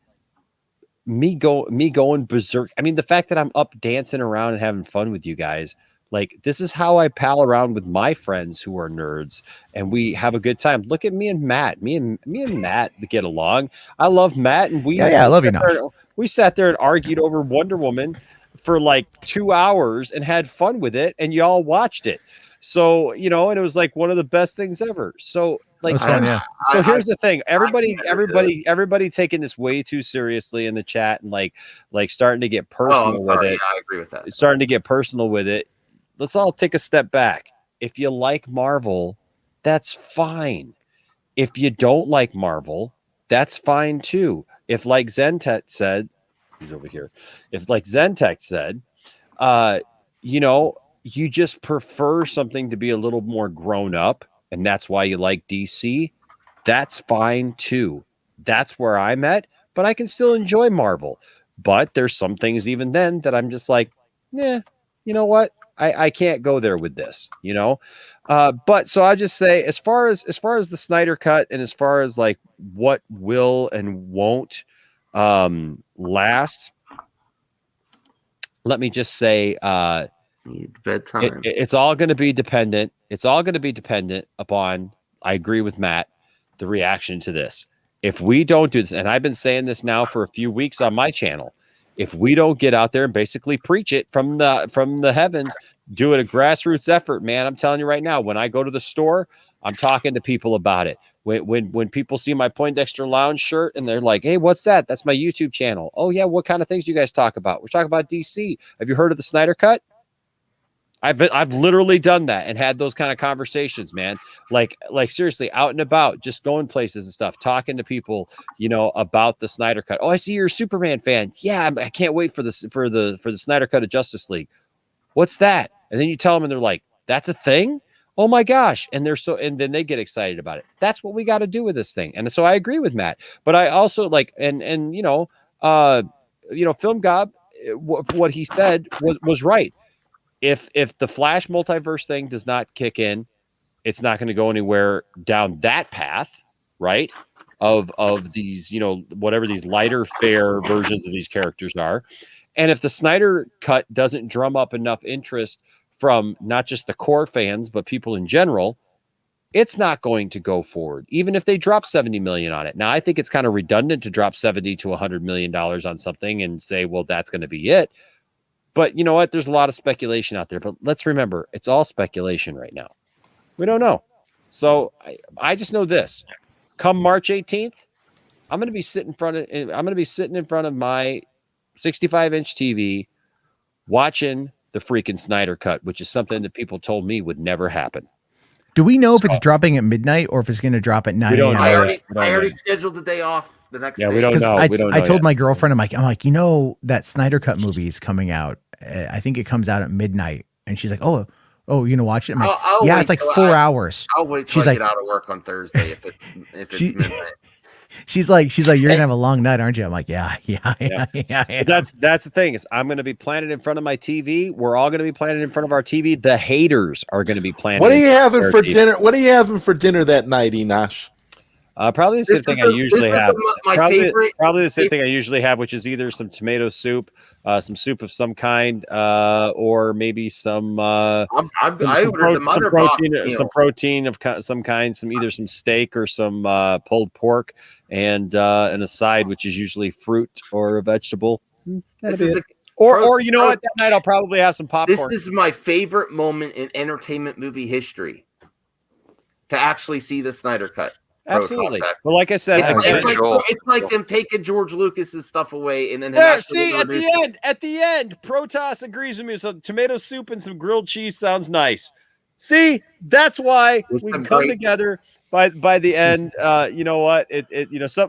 me going berserk. I mean, the fact that I'm up dancing around and having fun with you guys, like, this is how I pal around with my friends who are nerds, and we have a good time. Look at me and Matt. Me and Matt get along. I love Matt, and I love you, Nash. We sat there and argued over Wonder Woman for like 2 hours and had fun with it, and y'all watched it. So, and it was like one of the best things ever. So, like, fun, yeah. So here's the thing. Everybody taking this way too seriously in the chat, and like starting to get personal with it. Yeah, I agree with that. It's starting to get personal with it. Let's all take a step back. If you like Marvel, that's fine. If you don't like Marvel, that's fine too. If, like Zentek said, he's over here. If, like Zentek said, you just prefer something to be a little more grown up, and that's why you like DC, that's fine too. That's where I'm at, but I can still enjoy Marvel. But there's some things even then that I'm just like, you know what? I can't go there with this, but so I just say, as far as the Snyder Cut, and as far as like what will and won't last, let me just say, bedtime. It's all going to be dependent. It's all going to be dependent upon, I agree with Matt, the reaction to this. If we don't do this, and I've been saying this now for a few weeks on my channel, if we don't get out there and basically preach it from the heavens, do it a grassroots effort, man, I'm telling you right now, when I go to the store, I'm talking to people about it. When people see my Poindexter Lounge shirt and they're like, hey, what's that? That's my YouTube channel. Oh yeah, what kind of things do you guys talk about? We're talking about DC. Have you heard of the Snyder Cut? I've literally done that and had those kind of conversations, man. Like seriously, out and about, just going places and stuff, talking to people, about the Snyder Cut. Oh, I see you're a Superman fan. Yeah, I can't wait for the Snyder Cut of Justice League. What's that? And then you tell them, and they're like, "That's a thing? Oh my gosh!" And then they get excited about it. That's what we got to do with this thing. And so I agree with Matt, but I also like, and Film Gob, what he said was right. If the Flash multiverse thing does not kick in, it's not going to go anywhere down that path, right? Of these, whatever these lighter fare versions of these characters are. And if the Snyder Cut doesn't drum up enough interest from not just the core fans, but people in general, it's not going to go forward, even if they drop $70 million on it. Now, I think it's kind of redundant to drop $70 to $100 million on something and say, well, that's going to be it. But you know what? There's a lot of speculation out there. But let's remember, it's all speculation right now. We don't know. So I just know this: come March 18th, I'm going to be sitting in front of my 65-inch TV, watching the freaking Snyder Cut, which is something that people told me would never happen. Do we know if it's dropping at midnight or if it's going to drop at 9 a.m.? I already scheduled the day off the next day. We don't know. I told my girlfriend, I'm like, that Snyder Cut movie is coming out. I think it comes out at midnight. And she's like, oh, you know, watch it. I'm like, yeah, it's like 4 hours. I'll wait till I get out of work on Thursday if it's midnight. She's like, you're gonna have a long night, aren't you? I'm like, yeah. That's the thing, is I'm gonna be planted in front of my TV. We're all gonna be planted in front of our TV. The haters are gonna be planted. What are you having for dinner? What are you having for dinner that night, Enosh? Probably the same thing I usually have. Favorite. Probably the same thing I usually have, which is either some tomato soup, some soup of some kind, or maybe some protein of some kind, either some steak or some pulled pork, and a side, which is usually fruit or a vegetable. Or you know what? That night I'll probably have some popcorn. This is my favorite moment in entertainment movie history. To actually see the Snyder Cut. Absolutely. But like I said, it's like them taking George Lucas's stuff away and then at the end, Protoss agrees with me. So tomato soup and some grilled cheese sounds nice. See, that's why we can come together by the end. You know what?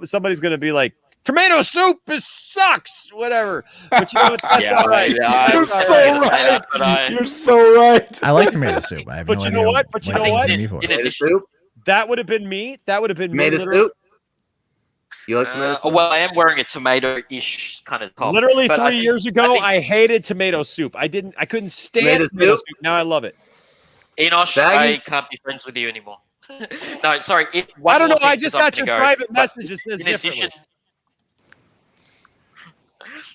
Somebody's gonna be like, tomato soup sucks, whatever. But you know what? That's all right. You're so right. You're so right. I like tomato soup. I have but no you idea know what? But you know what? That would have been me. That would have been tomato soup. You like tomato soup? Well, I am wearing a tomato-ish kind of top. Literally 3 years ago, I hated tomato soup. I couldn't stand tomato soup. Now I love it. Enosh, I can't be friends with you anymore. No, sorry. I don't know. I just got your private message. It says differently.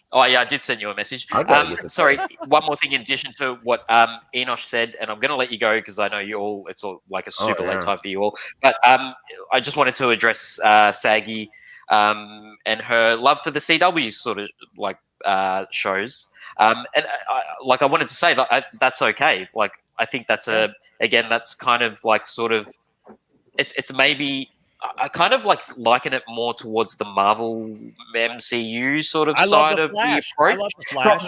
Oh yeah, I did send you a message. Sorry, one more thing in addition to what Enosh said, and I'm going to let you go because I know you all. It's all like a super late time for you all. But I just wanted to address Saggy and her love for the CW sort of like shows. And I wanted to say that that's okay. Like I think that's that's kind of like sort of it's maybe. I kind of liken it more towards the Marvel MCU sort of side of the approach. I love the Flash.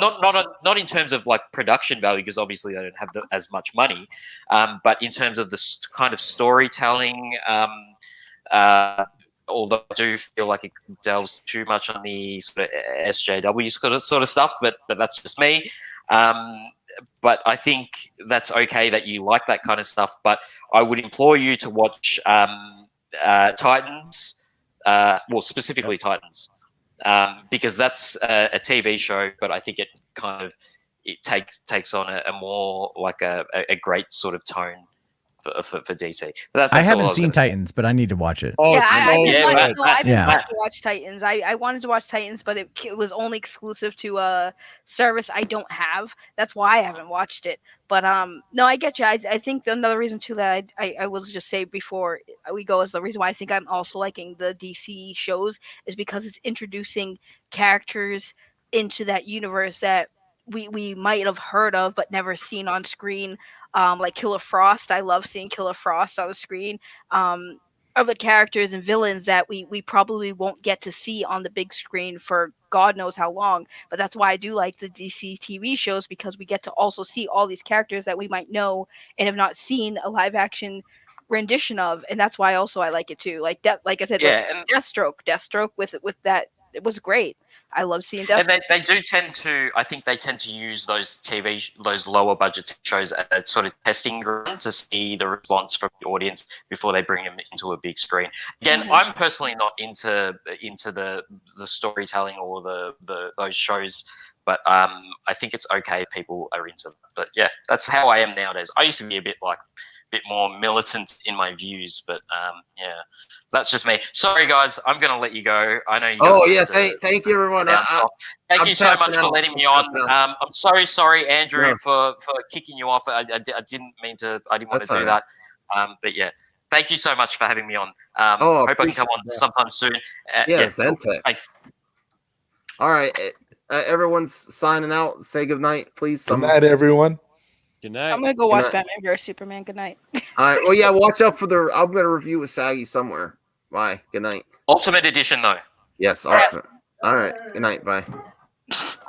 Not in terms of like production value, because obviously they don't have as much money, but in terms of the kind of storytelling. Although I do feel like it delves too much on the sort of SJW sort of stuff, but that's just me. But I think that's okay that you like that kind of stuff. But I would implore you to watch. Titans, well, specifically Titans, because that's a TV show, but I think it kind of takes on a more like a great sort of tone for DC. But I haven't seen Titans, but I need to watch it. Oh, I've been wanting to watch Titans. I wanted to watch Titans, but it was only exclusive to a service I don't have. That's why I haven't watched it. But no, I get you. I think another reason too that I will just say before we go is the reason why I think I'm also liking the DC shows is because it's introducing characters into that universe that we might have heard of but never seen on screen. Like Killer Frost. I love seeing Killer Frost on the screen. Other characters and villains that we probably won't get to see on the big screen for God knows how long. But that's why I do like the DC TV shows, because we get to also see all these characters that we might know and have not seen a live action rendition of. And that's why also I like it too. Like I said, Deathstroke with that, it was great. I love seeing Deathstroke. And they do tend to, I think they tend to use those those lower budget shows as a sort of testing ground to see the response from the audience before they bring them into a big screen. Again, I'm personally not into the storytelling or those shows, but I think it's okay if people are into them. But yeah, that's how I am nowadays. I used to be a bit more militant in my views, but yeah, that's just me. Sorry, guys, I'm going to let you go. I know you guys. Oh yeah, thank you, everyone. Thank you so much for letting me on. I'm sorry, Andrew, for kicking you off. I didn't mean to. I didn't want to do that. But yeah, thank you so much for having me on. Hope I can come on sometime soon. Thanks. All right, everyone's signing out. Say good night, please. Good night, everyone. Good night. I'm gonna go watch Batman vs Superman. Good night. All right. Well, yeah. Watch out for I'm gonna review with Saggy somewhere. Bye. Good night. Ultimate Edition, though. Yes. Ultimate. All right. Good night. Bye.